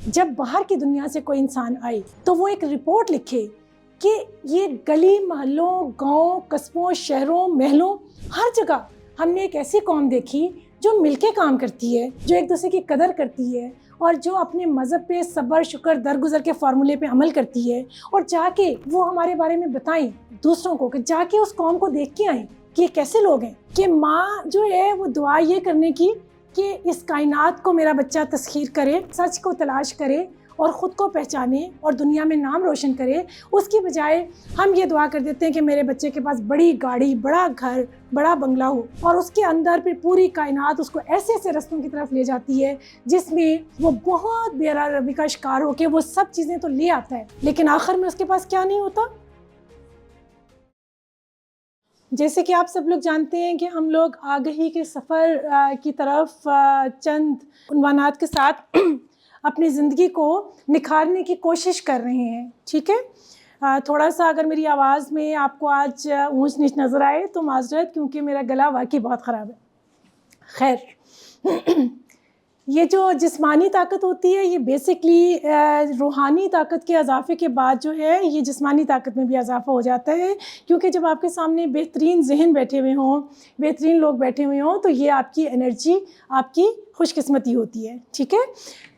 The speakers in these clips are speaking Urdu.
جب باہر کی دنیا سے کوئی انسان آئے تو وہ ایک رپورٹ لکھے کہ یہ گلی محلوں، گاؤں، قصبوں، شہروں، محلوں، ہر جگہ ہم نے ایک ایسی قوم دیکھی جو مل کے کام کرتی ہے، جو ایک دوسرے کی قدر کرتی ہے، اور جو اپنے مذہب پہ صبر، شکر، درگزر کے فارمولے پہ عمل کرتی ہے، اور جا کے وہ ہمارے بارے میں بتائیں دوسروں کو، کہ جا کے اس قوم کو دیکھ کے آئیں کہ یہ کیسے لوگ ہیں۔ کہ ماں جو ہے وہ دعا یہ کرنے کی کہ اس کائنات کو میرا بچہ تسخیر کرے، سچ کو تلاش کرے اور خود کو پہچانے اور دنیا میں نام روشن کرے، اس کی بجائے ہم یہ دعا کر دیتے ہیں کہ میرے بچے کے پاس بڑی گاڑی، بڑا گھر، بڑا بنگلہ ہو، اور اس کے اندر پھر پوری کائنات اس کو ایسے ایسے رستوں کی طرف لے جاتی ہے جس میں وہ بہت بے روی کا شکار ہو کے وہ سب چیزیں تو لے آتا ہے، لیکن آخر میں اس کے پاس کیا نہیں ہوتا۔ جیسے کہ آپ سب لوگ جانتے ہیں کہ ہم لوگ آگہی کے سفر کی طرف چند عنوانات کے ساتھ اپنی زندگی کو نکھارنے کی کوشش کر رہے ہیں، ٹھیک ہے۔ تھوڑا سا اگر میری آواز میں آپ کو آج اونچ نیچ نظر آئے تو معذرت، کیونکہ میرا گلا واقعی بہت خراب ہے۔ خیر، یہ جو جسمانی طاقت ہوتی ہے یہ بیسکلی روحانی طاقت کے اضافے کے بعد جو ہے یہ جسمانی طاقت میں بھی اضافہ ہو جاتا ہے، کیونکہ جب آپ کے سامنے بہترین ذہن بیٹھے ہوئے ہوں، بہترین لوگ بیٹھے ہوئے ہوں، تو یہ آپ کی انرجی، آپ کی خوش قسمتی ہوتی ہے، ٹھیک ہے۔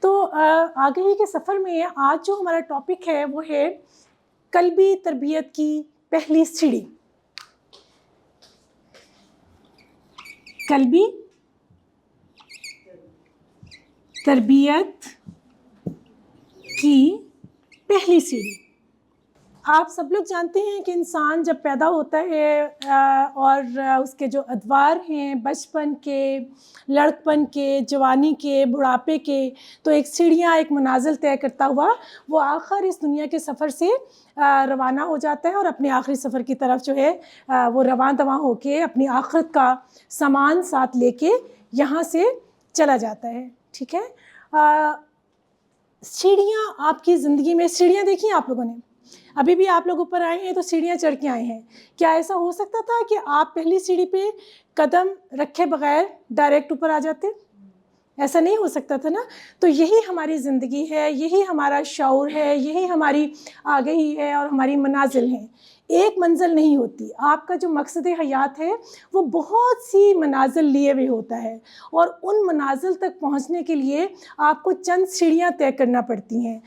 تو آگہی کے سفر میں آج جو ہمارا ٹاپک ہے وہ ہے قلبی تربیت کی پہلی سیڑھی۔ قلبی تربیت کی پہلی سیڑھی۔ آپ سب لوگ جانتے ہیں کہ انسان جب پیدا ہوتا ہے اور اس کے جو ادوار ہیں بچپن کے، لڑکپن کے، جوانی کے، بڑھاپے کے، تو ایک سیڑھیاں، ایک منازل طے کرتا ہوا وہ آخر اس دنیا کے سفر سے روانہ ہو جاتا ہے، اور اپنے آخری سفر کی طرف جو ہے وہ رواں دواں ہو کے اپنی آخرت کا سامان ساتھ لے کے یہاں سے چلا جاتا ہے، ٹھیک ہے۔ سیڑھیاں آپ کی زندگی میں، سیڑھیاں دیکھی آپ لوگوں نے؟ ابھی بھی آپ لوگ اوپر آئے ہیں تو سیڑھیاں چڑھ کے آئے ہیں۔ کیا ایسا ہو سکتا تھا کہ آپ پہلی سیڑھی پہ قدم رکھے بغیر ڈائریکٹ اوپر آ جاتے؟ ایسا نہیں ہو سکتا تھا نا۔ تو یہی ہماری زندگی ہے، یہی ہمارا شعور ہے، یہی ہماری آگہی ہے اور ہماری منازل ہیں۔ ایک منزل نہیں ہوتی، آپ کا جو مقصد حیات ہے وہ بہت سی منازل لیے ہوئے ہوتا ہے، اور ان منازل تک پہنچنے کے لیے آپ کو چند سیڑھیاں طے کرنا پڑتی ہیں۔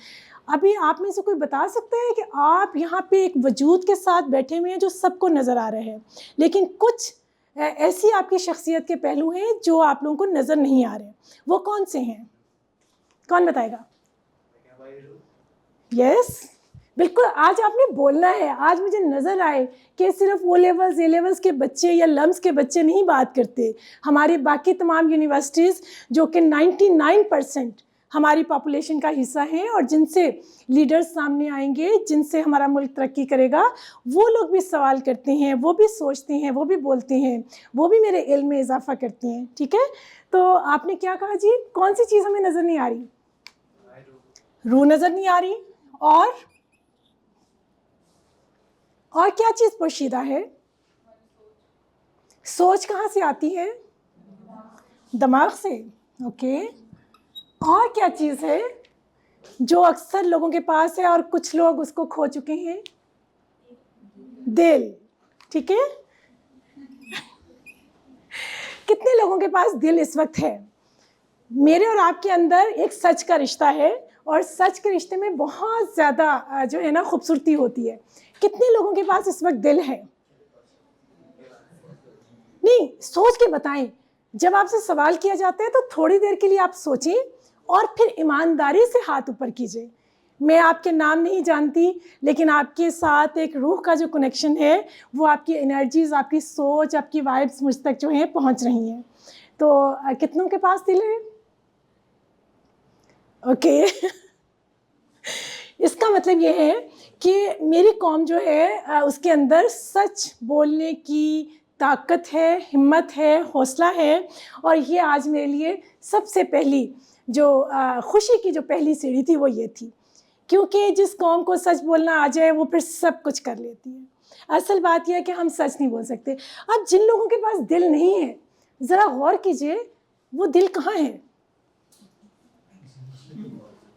ابھی آپ میں سے کوئی بتا سکتا ہے کہ آپ یہاں پہ ایک وجود کے ساتھ بیٹھے ہوئے ہیں جو سب کو نظر آ رہے ہیں، لیکن کچھ ایسی آپ کی شخصیت کے پہلو ہیں جو آپ لوگوں کو نظر نہیں آ رہے، وہ کون سے ہیں؟ کون بتائے گا؟ یس، بالکل، آج آپ نے بولنا ہے۔ آج مجھے نظر آئے کہ صرف وہ لیولز، اے لیولز کے بچے یا لمس کے بچے نہیں بات کرتے، ہماری باقی تمام یونیورسٹیز جو کہ 99% ہماری پاپولیشن کا حصہ ہیں اور جن سے لیڈرز سامنے آئیں گے، جن سے ہمارا ملک ترقی کرے گا، وہ لوگ بھی سوال کرتے ہیں، وہ بھی سوچتے ہیں، وہ بھی بولتے ہیں، وہ بھی میرے علم میں اضافہ کرتے ہیں، ٹھیک ہے۔ تو آپ نے کیا کہا جی؟ کون سی چیز ہمیں نظر نہیں آ رہی؟ روح نظر نہیں آ رہی، اور کیا چیز پوشیدہ ہے؟ سوچ کہاں سے آتی ہے؟ دماغ سے، اوکے۔ اور کیا چیز ہے جو اکثر لوگوں کے پاس ہے اور کچھ لوگ اس کو کھو چکے ہیں؟ دل، ٹھیک ہے۔ کتنے لوگوں کے پاس دل اس وقت ہے؟ میرے اور آپ کے اندر ایک سچ کا رشتہ ہے، اور سچ کے رشتے میں بہت زیادہ جو ہے نا خوبصورتی ہوتی ہے۔ کتنے لوگوں کے پاس اس وقت دل ہے؟ نہیں، سوچ کے بتائیں۔ جب آپ سے سوال کیا جاتا ہے تو تھوڑی دیر کے لیے آپ سوچیں اور پھر ایمانداری سے ہاتھ اوپر کیجئے۔ میں آپ کے نام نہیں جانتی، لیکن آپ کے ساتھ ایک روح کا جو کنیکشن ہے وہ آپ کی انرجیز، آپ کی سوچ، آپ کی وائبس مجھ تک جو ہیں پہنچ رہی ہیں۔ تو کتنوں کے پاس دل ہے؟ اوکے۔ اس کا مطلب یہ ہے کہ میری قوم جو ہے اس کے اندر سچ بولنے کی طاقت ہے، ہمت ہے، حوصلہ ہے، اور یہ آج میرے لیے سب سے پہلی جو خوشی کی جو پہلی سیڑھی تھی وہ یہ تھی، کیونکہ جس قوم کو سچ بولنا آ جائے وہ پھر سب کچھ کر لیتی ہے۔ اصل بات یہ ہے کہ ہم سچ نہیں بول سکتے۔ اب جن لوگوں کے پاس دل نہیں ہے، ذرا غور کیجئے وہ دل کہاں ہے؟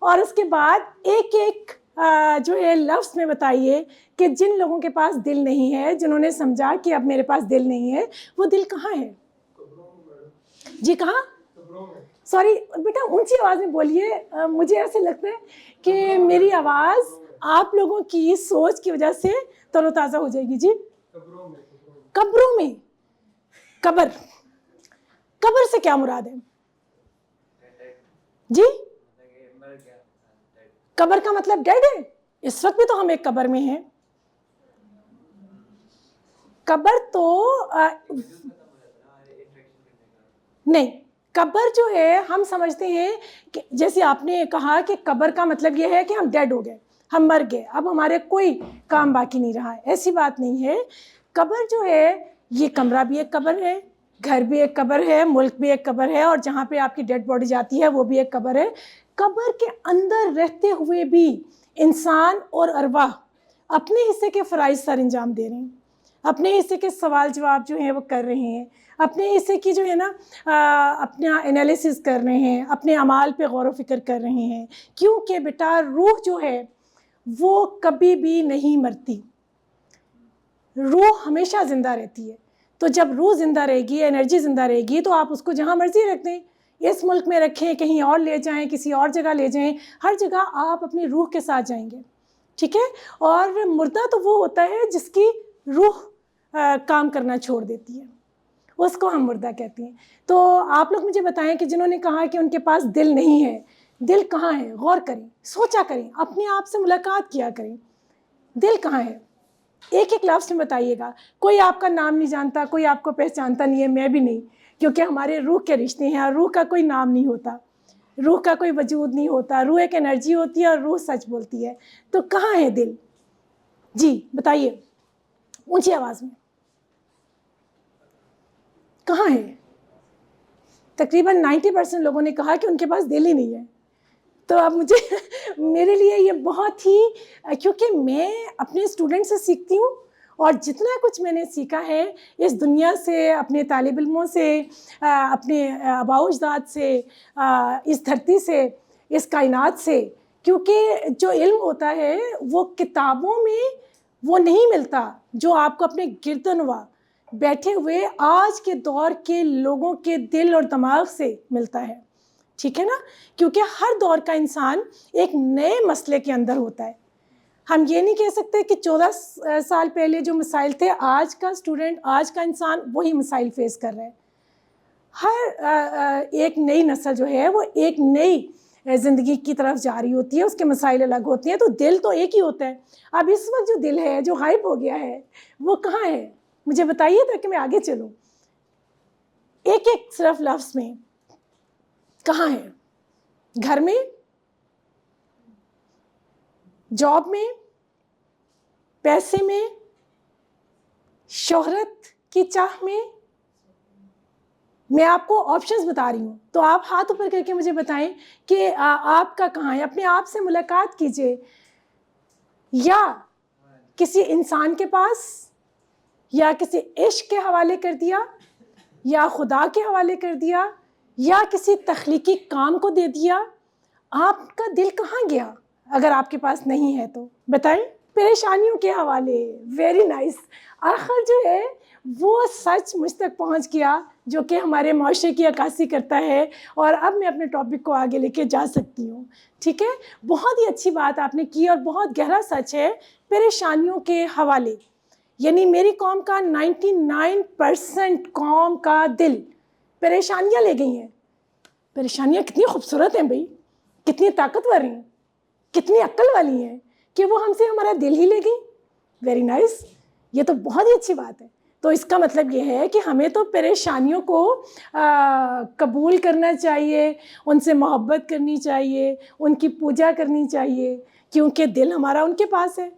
اور اس کے بعد ایک ایک جو ہے لفظ میں بتائیے کہ جن لوگوں کے پاس دل نہیں ہے، جنہوں نے سمجھا کہ اب میرے پاس دل نہیں ہے، وہ دل کہاں ہے؟ جی کہاں؟ سوری بیٹا اونچی آواز میں بولیے، مجھے ایسے لگتا ہے کہ میری آواز آپ لوگوں کی سوچ کی وجہ سے تر و تازہ ہو جائے گی. جی قبروں میں. قبر سے کیا مراد ہے؟ جی قبر کا مطلب ڈیڈ ہے. اس وقت بھی تو ہم ایک قبر میں ہیں. قبر تو نہیں، قبر جو ہے ہم سمجھتے ہیں کہ جیسے آپ نے کہا کہ قبر کا مطلب یہ ہے کہ ہم ڈیڈ ہو گئے، ہم مر گئے، اب ہمارے کوئی کام باقی نہیں رہا ہے. ایسی بات نہیں ہے. قبر جو ہے یہ کمرہ بھی ایک قبر ہے، گھر بھی ایک قبر ہے، ملک بھی ایک قبر ہے، اور جہاں پہ آپ کی ڈیڈ باڈی جاتی ہے وہ بھی ایک قبر ہے. قبر کے اندر رہتے ہوئے بھی انسان اور ارواح اپنے حصے کے فرائض سر انجام دے رہے ہیں، اپنے حصے کے سوال جواب جو ہیں وہ کر رہے ہیں، اپنے حصے کی جو ہے نا اپنا انالیسس کر رہے ہیں، اپنے اعمال پہ غور و فکر کر رہے ہیں. کیونکہ بیٹا روح جو ہے وہ کبھی بھی نہیں مرتی، روح ہمیشہ زندہ رہتی ہے. تو جب روح زندہ رہے گی، انرجی زندہ رہے گی، تو آپ اس کو جہاں مرضی رکھ دیں، اس ملک میں رکھیں، کہیں اور لے جائیں، کسی اور جگہ لے جائیں، ہر جگہ آپ اپنی روح کے ساتھ جائیں گے. ٹھیک ہے. اور مردہ تو وہ ہوتا ہے جس کی روح کام کرنا چھوڑ دیتی ہے، اس کو ہم مردہ کہتے ہیں. تو آپ لوگ مجھے بتائیں کہ جنہوں نے کہا کہ ان کے پاس دل نہیں ہے، دل کہاں ہے؟ غور کریں، سوچا کریں، اپنے آپ سے ملاقات کیا کریں. دل کہاں ہے؟ ایک ایک لفظ میں بتائیے گا. کوئی آپ کا نام نہیں جانتا، کوئی آپ کو پہچانتا نہیں ہے، میں بھی نہیں، کیونکہ ہمارے روح کے رشتے ہیں اور روح کا کوئی نام نہیں ہوتا، روح کا کوئی وجود نہیں ہوتا. روح ایک انرجی ہوتی ہے اور روح سچ بولتی ہے. تو کہاں ہے دل؟ جی بتائیے اونچی آواز میں، کہاں ہے؟ تقریباً 90% لوگوں نے کہا کہ ان کے پاس دل ہی نہیں ہے. تو اب مجھے میرے لیے یہ بہت ہی، کیونکہ میں اپنے اسٹوڈنٹ سے سیکھتی ہوں، اور جتنا کچھ میں نے سیکھا ہے اس دنیا سے، اپنے طالب علموں سے، اپنے آباء و اجداد سے، اس دھرتی سے، اس کائنات سے. کیونکہ جو علم ہوتا ہے وہ کتابوں میں وہ نہیں ملتا جو آپ کو اپنے گردنوا بیٹھے ہوئے آج کے دور کے لوگوں کے دل اور دماغ سے ملتا ہے. ٹھیک ہے نا. کیونکہ ہر دور کا انسان ایک نئے مسئلے کے اندر ہوتا ہے. ہم یہ نہیں کہہ سکتے کہ 14 سال پہلے جو مسائل تھے، آج کا اسٹوڈنٹ، آج کا انسان وہی مسائل فیس کر رہے ہیں. ہر ایک نئی نسل جو ہے وہ ایک نئی زندگی کی طرف جا رہی ہوتی ہے، اس کے مسائل الگ ہوتے ہیں. تو دل تو ایک ہی ہوتا ہے. اب اس وقت جو دل ہے جو غائب ہو گیا ہے وہ کہاں ہے؟ مجھے بتائیے تاکہ میں آگے چلوں. ایک ایک صرف لفظ میں کہاں ہے؟ گھر میں، جاب میں، پیسے میں، شہرت کی چاہ میں. میں آپ کو آپشنز بتا رہی ہوں، تو آپ ہاتھ اوپر کر کے مجھے بتائیں کہ آپ کا کہاں ہے. اپنے آپ سے ملاقات کیجئے. یا کسی انسان کے پاس، یا کسی عشق کے حوالے کر دیا، یا خدا کے حوالے کر دیا، یا کسی تخلیقی کام کو دے دیا. آپ کا دل کہاں گیا اگر آپ کے پاس نہیں ہے تو بتائیں. پریشانیوں کے حوالے. Very nice. آخر جو ہے وہ سچ مجھ تک پہنچ گیا جو کہ ہمارے معاشرے کی عکاسی کرتا ہے، اور اب میں اپنے ٹاپک کو آگے لے کے جا سکتی ہوں. ٹھیک ہے. بہت ہی اچھی بات آپ نے کی اور بہت گہرا سچ ہے. پریشانیوں کے حوالے، یعنی میری قوم کا 99% قوم کا دل پریشانیاں لے گئی ہیں. پریشانیاں کتنی خوبصورت ہیں بھائی، کتنی طاقتور ہیں، کتنی عقل والی ہیں کہ وہ ہم سے ہمارا دل ہی لے گئی. Very nice. یہ تو بہت ہی اچھی بات ہے. تو اس کا مطلب یہ ہے کہ ہمیں تو پریشانیوں کو قبول کرنا چاہیے، ان سے محبت کرنی چاہیے، ان کی پوجا کرنی چاہیے، کیونکہ دل ہمارا ان کے پاس ہے.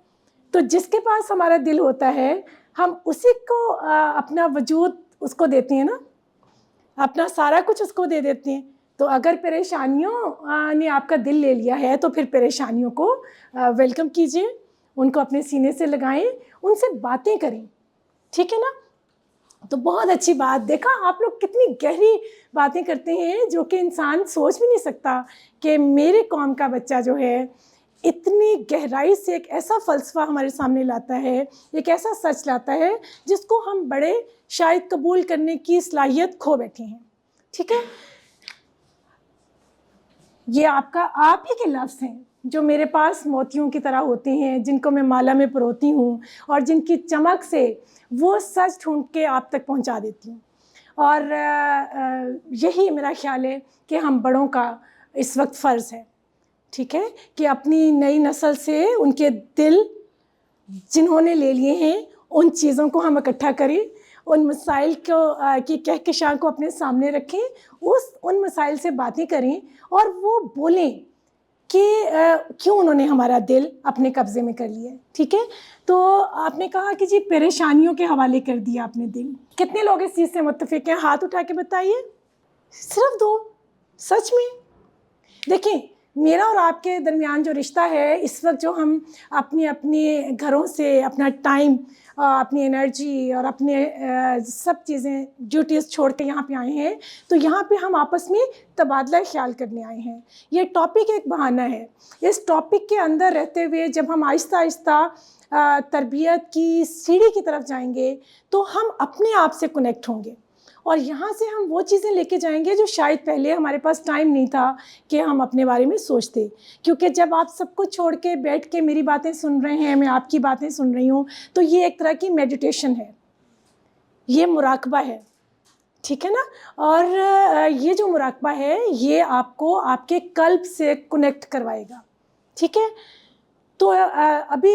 تو جس کے پاس ہمارا دل ہوتا ہے ہم اسی کو اپنا وجود اس کو دیتے ہیں نا، اپنا سارا کچھ اس کو دے دیتے ہیں. تو اگر پریشانیوں نے آپ کا دل لے لیا ہے تو پھر پریشانیوں کو ویلکم کیجئے، ان کو اپنے سینے سے لگائیں، ان سے باتیں کریں. ٹھیک ہے نا. تو بہت اچھی بات. دیکھا آپ لوگ کتنی گہری باتیں کرتے ہیں جو کہ انسان سوچ بھی نہیں سکتا کہ میرے قوم کا بچہ جو ہے اتنی گہرائی سے ایک ایسا فلسفہ ہمارے سامنے لاتا ہے, ایک ایسا سچ لاتا ہے جس کو ہم بڑے شاید قبول کرنے کی صلاحیت کھو بیٹھے ہیں. ٹھیک ہے, یہ آپ ہی کے لفظ ہیں جو میرے پاس موتیوں کی طرح ہوتے ہیں, جن کو میں مالا میں پروتی ہوں اور جن کی چمک سے وہ سچ ڈھونڈ کے آپ تک پہنچا دیتی ہوں. اور یہی میرا خیال ہے کہ ہم بڑوں کا اس وقت فرض ہے, ٹھیک ہے, کہ اپنی نئی نسل سے ان کے دل جنہوں نے لے لیے ہیں ان چیزوں کو ہم اکٹھا کریں, ان مسائل کی کہکشاں کو اپنے سامنے رکھیں, ان مسائل سے باتیں کریں اور وہ بولیں کہ کیوں انہوں نے ہمارا دل اپنے قبضے میں کر لیا. ٹھیک ہے, تو آپ نے کہا کہ جی پریشانیوں کے حوالے کر دیا آپ نے دل. کتنے لوگ اس چیز سے متفق ہیں؟ ہاتھ اٹھا کے بتائیے. صرف 2. سچ میں دیکھیں, میرا اور آپ کے درمیان جو رشتہ ہے اس وقت, جو ہم اپنے گھروں سے اپنا ٹائم, اپنی انرجی اور اپنے سب چیزیں ڈیوٹیز چھوڑ کے یہاں پہ آئے ہیں, تو یہاں پہ ہم آپس میں تبادلہ خیال کرنے آئے ہیں. یہ ٹاپک ایک بہانہ ہے. اس ٹاپک کے اندر رہتے ہوئے جب ہم آہستہ آہستہ تربیت کی سیڑھی کی طرف جائیں گے تو ہم اپنے آپ سے کنیکٹ ہوں گے, اور یہاں سے ہم وہ چیزیں لے کے جائیں گے جو شاید پہلے ہمارے پاس ٹائم نہیں تھا کہ ہم اپنے بارے میں سوچتے. کیونکہ جب آپ سب کچھ چھوڑ کے بیٹھ کے میری باتیں سن رہے ہیں, میں آپ کی باتیں سن رہی ہوں, تو یہ ایک طرح کی میڈیٹیشن ہے, یہ مراقبہ ہے. ٹھیک ہے نا, اور یہ جو مراقبہ ہے یہ آپ کو آپ کے قلب سے کنیکٹ کروائے گا. ٹھیک ہے, تو ابھی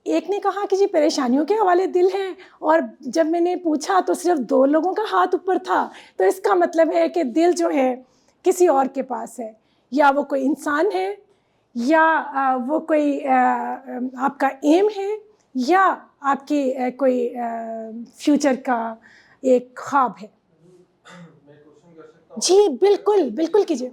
ایک نے کہا کہ جی پریشانیوں کے حوالے دل ہیں, اور جب میں نے پوچھا تو صرف 2 لوگوں کا ہاتھ اوپر تھا. تو اس کا مطلب ہے کہ دل جو ہے کسی اور کے پاس ہے, یا وہ کوئی انسان ہے, یا وہ کوئی آپ کا ایم ہے, یا آپ کی کوئی فیوچر کا ایک خواب ہے. جی بالکل بالکل کیجیے.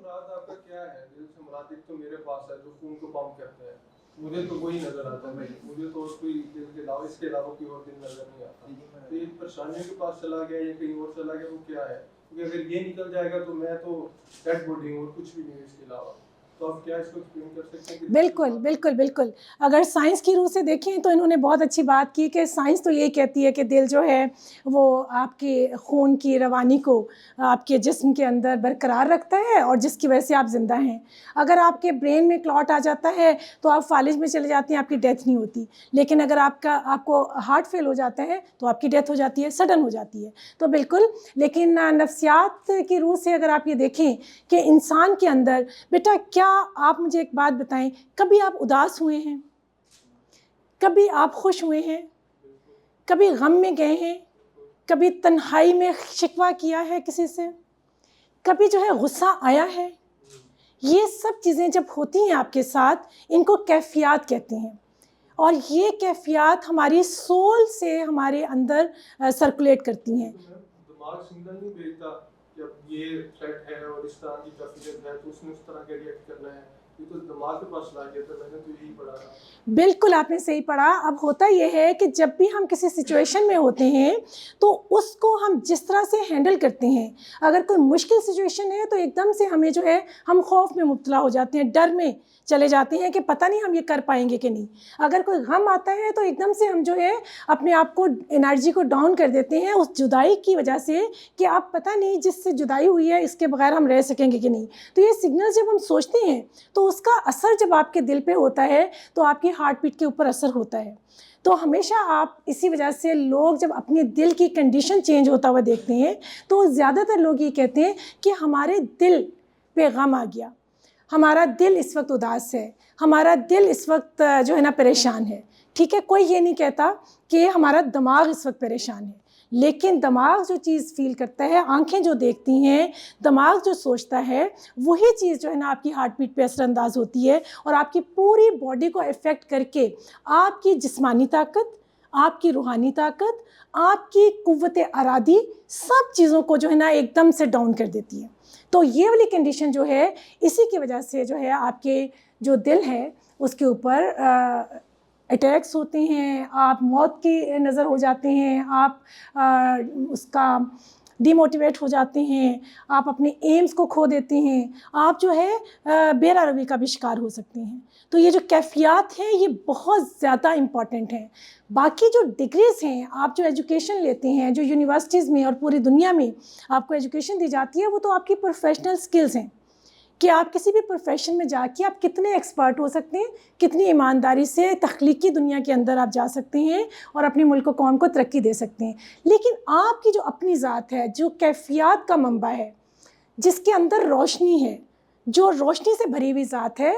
مجھے تو وہی نظر آتا ہے, مجھے تو کوئی دل کے علاوہ, اس کے علاوہ کوئی اور دل نظر نہیں آتا. تو یہ پریشانیوں کے پاس چلا گیا یا کہیں اور چلا گیا, وہ کیا ہے؟ کیونکہ اگر یہ نکل جائے گا تو میں تو ڈیڈ باڈی ہوں اور کچھ بھی نہیں اس کے علاوہ. تو آپ کیا اس کو ایکسپلین کر سکتے ہیں؟ بالکل بالکل بالکل. اگر سائنس کی روح سے دیکھیں تو انہوں نے بہت اچھی بات کی کہ سائنس تو یہ کہتی ہے کہ دل جو ہے وہ آپ کے خون کی روانی کو آپ کے جسم کے اندر برقرار رکھتا ہے, اور جس کی وجہ سے آپ زندہ ہیں. اگر آپ کے برین میں کلاٹ آ جاتا ہے تو آپ فالج میں چلے جاتے ہیں, آپ کی ڈیتھ نہیں ہوتی. لیکن اگر آپ کو ہارٹ فیل ہو جاتا ہے تو آپ کی ڈیتھ ہو جاتی ہے, سڈن ہو جاتی ہے. تو بالکل, لیکن نفسیات کی روح سے اگر آپ یہ دیکھیں کہ انسان کے اندر, بیٹا کیا آپ مجھے ایک بات بتائیں, کبھی آپ اداس ہوئے ہیں؟ کبھی آپ خوش ہوئے ہیں؟ کبھی غم میں گئے ہیں؟ کبھی تنہائی میں شکوہ کیا ہے کسی سے؟ کبھی جو ہے غصہ آیا ہے؟ یہ سب چیزیں جب ہوتی ہیں آپ کے ساتھ, ان کو کیفیات کہتے ہیں, اور یہ کیفیات ہماری سول سے ہمارے اندر سرکولیٹ کرتی ہیں. دماغ سگنل نہیں بھیجتا جب یہ تھریٹ ہے اور اس طرح کی کیفیت ہے تو اس نے اس طرح کا ریئیکٹ کرنا ہے. یہ تو دماغ کے پاس لا گیا تھا, میں نے تو یہی پڑھا تھا. بالکل آپ نے صحیح پڑھا. اب ہوتا یہ ہے کہ جب بھی ہم کسی سچویشن میں ہوتے ہیں تو اس کو ہم جس طرح سے ہینڈل کرتے ہیں, اگر کوئی مشکل سچویشن ہے تو ایک دم سے ہمیں جو ہے ہم خوف میں مبتلا ہو جاتے ہیں, ڈر میں چلے جاتے ہیں کہ پتہ نہیں ہم یہ کر پائیں گے کہ نہیں. اگر کوئی غم آتا ہے تو ایک دم سے ہم جو ہے اپنے آپ کو, انرجی کو ڈاؤن کر دیتے ہیں اس جدائی کی وجہ سے کہ آپ پتہ نہیں جس سے جدائی ہوئی ہے اس کے بغیر ہم رہ سکیں گے کہ نہیں. تو یہ سگنل جب ہم سوچتے ہیں تو اس کا اثر جب آپ کے دل پہ ہوتا ہے تو آپ کی ہارٹ بیٹ کے اوپر اثر ہوتا ہے. تو ہمیشہ آپ اسی وجہ سے لوگ جب اپنے دل کی کنڈیشن چینج ہوتا ہوا دیکھتے ہیں تو زیادہ تر لوگ یہ کہتے ہیں کہ ہمارے دل پہ غم آ گیا, ہمارا دل اس وقت اداس ہے, ہمارا دل اس وقت جو ہے نا پریشان ہے. ٹھیک ہے, کوئی یہ نہیں کہتا کہ ہمارا دماغ اس وقت پریشان ہے, لیکن دماغ جو چیز فیل کرتا ہے, آنکھیں جو دیکھتی ہیں, دماغ جو سوچتا ہے, وہی چیز جو ہے نا آپ کی ہارٹ بیٹ پہ اثر انداز ہوتی ہے, اور آپ کی پوری باڈی کو افیکٹ کر کے آپ کی جسمانی طاقت, آپ کی روحانی طاقت, آپ کی قوت ارادی, سب چیزوں کو جو ہے نا ایک دم سے ڈاؤن کر دیتی ہے. تو یہ والی کنڈیشن جو ہے اسی کی وجہ سے جو ہے آپ کے جو دل ہے اس کے اوپر اٹیکس ہوتے ہیں، آپ موت کی نظر ہو جاتے ہیں، آپ اس کا ڈی موٹیویٹ ہو جاتے ہیں، آپ اپنے ایمز کو کھو دیتے ہیں، آپ جو ہے بے روی کا بھی شکار ہو سکتے ہیں۔ تو یہ جو کیفیات ہیں یہ بہت زیادہ امپورٹنٹ ہیں۔ باقی جو ڈگریز ہیں، آپ جو ایجوکیشن لیتے ہیں، جو یونیورسٹیز میں اور پوری دنیا میں آپ کو ایجوکیشن دی جاتی ہے، وہ تو آپ کی پروفیشنل سکلز ہیں کہ آپ کسی بھی پروفیشن میں جا کے آپ کتنے ایکسپرٹ ہو سکتے ہیں، کتنی ایمانداری سے تخلیقی دنیا کے اندر آپ جا سکتے ہیں اور اپنے ملک و قوم کو ترقی دے سکتے ہیں۔ لیکن آپ کی جو اپنی ذات ہے، جو کیفیات کا منبع ہے، جس کے اندر روشنی ہے، جو روشنی سے بھری ہوئی ذات ہے،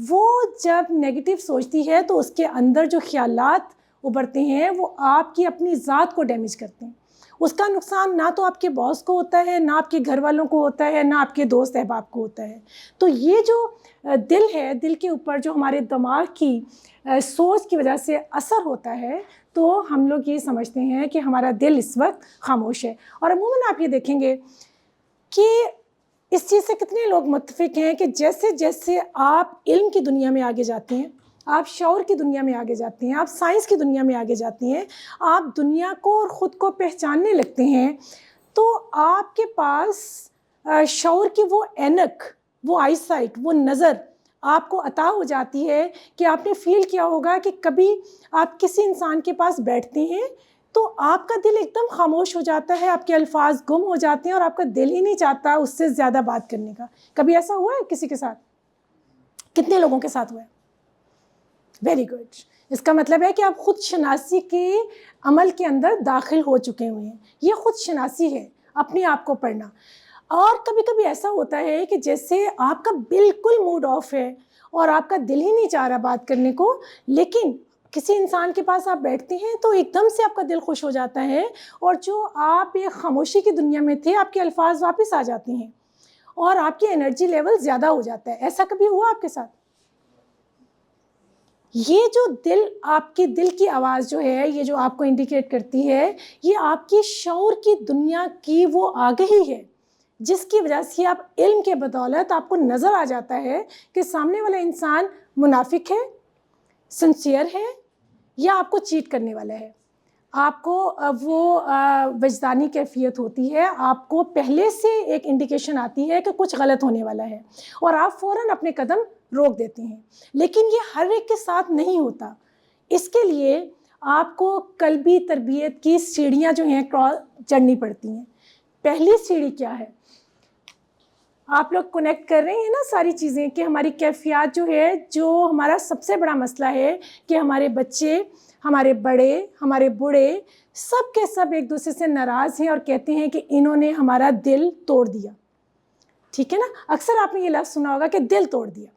وہ جب نیگیٹو سوچتی ہے تو اس کے اندر جو خیالات ابھرتے ہیں وہ آپ کی اپنی ذات کو ڈیمیج کرتے ہیں۔ اس کا نقصان نہ تو آپ کے باس کو ہوتا ہے، نہ آپ کے گھر والوں کو ہوتا ہے، نہ آپ کے دوست احباب کو ہوتا ہے۔ تو یہ جو دل ہے، دل کے اوپر جو ہمارے دماغ کی سوچ کی وجہ سے اثر ہوتا ہے، تو ہم لوگ یہ سمجھتے ہیں کہ ہمارا دل اس وقت خاموش ہے۔ اور عموماً آپ یہ دیکھیں گے کہ اس چیز سے کتنے لوگ متفق ہیں کہ جیسے جیسے آپ علم کی دنیا میں آگے جاتے ہیں، آپ شعور کی دنیا میں آگے جاتے ہیں، آپ سائنس کی دنیا میں آگے جاتے ہیں، آپ دنیا کو اور خود کو پہچاننے لگتے ہیں، تو آپ کے پاس شعور کی وہ اینک، وہ آئی سائٹ، وہ نظر آپ کو عطا ہو جاتی ہے کہ آپ نے فیل کیا ہوگا کہ کبھی آپ کسی انسان کے پاس بیٹھتے ہیں تو آپ کا دل ایک دم خاموش ہو جاتا ہے، آپ کے الفاظ گم ہو جاتے ہیں اور آپ کا دل ہی نہیں چاہتا اس سے زیادہ بات کرنے کا۔ کبھی ایسا ہوا ہے کسی کے ساتھ؟ کتنے لوگوں کے ساتھ ہوا ہے؟ Very good. اس کا مطلب ہے کہ آپ خود شناسی کے عمل کے اندر داخل ہو چکے ہوئے ہیں۔ یہ خود شناسی ہے، اپنے آپ کو پڑھنا۔ اور کبھی کبھی ایسا ہوتا ہے کہ جیسے آپ کا بالکل موڈ آف ہے اور آپ کا دل ہی نہیں چاہ رہا بات کرنے کو، لیکن کسی انسان کے پاس آپ بیٹھتے ہیں تو ایک دم سے آپ کا دل خوش ہو جاتا ہے، اور جو آپ ایک خاموشی کی دنیا میں تھے، آپ کے الفاظ واپس آ جاتے ہیں اور آپ کی انرجی لیول زیادہ ہو جاتا ہے۔ ایسا کبھی ہوا آپ کے ساتھ؟ یہ جو دل، آپ کے دل کی آواز جو ہے، یہ جو آپ کو انڈیکیٹ کرتی ہے، یہ آپ کی شعور کی دنیا کی وہ آگہی ہے جس کی وجہ سے آپ علم کے بدولت آپ کو نظر آ جاتا ہے کہ سامنے والا انسان منافق ہے، سنسیئر ہے، یا آپ کو چیٹ کرنے والا ہے۔ آپ کو وہ وجدانی کیفیت ہوتی ہے، آپ کو پہلے سے ایک انڈیکیشن آتی ہے کہ کچھ غلط ہونے والا ہے، اور آپ فوراً اپنے قدم روک دیتے ہیں۔ لیکن یہ ہر ایک کے ساتھ نہیں ہوتا۔ اس کے لیے آپ کو قلبی تربیت کی سیڑھیاں جو ہیں چڑھنی پڑتی ہیں۔ پہلی سیڑھی کیا ہے؟ آپ لوگ کنیکٹ کر رہے ہیں نا ساری چیزیں، کہ ہماری کیفیات جو ہے، جو ہمارا سب سے بڑا مسئلہ ہے کہ ہمارے بچے، ہمارے بڑے، ہمارے بوڑھے، سب کے سب ایک دوسرے سے ناراض ہیں اور کہتے ہیں کہ انہوں نے ہمارا دل توڑ دیا۔ ٹھیک ہے نا؟ اکثر آپ نے یہ لفظ سنا ہوگا کہ دل توڑ دیا۔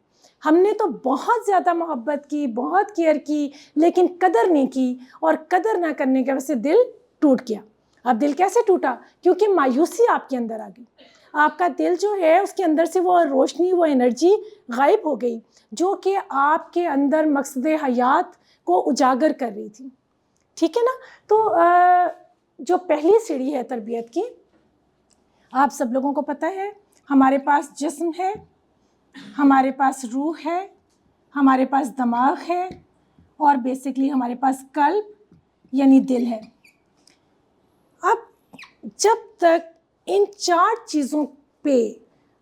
ہم نے تو بہت زیادہ محبت کی، بہت کیئر کی، لیکن قدر نہیں کی، اور قدر نہ کرنے کی وجہ سے دل ٹوٹ گیا۔ اب دل کیسے ٹوٹا؟ کیونکہ مایوسی آپ کے اندر آ گئی۔ آپ کا دل جو ہے، اس کے اندر سے وہ روشنی، وہ انرجی غائب ہو گئی جو کہ آپ کے اندر مقصد حیات کو اجاگر کر رہی تھی۔ ٹھیک ہے نا؟ تو جو پہلی سیڑھی ہے تربیت کی، آپ سب لوگوں کو پتہ ہے، ہمارے پاس جسم ہے، ہمارے پاس روح ہے، ہمارے پاس دماغ ہے، اور بیسکلی ہمارے پاس قلب یعنی دل ہے۔ اب جب تک ان 4 چیزوں پہ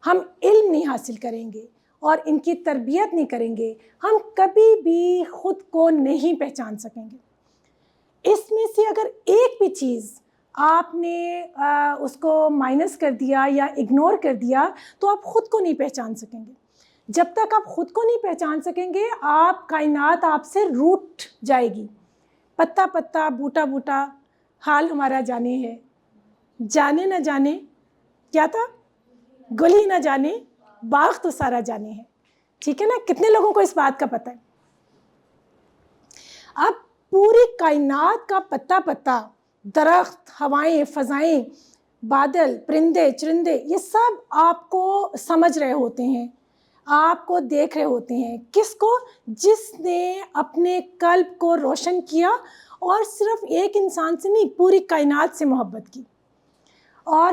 ہم علم نہیں حاصل کریں گے اور ان کی تربیت نہیں کریں گے، ہم کبھی بھی خود کو نہیں پہچان سکیں گے۔ اس میں سے اگر ایک بھی چیز آپ نے اس کو مائنس کر دیا یا اگنور کر دیا تو آپ خود کو نہیں پہچان سکیں گے۔ جب تک آپ خود کو نہیں پہچان سکیں گے، آپ کائنات آپ سے روٹ جائے گی۔ پتا پتا، بوٹا بوٹا، حال ہمارا جانے ہے، جانے نہ جانے کیا تھا، گلی نہ جانے، باغ تو سارا جانے ہے۔ ٹھیک ہے نا؟ کتنے لوگوں کو اس بات کا پتہ ہے؟ اب پوری کائنات کا پتا پتا، درخت، ہوائیں، فضائیں، بادل، پرندے، چرندے، یہ سب آپ کو سمجھ رہے ہوتے ہیں، آپ کو دیکھ رہے ہوتے ہیں۔ کس کو؟ جس نے اپنے قلب کو روشن کیا، اور صرف ایک انسان سے نہیں، پوری کائنات سے محبت کی۔ اور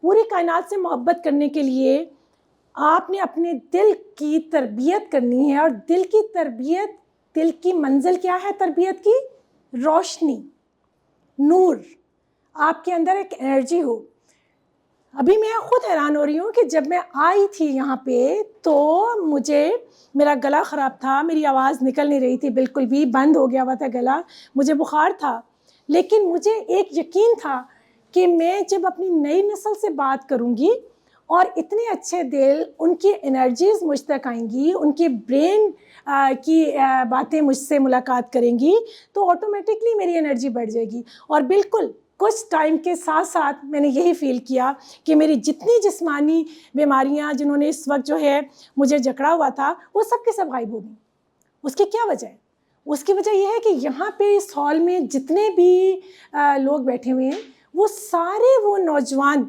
پوری کائنات سے محبت کرنے کے لیے آپ نے اپنے دل کی تربیت کرنی ہے، اور دل کی تربیت دل کی منزل کیا ہے تربیت کی؟ روشنی، نور، آپ کے اندر ایک انرجی ہو. ابھی میں خود حیران ہو رہی ہوں کہ جب میں آئی تھی یہاں پہ تو مجھے میرا گلا خراب تھا، میری آواز نکل نہیں رہی تھی، بالکل بھی بند ہو گیا ہوا تھا گلا، مجھے بخار تھا، لیکن مجھے ایک یقین تھا کہ میں جب اپنی نئی نسل سے بات کروں گی اور اتنے اچھے دل، ان کی انرجیز مجھ تک آئیں گی، ان کے برین کی باتیں مجھ سے ملاقات کریں گی تو آٹومیٹکلی میری انرجی بڑھ جائے گی. اور بالکل کچھ ٹائم کے ساتھ ساتھ میں نے یہی فیل کیا کہ میری جتنی جسمانی بیماریاں جنہوں نے اس وقت جو ہے مجھے جکڑا ہوا تھا وہ سب کے سب غائب ہو گئیں. اس کی کیا وجہ ہے؟ اس کی وجہ یہ ہے کہ یہاں پہ اس ہال میں جتنے بھی لوگ بیٹھے ہوئے ہیں وہ سارے وہ نوجوان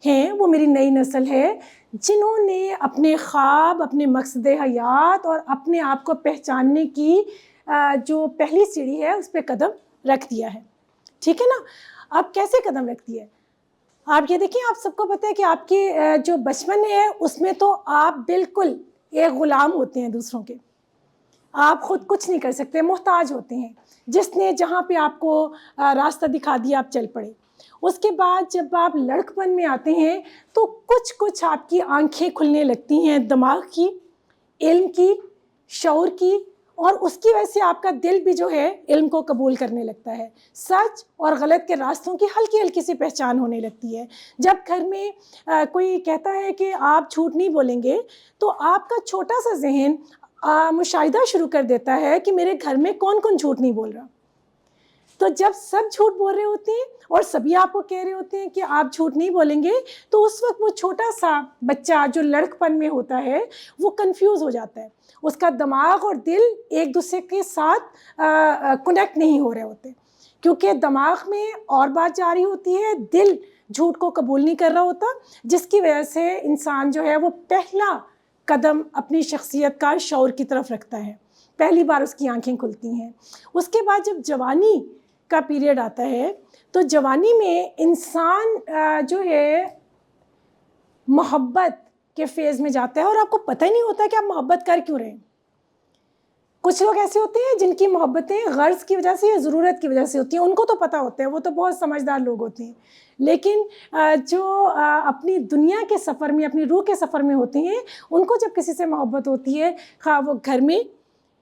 ہیں، وہ میری نئی نسل ہے جنہوں نے اپنے خواب، اپنے مقصد حیات اور اپنے آپ کو پہچاننے کی جو پہلی سیڑھی ہے اس پہ قدم رکھ دیا ہے. ٹھیک ہے نا؟ اب کیسے قدم رکھ دیا ہے؟ آپ یہ دیکھیں، آپ سب کو پتہ ہے کہ آپ کی جو بچپن ہے اس میں تو آپ بالکل ایک غلام ہوتے ہیں دوسروں کے، آپ خود کچھ نہیں کر سکتے، محتاج ہوتے ہیں. جس نے جہاں پہ آپ کو راستہ دکھا دیا آپ چل پڑے. اس کے بعد جب آپ لڑکپن میں آتے ہیں تو کچھ آپ کی آنکھیں کھلنے لگتی ہیں دماغ کی، علم کی، شعور کی، اور اس کی وجہ سے آپ کا دل بھی جو ہے علم کو قبول کرنے لگتا ہے. سچ اور غلط کے راستوں کی ہلکی ہلکی سی پہچان ہونے لگتی ہے. جب گھر میں کوئی کہتا ہے کہ آپ جھوٹ نہیں بولیں گے تو آپ کا چھوٹا سا ذہن مشاہدہ شروع کر دیتا ہے کہ میرے گھر میں کون کون جھوٹ نہیں بول رہا. تو جب سب جھوٹ بول رہے ہوتے ہیں اور سبھی آپ کو کہہ رہے ہوتے ہیں کہ آپ جھوٹ نہیں بولیں گے تو اس وقت وہ چھوٹا سا بچہ جو لڑکپن میں ہوتا ہے وہ کنفیوز ہو جاتا ہے. اس کا دماغ اور دل ایک دوسرے کے ساتھ کنیکٹ نہیں ہو رہے ہوتے کیونکہ دماغ میں اور بات جاری ہوتی ہے، دل جھوٹ کو قبول نہیں کر رہا ہوتا، جس کی وجہ سے انسان جو ہے وہ پہلا قدم اپنی شخصیت کا شعور کی طرف رکھتا ہے. پہلی بار اس کی آنکھیں کھلتی ہیں. اس کے بعد جب جوانی کا پیریڈ آتا ہے تو جوانی میں انسان جو ہے محبت کے فیز میں جاتا ہے اور آپ کو پتہ ہی نہیں ہوتا کہ آپ محبت کر کیوں رہے ہیں. کچھ لوگ ایسے ہوتے ہیں جن کی محبتیں غرض کی وجہ سے یا ضرورت کی وجہ سے ہوتی ہیں، ان کو تو پتہ ہوتا ہے، وہ تو بہت سمجھدار لوگ ہوتے ہیں. لیکن جو اپنی دنیا کے سفر میں، اپنی روح کے سفر میں ہوتے ہیں، ان کو جب کسی سے محبت ہوتی ہے، خواہ وہ گھر میں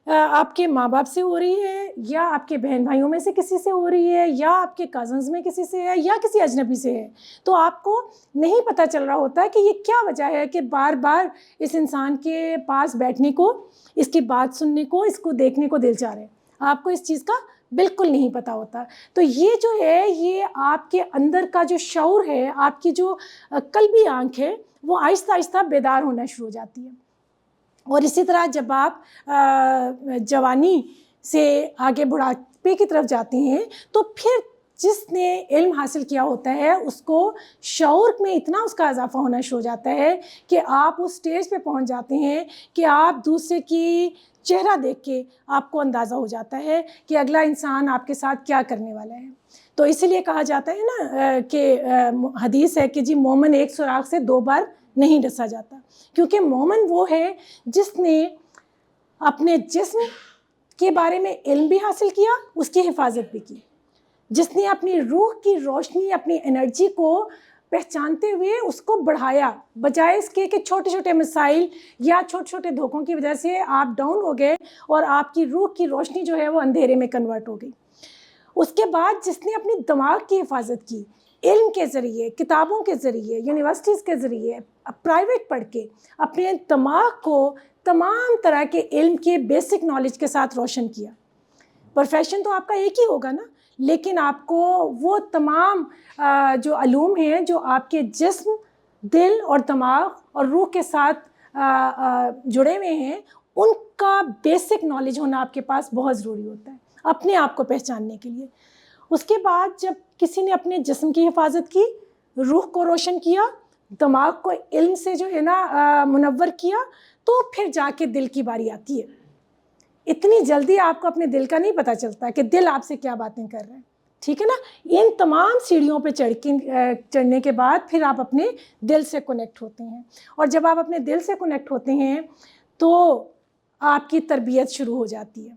آپ کے ماں باپ سے ہو رہی ہے یا آپ کے بہن بھائیوں میں سے کسی سے ہو رہی ہے یا آپ کے کزنز میں کسی سے ہے یا کسی اجنبی سے ہے، تو آپ کو نہیں پتہ چل رہا ہوتا کہ یہ کیا وجہ ہے کہ بار بار اس انسان کے پاس بیٹھنے کو، اس کی بات سننے کو، اس کو دیکھنے کو دل چاہ رہے ہیں. آپ کو اس چیز کا بالکل نہیں پتہ ہوتا. تو یہ جو ہے یہ آپ کے اندر کا جو شعور ہے، آپ کی جو قلبی آنکھ ہے، وہ آہستہ آہستہ بیدار ہونا شروع ہو جاتی ہے. اور اسی طرح جب آپ جوانی سے آگے بڑھاپے کی طرف جاتے ہیں تو پھر جس نے علم حاصل کیا ہوتا ہے اس کو شعور میں اتنا اس کا اضافہ ہونا شروع ہو جاتا ہے کہ آپ اس سٹیج پہ پہنچ جاتے ہیں کہ آپ دوسرے کی چہرہ دیکھ کے آپ کو اندازہ ہو جاتا ہے کہ اگلا انسان آپ کے ساتھ کیا کرنے والا ہے. تو اسی لیے کہا جاتا ہے نا کہ حدیث ہے کہ جی مومن ایک سوراخ سے 2 بار نہیں ڈسا جاتا، کیونکہ مومن وہ ہے جس نے اپنے جسم کے بارے میں علم بھی حاصل کیا، اس کی حفاظت بھی کی، جس نے اپنی روح کی روشنی، اپنی انرجی کو پہچانتے ہوئے اس کو بڑھایا، بجائے اس کے کہ چھوٹے چھوٹے مسائل یا چھوٹے چھوٹے دھوکوں کی وجہ سے آپ ڈاؤن ہو گئے اور آپ کی روح کی روشنی جو ہے وہ اندھیرے میں کنورٹ ہو گئی. اس کے بعد جس نے اپنی دماغ کی حفاظت کی، علم کے ذریعے، کتابوں کے ذریعے، یونیورسٹیز کے ذریعے، پرائیویٹ پڑھ کے اپنے دماغ کو تمام طرح کے علم کے بیسک نالج کے ساتھ روشن کیا. پروفیشن تو آپ کا ایک ہی ہوگا نا، لیکن آپ کو وہ تمام جو علوم ہیں جو آپ کے جسم، دل اور دماغ اور روح کے ساتھ جڑے ہوئے ہیں، ان کا بیسک نالج ہونا آپ کے پاس بہت ضروری ہوتا ہے اپنے آپ کو پہچاننے کے لیے. اس کے بعد جب کسی نے اپنے جسم کی حفاظت کی، روح کو روشن کیا، دماغ کو علم سے جو ہے نا منور کیا، تو پھر جا کے دل کی باری آتی ہے. اتنی جلدی آپ کو اپنے دل کا نہیں پتہ چلتا کہ دل آپ سے کیا باتیں کر رہے ہیں. ٹھیک ہے نا؟ ان تمام سیڑھیوں پہ چڑھنے کے بعد پھر آپ اپنے دل سے کنیکٹ ہوتے ہیں، اور جب آپ اپنے دل سے کنیکٹ ہوتے ہیں تو آپ کی تربیت شروع ہو جاتی ہے.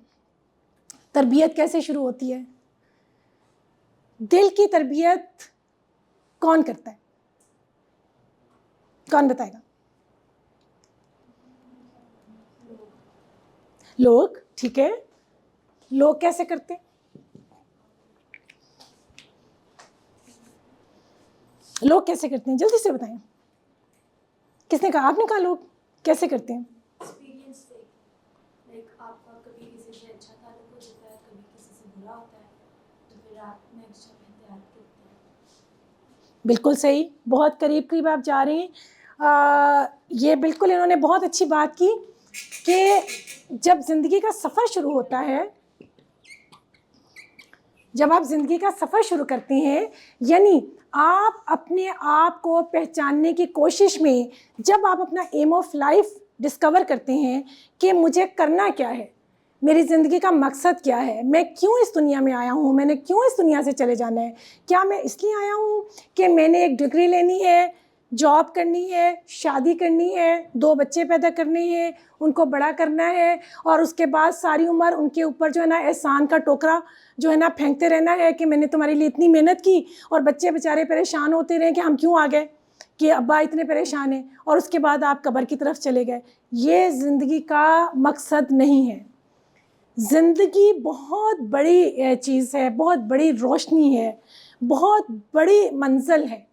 تربیت کیسے شروع ہوتی ہے؟ دل کی تربیت کون کرتا ہے؟ کون بتائے گا؟ لوگ. ٹھیک ہے، لوگ کیسے کرتے ہیں؟ لوگ کیسے کرتے ہیں؟ جلدی سے بتائیں. کس نے کہا؟ آپ نے کہا. لوگ کیسے کرتے ہیں؟ ایکسپیرینس سے، لائک آپ کا کبھی کسی سے اچھا تعلق ہو جاتا ہے، کبھی کسی سے برا ہوتا ہے، تو پھر آپ نیکسٹ اسٹیپ اختیار کرتے ہیں. بالکل صحیح، بہت قریب قریب آپ جا رہے ہیں. یہ بالکل انہوں نے بہت اچھی بات کی کہ جب زندگی کا سفر شروع ہوتا ہے، جب آپ زندگی کا سفر شروع کرتے ہیں، یعنی آپ اپنے آپ کو پہچاننے کی کوشش میں جب آپ اپنا ایم آف لائف ڈسکور کرتے ہیں کہ مجھے کرنا کیا ہے، میری زندگی کا مقصد کیا ہے، میں کیوں اس دنیا میں آیا ہوں، میں نے کیوں اس دنیا سے چلے جانا ہے، کیا میں اس لیے آیا ہوں کہ میں نے ایک ڈگری لینی ہے، جاب کرنی ہے، شادی کرنی ہے، 2 بچے پیدا کرنے ہیں، ان کو بڑا کرنا ہے، اور اس کے بعد ساری عمر ان کے اوپر جو ہے نا احسان کا ٹوکرا جو ہے نا پھینکتے رہنا ہے کہ میں نے تمہارے لیے اتنی محنت کی، اور بچے بیچارے پریشان ہوتے رہے کہ ہم کیوں آ گئے، کہ ابا اتنے پریشان ہیں، اور اس کے بعد آپ قبر کی طرف چلے گئے. یہ زندگی کا مقصد نہیں ہے. زندگی بہت بڑی چیز ہے، بہت بڑی روشنی ہے، بہت بڑی منزل ہے.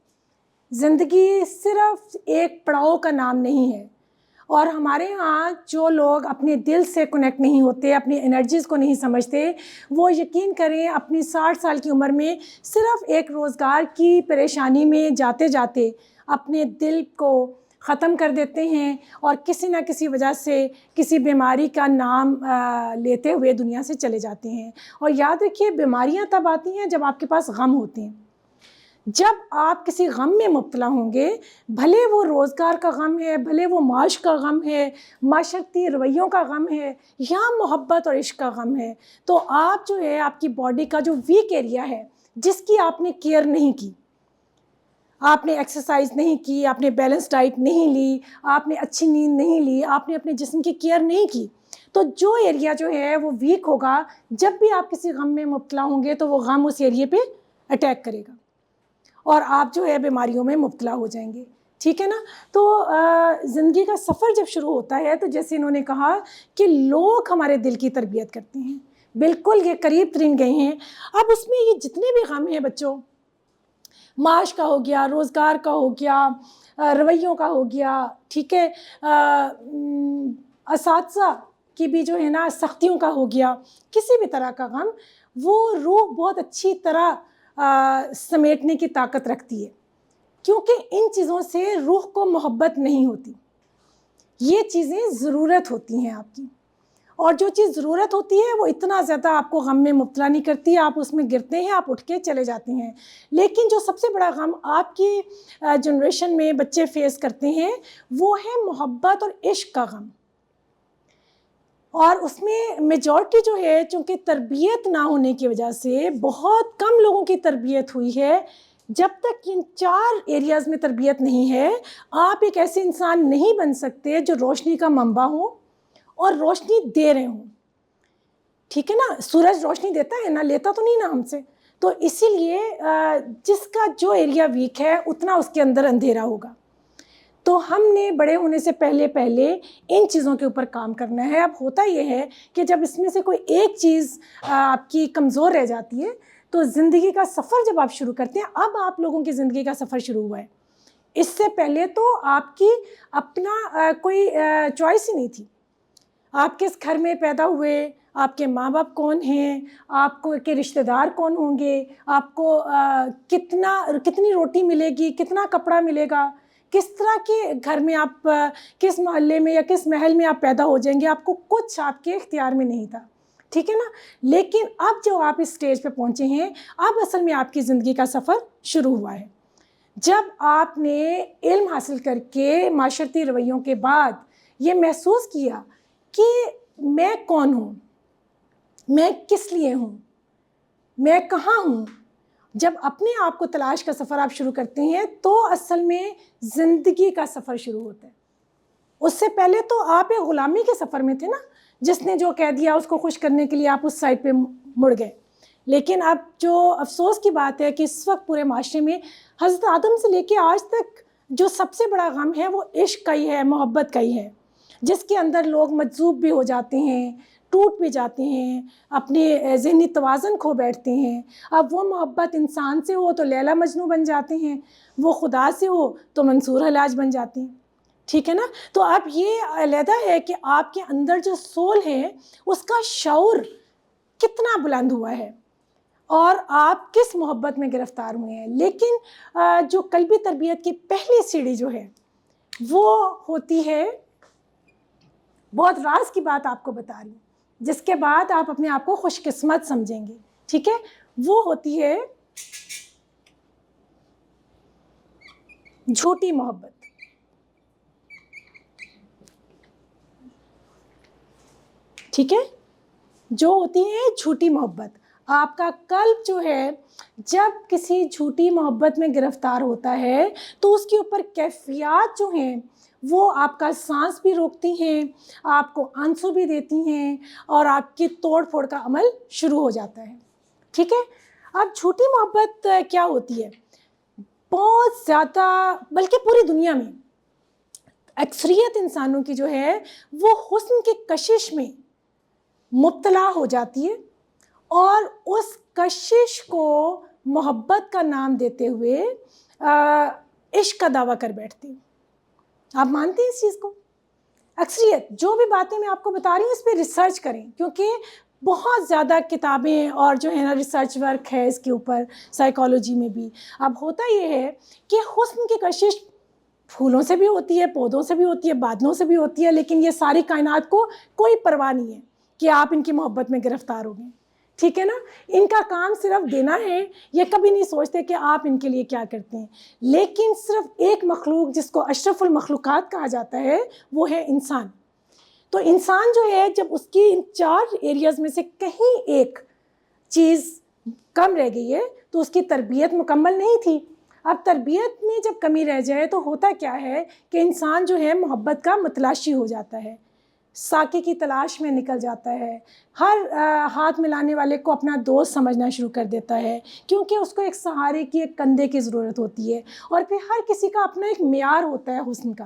زندگی صرف ایک پڑاؤ کا نام نہیں ہے. اور ہمارے ہاں جو لوگ اپنے دل سے کنیکٹ نہیں ہوتے، اپنی انرجیز کو نہیں سمجھتے، وہ یقین کریں اپنی 60 سال کی عمر میں صرف ایک روزگار کی پریشانی میں جاتے جاتے اپنے دل کو ختم کر دیتے ہیں، اور کسی نہ کسی وجہ سے کسی بیماری کا نام لیتے ہوئے دنیا سے چلے جاتے ہیں. اور یاد رکھیے، بیماریاں تب آتی ہیں جب آپ کے پاس غم ہوتے ہیں. جب آپ کسی غم میں مبتلا ہوں گے، بھلے وہ روزگار کا غم ہے، بھلے وہ معاش کا غم ہے، معاشرتی رویوں کا غم ہے، یا محبت اور عشق کا غم ہے، تو آپ جو ہے آپ کی باڈی کا جو ویک ایریا ہے، جس کی آپ نے کیئر نہیں کی، آپ نے ایکسرسائز نہیں کی، آپ نے بیلنس ڈائٹ نہیں لی، آپ نے اچھی نیند نہیں لی، آپ نے اپنے جسم کی کیئر نہیں کی، تو جو ایریا جو ہے وہ ویک ہوگا. جب بھی آپ کسی غم میں مبتلا ہوں گے تو وہ غم اس ایریے پہ اٹیک کرے گا، اور آپ جو ہے بیماریوں میں مبتلا ہو جائیں گے. ٹھیک ہے نا؟ تو زندگی کا سفر جب شروع ہوتا ہے تو جیسے انہوں نے کہا کہ لوگ ہمارے دل کی تربیت کرتے ہیں. بالکل یہ قریب ترین گئے ہیں. اب اس میں یہ جتنے بھی غم ہیں بچوں، معاش کا ہو گیا، روزگار کا ہو گیا، رویوں کا ہو گیا، ٹھیک ہے، اساتذہ کی بھی جو ہے نا سختیوں کا ہو گیا، کسی بھی طرح کا غم، وہ روح بہت اچھی طرح سمیٹنے کی طاقت رکھتی ہے، کیونکہ ان چیزوں سے روح کو محبت نہیں ہوتی. یہ چیزیں ضرورت ہوتی ہیں آپ کی، اور جو چیز ضرورت ہوتی ہے وہ اتنا زیادہ آپ کو غم میں مبتلا نہیں کرتی. آپ اس میں گرتے ہیں، آپ اٹھ کے چلے جاتے ہیں. لیکن جو سب سے بڑا غم آپ کی جنریشن میں بچے فیس کرتے ہیں وہ ہے محبت اور عشق کا غم. اور اس میں میجورٹی جو ہے، چونکہ تربیت نہ ہونے کی وجہ سے بہت کم لوگوں کی تربیت ہوئی ہے. جب تک ان 4 ایریاز میں تربیت نہیں ہے، آپ ایک ایسے انسان نہیں بن سکتے جو روشنی کا منبع ہو اور روشنی دے رہے ہوں. ٹھیک ہے نا؟ سورج روشنی دیتا ہے نا، لیتا تو نہیں نا ہم سے. تو اسی لیے جس کا جو ایریا ویک ہے اتنا اس کے اندر اندھیرا ہوگا. تو ہم نے بڑے ہونے سے پہلے ان چیزوں کے اوپر کام کرنا ہے. اب ہوتا یہ ہے کہ جب اس میں سے کوئی ایک چیز آپ کی کمزور رہ جاتی ہے تو زندگی کا سفر جب آپ شروع کرتے ہیں، اب آپ لوگوں کی زندگی کا سفر شروع ہوا ہے. اس سے پہلے تو آپ کی اپنا کوئی چوائس ہی نہیں تھی. آپ کس گھر میں پیدا ہوئے، آپ کے ماں باپ کون ہیں، آپ کو کے رشتہ دار کون ہوں گے، آپ کو کتنی روٹی ملے گی، کتنا کپڑا ملے گا، کس طرح کے گھر میں آپ، کس محلے میں یا کس محل میں آپ پیدا ہو جائیں گے، آپ کو کچھ آپ کے اختیار میں نہیں تھا. ٹھیک ہے نا؟ لیکن اب جو آپ اس سٹیج پہ پہنچے ہیں، اب اصل میں آپ کی زندگی کا سفر شروع ہوا ہے. جب آپ نے علم حاصل کر کے معاشرتی رویوں کے بعد یہ محسوس کیا کہ میں کون ہوں، میں کس لیے ہوں، میں کہاں ہوں، جب اپنے آپ کو تلاش کا سفر آپ شروع کرتے ہیں تو اصل میں زندگی کا سفر شروع ہوتا ہے. اس سے پہلے تو آپ ایک غلامی کے سفر میں تھے نا، جس نے جو کہہ دیا اس کو خوش کرنے کے لیے آپ اس سائڈ پہ مڑ گئے. لیکن اب جو افسوس کی بات ہے کہ اس وقت پورے معاشرے میں حضرت آدم سے لے کے آج تک جو سب سے بڑا غم ہے وہ عشق کا ہی ہے، محبت کا ہی ہے، جس کے اندر لوگ مجذوب بھی ہو جاتے ہیں، ٹوٹ بھی جاتے ہیں، اپنے ذہنی توازن کھو بیٹھتے ہیں. اب وہ محبت انسان سے ہو تو لیلا مجنوں بن جاتے ہیں، وہ خدا سے ہو تو منصور حلاج بن جاتے ہیں. ٹھیک ہے نا؟ تو اب یہ علیحدہ ہے کہ آپ کے اندر جو سول ہے اس کا شعور کتنا بلند ہوا ہے اور آپ کس محبت میں گرفتار ہوئے ہیں. لیکن جو قلبی تربیت کی پہلی سیڑھی جو ہے وہ ہوتی ہے، بہت راز کی بات آپ کو بتا رہی ہوں، جس کے بعد آپ اپنے آپ کو خوش قسمت سمجھیں گے. ٹھیک ہے؟ وہ ہوتی ہے جھوٹی محبت. ٹھیک ہے؟ جو ہوتی ہے جھوٹی محبت. آپ کا قلب جو ہے جب کسی جھوٹی محبت میں گرفتار ہوتا ہے تو اس کے اوپر کیفیات جو ہیں وہ آپ کا سانس بھی روکتی ہیں، آپ کو آنسو بھی دیتی ہیں اور آپ کی توڑ پھوڑ کا عمل شروع ہو جاتا ہے. ٹھیک ہے؟ اب جھوٹی محبت کیا ہوتی ہے؟ بہت زیادہ، بلکہ پوری دنیا میں اکثریت انسانوں کی جو ہے وہ حسن کی کشش میں مبتلا ہو جاتی ہے اور اس کشش کو محبت کا نام دیتے ہوئے عشق کا دعویٰ کر بیٹھتی ہیں. آپ مانتے ہیں اس چیز کو؟ اکثریت جو بھی باتیں میں آپ کو بتا رہی ہوں اس پہ ریسرچ کریں، کیونکہ بہت زیادہ کتابیں اور جو ہے نا ریسرچ ورک ہے اس کے اوپر، سائیکالوجی میں بھی. اب ہوتا یہ ہے کہ حسن کی کشش پھولوں سے بھی ہوتی ہے، پودوں سے بھی ہوتی ہے، بادلوں سے بھی ہوتی ہے، لیکن یہ ساری کائنات کو کوئی پرواہ نہیں ہے کہ آپ ان کی محبت میں گرفتار ہو گئے. ٹھیک ہے نا؟ ان کا کام صرف دینا ہے، یہ کبھی نہیں سوچتے کہ آپ ان کے لیے کیا کرتے ہیں. لیکن صرف ایک مخلوق جس کو اشرف المخلوقات کہا جاتا ہے وہ ہے انسان. تو انسان جو ہے جب اس کی ان 4 ایریاز میں سے کہیں ایک چیز کم رہ گئی ہے تو اس کی تربیت مکمل نہیں تھی. اب تربیت میں جب کمی رہ جائے تو ہوتا کیا ہے کہ انسان جو ہے محبت کا متلاشی ہو جاتا ہے، ساقی کی تلاش میں نکل جاتا ہے، ہر ہاتھ ملانے والے کو اپنا دوست سمجھنا شروع کر دیتا ہے، کیونکہ اس کو ایک سہارے کی، ایک کندھے کی ضرورت ہوتی ہے. اور پھر ہر کسی کا اپنا ایک معیار ہوتا ہے حسن کا،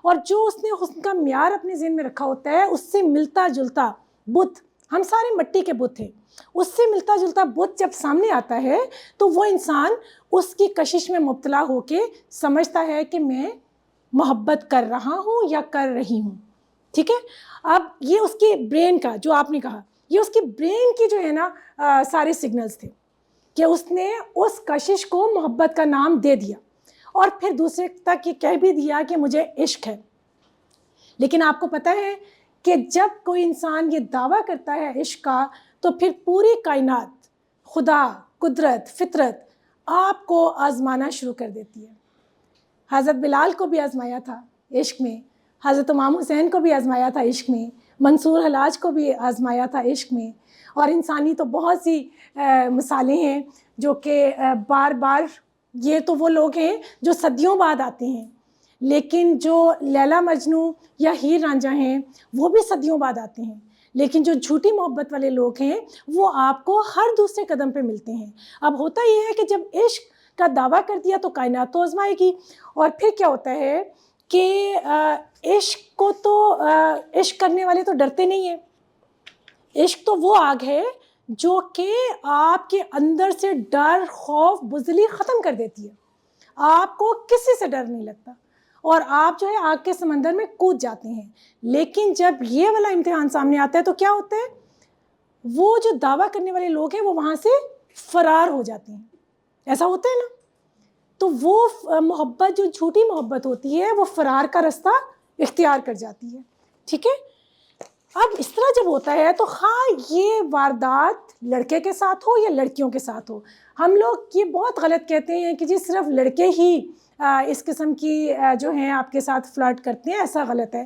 اور جو اس نے حسن کا معیار اپنے ذہن میں رکھا ہوتا ہے اس سے ملتا جلتا بت، ہم سارے مٹی کے بت ہیں، اس سے ملتا جلتا بت جب سامنے آتا ہے تو وہ انسان اس کی کشش میں مبتلا ہو کے سمجھتا ہے کہ میں محبت کر رہا ہوں یا کر رہی ہوں. ٹھیک ہے؟ اب یہ اس کی برین کا، جو آپ نے کہا، یہ اس کی برین کی جو ہے نا سارے سگنلز تھے کہ اس نے اس کشش کو محبت کا نام دے دیا اور پھر دوسرے تک یہ کہہ بھی دیا کہ مجھے عشق ہے. لیکن آپ کو پتہ ہے کہ جب کوئی انسان یہ دعویٰ کرتا ہے عشق کا تو پھر پوری کائنات، خدا، قدرت، فطرت آپ کو آزمانا شروع کر دیتی ہے. حضرت بلال کو بھی آزمایا تھا عشق میں، حضرت امام حسین کو بھی آزمایا تھا عشق میں، منصور حلاج کو بھی آزمایا تھا عشق میں، اور انسانی تو بہت سی مثالیں ہیں جو کہ بار بار، یہ تو وہ لوگ ہیں جو صدیوں بعد آتے ہیں، لیکن جو لیلا مجنوں یا ہیر رانجھا ہیں وہ بھی صدیوں بعد آتے ہیں. لیکن جو جھوٹی محبت والے لوگ ہیں وہ آپ کو ہر دوسرے قدم پہ ملتے ہیں. اب ہوتا یہ ہے کہ جب عشق کا دعویٰ کر دیا تو کائنات تو آزمائے گی. اور پھر کیا ہوتا ہے کہ عشق کو تو عشق کرنے والے تو ڈرتے نہیں ہیں. عشق تو وہ آگ ہے جو کہ آپ کے اندر سے ڈر، خوف، بزدلی ختم کر دیتی ہے. آپ کو کسی سے ڈر نہیں لگتا اور آپ جو ہے آگ کے سمندر میں کود جاتے ہیں. لیکن جب یہ والا امتحان سامنے آتا ہے تو کیا ہوتا ہے؟ وہ جو دعویٰ کرنے والے لوگ ہیں وہ وہاں سے فرار ہو جاتے ہیں. ایسا ہوتا ہے نا؟ تو وہ محبت جو جھوٹی محبت ہوتی ہے وہ فرار کا رستہ اختیار کر جاتی ہے. ٹھیک ہے؟ اب اس طرح جب ہوتا ہے تو خواہ یہ واردات لڑکے کے ساتھ ہو یا لڑکیوں کے ساتھ ہو، ہم لوگ یہ بہت غلط کہتے ہیں کہ جی صرف لڑکے ہی اس قسم کی جو ہیں آپ کے ساتھ فلرٹ کرتے ہیں. ایسا غلط ہے.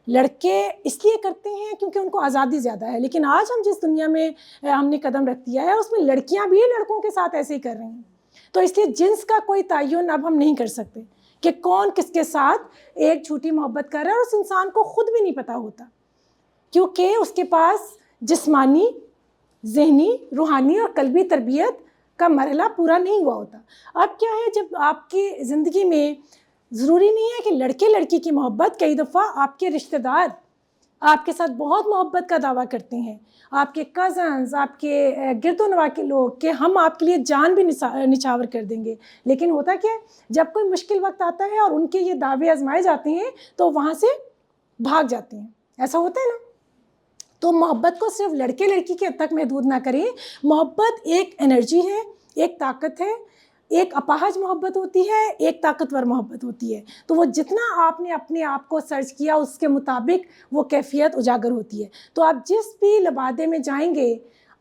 لڑکے اس لیے کرتے ہیں کیونکہ ان کو آزادی زیادہ ہے، لیکن آج ہم جس دنیا میں ہم نے قدم رکھ دیا ہے اس میں لڑکیاں بھی لڑکوں کے ساتھ ایسے ہی کر رہی ہیں. تو اس لیے جنس کا کوئی تعین اب ہم نہیں کر سکتے کہ کون کس کے ساتھ ایک جھوٹی محبت کر رہا ہے، اور اس انسان کو خود بھی نہیں پتہ ہوتا، کیونکہ اس کے پاس جسمانی، ذہنی، روحانی اور قلبی تربیت کا مرحلہ پورا نہیں ہوا ہوتا۔ اب کیا ہے، جب آپ کی زندگی میں ضروری نہیں ہے کہ لڑکے لڑکی کی محبت، کئی دفعہ آپ کے رشتہ دار آپ کے ساتھ بہت محبت کا دعویٰ کرتے ہیں، آپ کے کزنز، آپ کے گرد و نواح کے لوگ، کہ ہم آپ کے لیے جان بھی نچھاور کر دیں گے، لیکن ہوتا کیا ہے، جب کوئی مشکل وقت آتا ہے اور ان کے یہ دعوے آزمائے جاتے ہیں تو وہاں سے بھاگ جاتے ہیں۔ ایسا ہوتا ہے نا؟ تو محبت کو صرف لڑکے لڑکی کے حد تک محدود نہ کریں، محبت ایک انرجی ہے، ایک طاقت ہے، ایک اپاہج محبت ہوتی ہے، ایک طاقتور محبت ہوتی ہے۔ تو وہ جتنا آپ نے اپنے آپ کو سرچ کیا اس کے مطابق وہ کیفیت اجاگر ہوتی ہے۔ تو آپ جس بھی لبادے میں جائیں گے،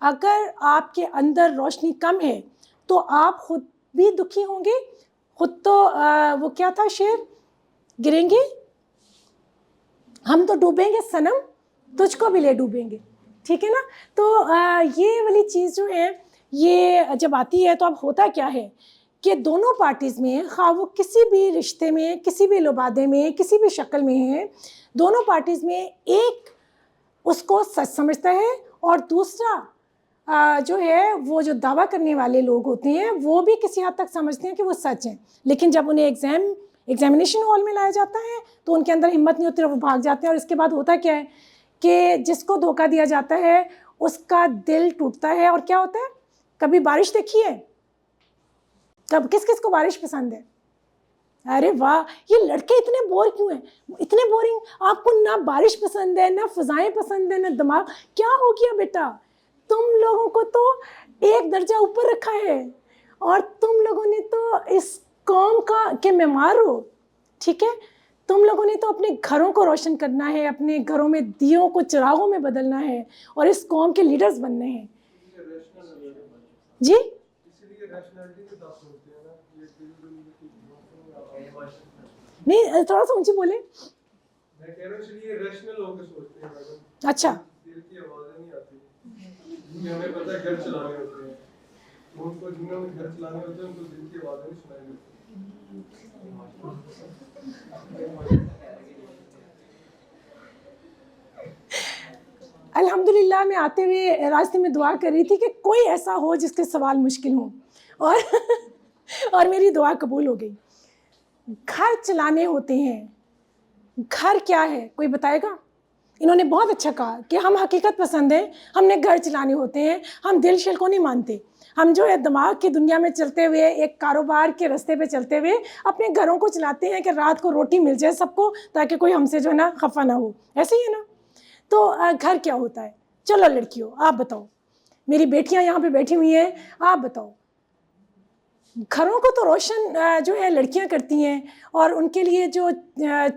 اگر آپ کے اندر روشنی کم ہے تو آپ خود بھی دکھی ہوں گے، خود تو وہ کیا تھا شعر، گریں گے ہم تو ڈوبیں گے صنم، تجھ کو بھی لے ڈوبیں گے، ٹھیک ہے نا؟ تو یہ والی چیز جو ہے، یہ جب آتی ہے تو اب ہوتا کیا ہے کہ دونوں پارٹیز میں، خواہ وہ کسی بھی رشتے میں، کسی بھی لبادے میں، کسی بھی شکل میں ہے، دونوں پارٹیز میں ایک اس کو سچ سمجھتا ہے، اور دوسرا جو ہے، وہ جو دعویٰ کرنے والے لوگ ہوتے ہیں وہ بھی کسی حد تک سمجھتے ہیں کہ وہ سچ ہیں، لیکن جب انہیں ایگزامینیشن ہال میں لایا جاتا ہے تو ان کے اندر ہمت نہیں ہوتی، وہ بھاگ جاتے ہیں۔ اور اس کے بعد ہوتا کیا ہے کہ جس کو دھوکہ دیا جاتا ہے اس کا دل ٹوٹتا ہے، اور کیا ہوتا ہے، کبھی بارش دیکھی ہے؟ کب کس کس کو بارش پسند ہے؟ ارے واہ، یہ لڑکے اتنے بور کیوں ہیں، اتنے بورنگ؟ آپ کو نہ بارش پسند ہے، نہ فضائیں پسند ہے، نہ دماغ، کیا ہو گیا بیٹا؟ تم لوگوں کو تو ایک درجہ اوپر رکھا ہے، اور تم لوگوں نے تو اس قوم کے معمار ہو، ٹھیک ہے؟ تم لوگوں نے تو اپنے گھروں کو روشن کرنا ہے، اپنے گھروں میں دیوں کو چراغوں میں بدلنا ہے، اور اس قوم کے لیڈرز بننے ہیں۔ جی نہیں، تھوڑا سا اونچی بولیں۔ اچھا، ہمیں پتہ ہے گھر چلانے ہوتے ہیں، ان کو جنہوں نے گھر چلانے ہوتے ہیں ان کو دل کی آوازیں نہیں سنائی دیتی۔ الحمدللہ میں آتے ہوئے راستے میں دعا کر رہی تھی کہ کوئی ایسا ہو جس کے سوال مشکل ہوں، اور میری دعا قبول ہو گئی۔ گھر چلانے ہوتے ہیں، گھر کیا ہے کوئی بتائے گا؟ انہوں نے بہت اچھا کہا کہ ہم حقیقت پسند ہیں، ہم نے گھر چلانے ہوتے ہیں، ہم دل شل کو نہیں مانتے، ہم جو ہے دماغ کی دنیا میں چلتے ہوئے، ایک کاروبار کے راستے پہ چلتے ہوئے اپنے گھروں کو چلاتے ہیں کہ رات کو روٹی مل جائے سب کو، تاکہ کوئی ہم سے جو ہے نا خفا نہ ہو، ایسے ہی ہے نا؟ تو گھر کیا ہوتا ہے؟ چلو لڑکیوں آپ بتاؤ، میری بیٹیاں یہاں پہ بیٹھی ہوئی ہیں، آپ بتاؤ، گھروں کو تو روشن جو ہے لڑکیاں کرتی ہیں، اور ان کے لیے جو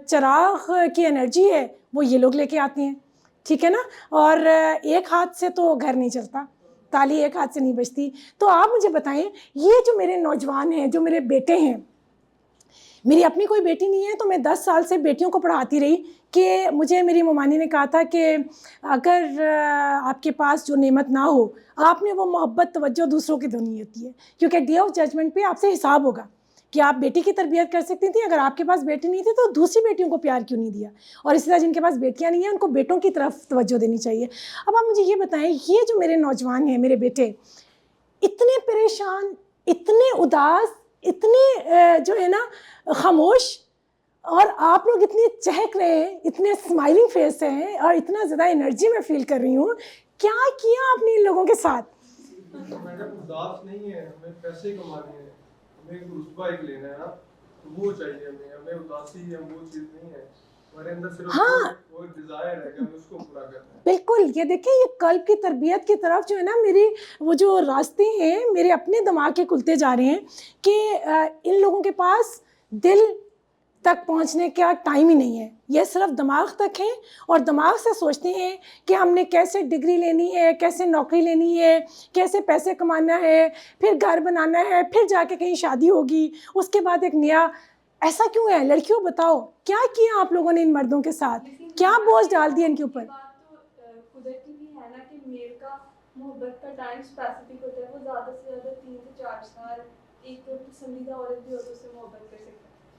چراغ کی انرجی ہے وہ یہ لوگ لے کے آتی ہیں، ٹھیک ہے نا؟ اور ایک ہاتھ سے تو گھر نہیں چلتا، تالی ایک ہاتھ سے نہیں بجتی۔ تو آپ مجھے بتائیں، یہ جو میرے نوجوان ہیں، جو میرے بیٹے ہیں، میری اپنی کوئی بیٹی نہیں ہے تو میں 10 سال سے بیٹیوں کو پڑھاتی رہی کہ مجھے میری ممانی نے کہا تھا کہ اگر آپ کے پاس جو نعمت نہ ہو، آپ نے وہ محبت توجہ دوسروں کی دینی ہوتی ہے، کیونکہ ڈے آف ججمنٹ پہ آپ سے حساب ہوگا کہ آپ بیٹی کی تربیت کر سکتی تھیں، اگر آپ کے پاس بیٹی نہیں تھی تو دوسری بیٹیوں کو پیار کیوں نہیں دیا، اور اسی طرح جن کے پاس بیٹیاں نہیں ہیں ان کو بیٹوں کی طرف توجہ دینی چاہیے۔ اب آپ مجھے یہ بتائیں، یہ جو میرے نوجوان ہیں، میرے بیٹے اتنے پریشان، اتنے اداس، اتنے جو ہے نا خاموش، اور آپ لوگ اتنے چہک رہے ہیں، اتنے اسمائلنگ فیس ہیں، اور اتنا زیادہ انرجی میں فیل کر رہی ہوں، کیا کیا آپ نے ان لوگوں کے ساتھ؟ میڈم اداس نہیں ہے، ہمیں پیسے کمانے ہیں، ہمیں ایک رتبہ ایک لینا ہے نا، تو وہ چاہیے ہمیں اداسی ہے وہ چیز نہیں ہے، ہمارے اندر صرف وہ ڈیزائر ہے کہ ہمیں اس کو پورا کرنا ہے۔ بالکل، یہ دیکھیں، یہ قلب کی تربیت کی طرف جو ہے نا، میری وہ جو راستے ہیں میرے اپنے دماغ کے کھلتے جا رہے ہیں کہ ان لوگوں کے پاس دل تک پہنچنے کا ٹائم ہی نہیں ہے، یہ صرف دماغ تک ہے، اور دماغ سے سوچتے ہیں کہ ہم نے کیسے ڈگری لینی ہے، کیسے نوکری لینی ہے، کیسے پیسے کمانا ہے، پھر گھر بنانا ہے، پھر جا کے کہیں شادی ہوگی، اس کے بعد ایک نیا۔ ایسا کیوں ہے؟ لڑکیوں بتاؤ، کیا کیا آپ لوگوں نے ان مردوں کے ساتھ؟ کیا بوجھ ڈال دیا ان کے اوپر؟ قدرتی بھی ہے نا کہ میل کا محبت کا ٹائم اسپیسیفک ہوتا ہے، وہ زیادہ سے زیادہ 3 سے 4 سال ایک پسندیدہ عورت بھی ہو تو اس سے محبت کر سکتا ہے،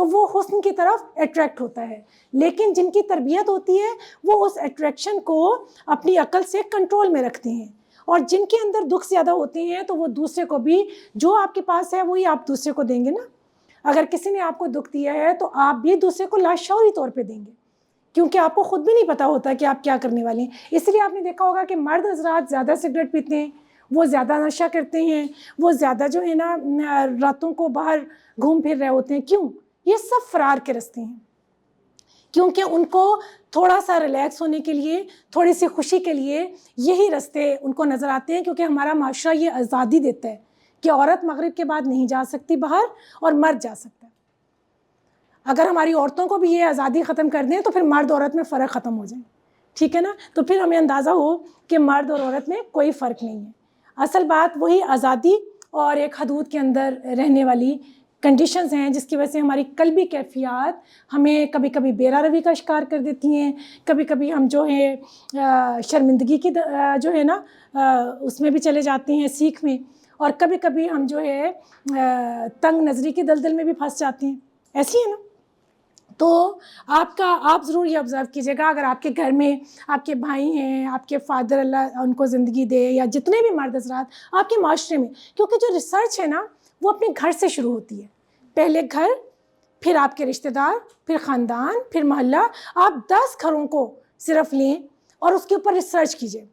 تو وہ حسن کی طرف اٹریکٹ ہوتا ہے، لیکن جن کی تربیت ہوتی ہے وہ اس اٹریکشن کو اپنی عقل سے کنٹرول میں رکھتے ہیں، اور جن کے اندر دکھ زیادہ ہوتے ہیں تو وہ دوسرے کو بھی، جو آپ کے پاس ہے وہی آپ دوسرے کو دیں گے نا. اگر کسی نے آپ کو دکھ دیا ہے تو آپ بھی دوسرے کو لاشعوری طور پہ دیں گے، کیونکہ آپ کو خود بھی نہیں پتہ ہوتا کہ آپ کیا کرنے والے ہیں. اس لیے آپ نے دیکھا ہوگا کہ مرد حضرات زیادہ سگریٹ پیتے ہیں، وہ زیادہ نشہ کرتے ہیں، وہ زیادہ جو ہے نا راتوں کو باہر گھوم پھر رہے ہوتے ہیں. کیوں؟ یہ سب فرار کے راستے ہیں، کیونکہ ان کو تھوڑا سا ریلیکس ہونے کے لیے، تھوڑی سی خوشی کے لیے یہی راستے ان کو نظر آتے ہیں، کیونکہ ہمارا معاشرہ یہ آزادی دیتا ہے کہ عورت مغرب کے بعد نہیں جا سکتی باہر اور مرد جا سکتا ہے. اگر ہماری عورتوں کو بھی یہ آزادی ختم کر دیں تو پھر مرد عورت میں فرق ختم ہو جائے، ٹھیک ہے نا؟ تو پھر ہمیں اندازہ ہو کہ مرد اور عورت میں کوئی فرق نہیں ہے. اصل بات وہی آزادی اور ایک حدود کے اندر رہنے والی کنڈیشنز ہیں، جس کی وجہ سے ہماری قلبی کیفیات ہمیں کبھی کبھی بے روی کا شکار کر دیتی ہیں، کبھی کبھی ہم جو ہے شرمندگی کی جو ہے نا اس میں بھی چلے جاتے ہیں، سیکھ میں، اور کبھی کبھی ہم جو ہے تنگ نظری کی دلدل میں بھی پھنس جاتے ہیں. ایسی ہے نا؟ تو آپ ضرور یہ آبزرو کیجیے گا، اگر آپ کے گھر میں آپ کے بھائی ہیں، آپ کے فادر اللہ ان کو زندگی دے، یا جتنے بھی مرد حضرات آپ کے معاشرے میں، کیونکہ جو ریسرچ ہے نا وہ اپنے گھر سے شروع ہوتی ہے. پہلے گھر، پھر آپ کے رشتہ دار، پھر خاندان، پھر محلہ. آپ 10 گھروں کو صرف لیں اور اس کے اوپر ریسرچ کیجیے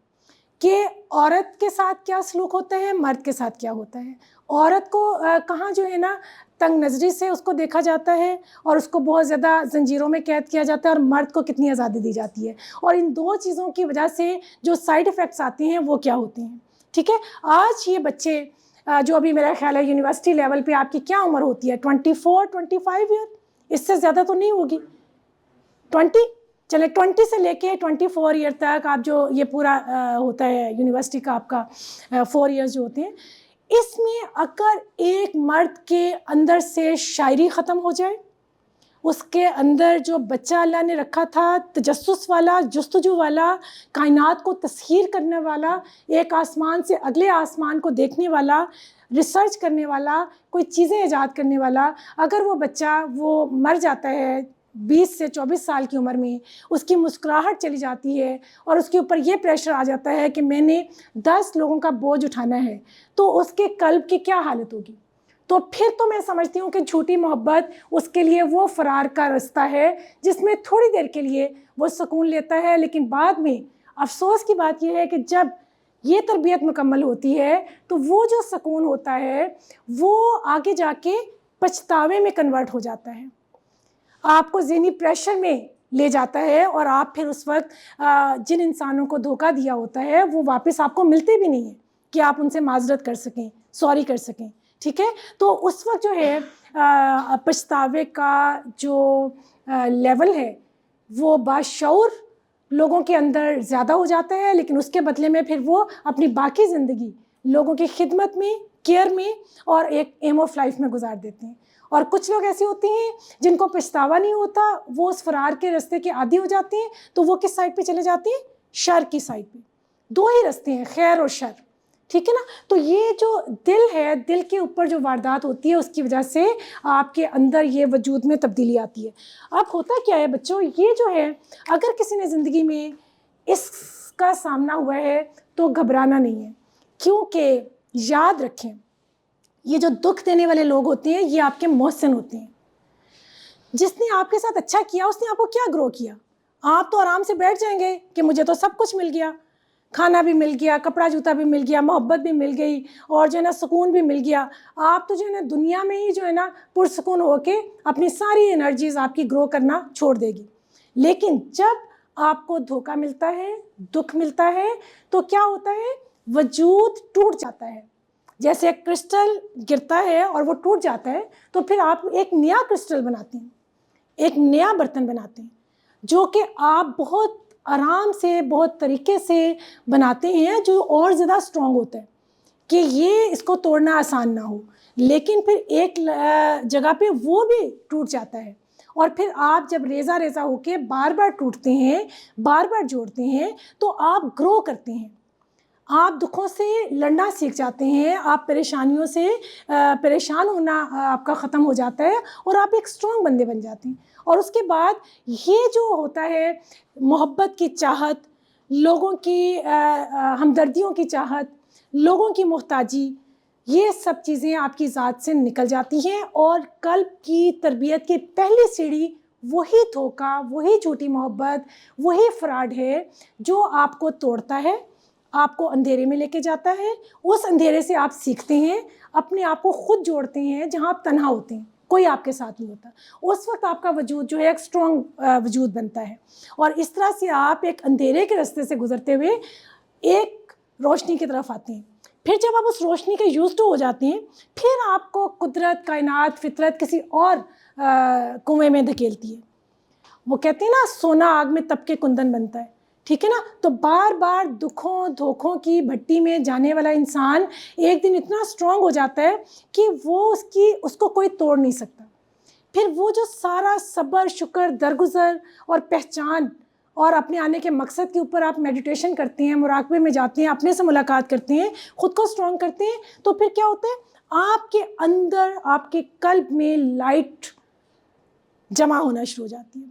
کہ عورت کے ساتھ کیا سلوک ہوتا ہے، مرد کے ساتھ کیا ہوتا ہے. عورت کو کہاں جو ہے نا تنگ نظری سے اس کو دیکھا جاتا ہے اور اس کو بہت زیادہ زنجیروں میں قید کیا جاتا ہے، اور مرد کو کتنی آزادی دی جاتی ہے، اور ان دو چیزوں کی وجہ سے جو سائیڈ ایفیکٹس آتے ہیں وہ کیا ہوتے ہیں. ٹھیک ہے؟ آج یہ بچے جو ابھی میرا خیال ہے یونیورسٹی لیول پہ آپ کی کیا عمر ہوتی ہے، 24-25 ایئر، اس سے زیادہ تو نہیں ہوگی، 20، چلے 20 سے لے کے 24 ایئر تک آپ جو یہ پورا ہوتا ہے یونیورسٹی کا آپ کا 4 ایئرز جو ہوتے ہیں، اس میں اگر ایک مرد کے اندر سے شاعری ختم ہو جائے، اس کے اندر جو بچہ اللہ نے رکھا تھا تجسس والا، جستجو والا، کائنات کو تسخیر کرنے والا، ایک آسمان سے اگلے آسمان کو دیکھنے والا، ریسرچ کرنے والا، کوئی چیزیں ایجاد کرنے والا، اگر وہ بچہ وہ مر جاتا ہے 20 سے 24 سال کی عمر میں، اس کی مسکراہٹ چلی جاتی ہے اور اس کے اوپر یہ پریشر آ جاتا ہے کہ میں نے 10 لوگوں کا بوجھ اٹھانا ہے، تو اس کے قلب کی کیا حالت ہوگی؟ تو پھر تو میں سمجھتی ہوں کہ جھوٹی محبت اس کے لیے وہ فرار کا رستہ ہے جس میں تھوڑی دیر کے لیے وہ سکون لیتا ہے، لیکن بعد میں افسوس کی بات یہ ہے کہ جب یہ تربیت مکمل ہوتی ہے تو وہ جو سکون ہوتا ہے وہ آگے جا کے پچھتاوے میں کنورٹ ہو جاتا ہے، آپ کو ذہنی پریشر میں لے جاتا ہے، اور آپ پھر اس وقت جن انسانوں کو دھوکہ دیا ہوتا ہے وہ واپس آپ کو ملتے بھی نہیں ہیں کہ آپ ان سے معذرت کر سکیں، سوری کر سکیں. ٹھیک ہے؟ تو اس وقت جو ہے پچھتاوے کا جو لیول ہے وہ باشعور لوگوں کے اندر زیادہ ہو جاتا ہے، لیکن اس کے بدلے میں پھر وہ اپنی باقی زندگی لوگوں کی خدمت میں، کیئر میں اور ایک ایم آف لائف میں گزار دیتے ہیں. اور کچھ لوگ ایسے ہوتے ہیں جن کو پچھتاوا نہیں ہوتا، وہ اس فرار کے راستے کے عادی ہو جاتے ہیں، تو وہ کس سائڈ پہ چلے جاتے ہیں؟ شر کی سائڈ پہ. 2 ہی راستے ہیں، خیر اور شر. ٹھیک ہے نا؟ تو یہ جو دل ہے، دل کے اوپر جو واردات ہوتی ہے اس کی وجہ سے آپ کے اندر یہ وجود میں تبدیلی آتی ہے. اب ہوتا کیا ہے بچوں، یہ جو ہے اگر کسی نے زندگی میں اس کا سامنا ہوا ہے تو گھبرانا نہیں ہے، کیونکہ یاد رکھیں یہ جو دکھ دینے والے لوگ ہوتے ہیں یہ آپ کے محسن ہوتے ہیں. جس نے آپ کے ساتھ اچھا کیا اس نے آپ کو کیا گرو کیا؟ آپ تو آرام سے بیٹھ جائیں گے کہ مجھے تو سب کچھ مل گیا، کھانا بھی مل گیا، کپڑا جوتا بھی مل گیا، محبت بھی مل گئی، اور جو ہے نا سکون بھی مل گیا. آپ تو جو ہے نا دنیا میں ہی جو ہے نا پرسکون ہو کے اپنی ساری انرجیز آپ کی گرو کرنا چھوڑ دے گی. لیکن جب آپ کو دھوکہ ملتا ہے، دکھ ملتا ہے، تو کیا ہوتا ہے؟ وجود ٹوٹ جاتا ہے. جیسے ایک کرسٹل گرتا ہے اور وہ ٹوٹ جاتا ہے تو پھر آپ ایک نیا کرسٹل بناتے ہیں، ایک نیا برتن بناتے ہیں، جو کہ آپ بہت آرام سے، بہت طریقے سے بناتے ہیں، جو اور زیادہ اسٹرانگ ہوتا ہے کہ یہ اس کو توڑنا آسان نہ ہو. لیکن پھر ایک جگہ پہ وہ بھی ٹوٹ جاتا ہے، اور پھر آپ جب ریزہ ریزہ ہو کے بار بار ٹوٹتے ہیں، بار بار جوڑتے ہیں، تو آپ گرو کرتے ہیں. آپ دکھوں سے لڑنا سیکھ جاتے ہیں، آپ پریشانیوں سے پریشان ہونا آپ کا ختم ہو جاتا ہے اور آپ ایک اسٹرانگ بندے بن جاتے ہیں. اور اس کے بعد یہ جو ہوتا ہے محبت کی چاہت، لوگوں کی ہمدردیوں کی چاہت، لوگوں کی محتاجی، یہ سب چیزیں آپ کی ذات سے نکل جاتی ہیں. اور قلب کی تربیت کی پہلی سیڑھی وہی دھوکہ، وہی جھوٹی محبت، وہی فراڈ ہے جو آپ کو توڑتا ہے، آپ کو اندھیرے میں لے کے جاتا ہے. اس اندھیرے سے آپ سیکھتے ہیں، اپنے آپ کو خود جوڑتے ہیں جہاں آپ تنہا ہوتے ہیں، کوئی آپ کے ساتھ نہیں ہوتا. اس وقت آپ کا وجود جو ہے ایک اسٹرانگ وجود بنتا ہے. اور اس طرح سے آپ ایک اندھیرے کے راستے سے گزرتے ہوئے ایک روشنی کی طرف آتے ہیں. پھر جب آپ اس روشنی کے یوزڈ ہو جاتے ہیں، پھر آپ کو قدرت، کائنات، فطرت کسی اور کنویں میں دھکیلتی ہے. وہ کہتے ہیں نا سونا آگ میں تپ کے کندن بنتا ہے، ٹھیک ہے نا. تو بار بار دکھوں دھوکوں کی بھٹی میں جانے والا انسان ایک دن اتنا اسٹرانگ ہو جاتا ہے کہ وہ اس کو کوئی توڑ نہیں سکتا. پھر وہ جو سارا صبر، شکر، درگزر اور پہچان اور اپنے آنے کے مقصد کے اوپر آپ میڈیٹیشن کرتے ہیں، مراقبے میں جاتے ہیں، اپنے سے ملاقات کرتے ہیں، خود کو اسٹرانگ کرتے ہیں، تو پھر کیا ہوتا ہے آپ کے اندر، آپ کے قلب میں لائٹ جمع ہونا شروع ہو جاتی ہے.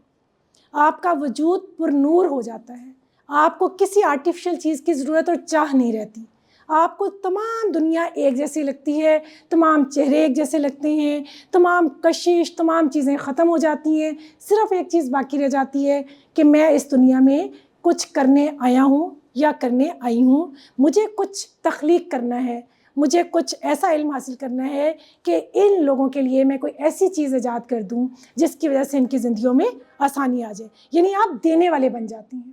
آپ کا وجود پر نور ہو جاتا ہے. آپ کو کسی آرٹیفیشل چیز کی ضرورت اور چاہ نہیں رہتی. آپ کو تمام دنیا ایک جیسی لگتی ہے، تمام چہرے ایک جیسے لگتے ہیں، تمام کشش، تمام چیزیں ختم ہو جاتی ہیں. صرف ایک چیز باقی رہ جاتی ہے کہ میں اس دنیا میں کچھ کرنے آیا ہوں یا کرنے آئی ہوں. مجھے کچھ تخلیق کرنا ہے، مجھے کچھ ایسا علم حاصل کرنا ہے کہ ان لوگوں کے لیے میں کوئی ایسی چیز ایجاد کر دوں جس کی وجہ سے ان کی زندگیوں میں آسانی آ جائے. یعنی آپ دینے والے بن جاتے ہیں.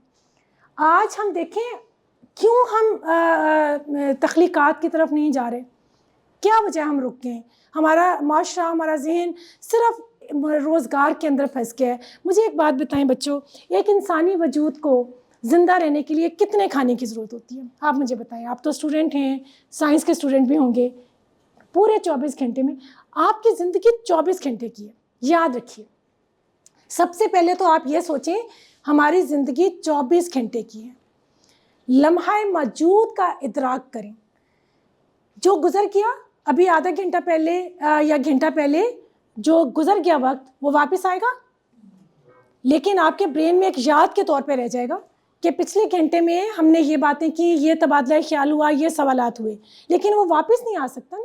آج ہم دیکھیں کیوں ہم تخلیقات کی طرف نہیں جا رہے، کیا وجہ ہم رک گئے ہیں؟ ہمارا معاشرہ، ہمارا ذہن صرف روزگار کے اندر پھنس گیا ہے. مجھے ایک بات بتائیں بچوں، ایک انسانی وجود کو زندہ رہنے کے لیے کتنے کھانے کی ضرورت ہوتی ہے؟ آپ مجھے بتائیں. آپ تو اسٹوڈنٹ ہیں، سائنس کے اسٹوڈنٹ بھی ہوں گے. پورے 24 گھنٹے میں آپ کی زندگی 24 گھنٹے کی ہے. یاد رکھیے، سب سے پہلے تو آپ یہ سوچیں ہماری زندگی 24 گھنٹے کی ہے. لمحہ موجود کا ادراک کریں. جو گزر گیا ابھی آدھا گھنٹہ پہلے یا گھنٹہ پہلے، جو گزر گیا وقت وہ واپس آئے گا، لیکن آپ کے برین میں ایک یاد کے طور پہ رہ جائے گا کہ پچھلے گھنٹے میں ہم نے یہ باتیں کی، یہ تبادلہ خیال ہوا، یہ سوالات ہوئے، لیکن وہ واپس نہیں آ سکتا نا.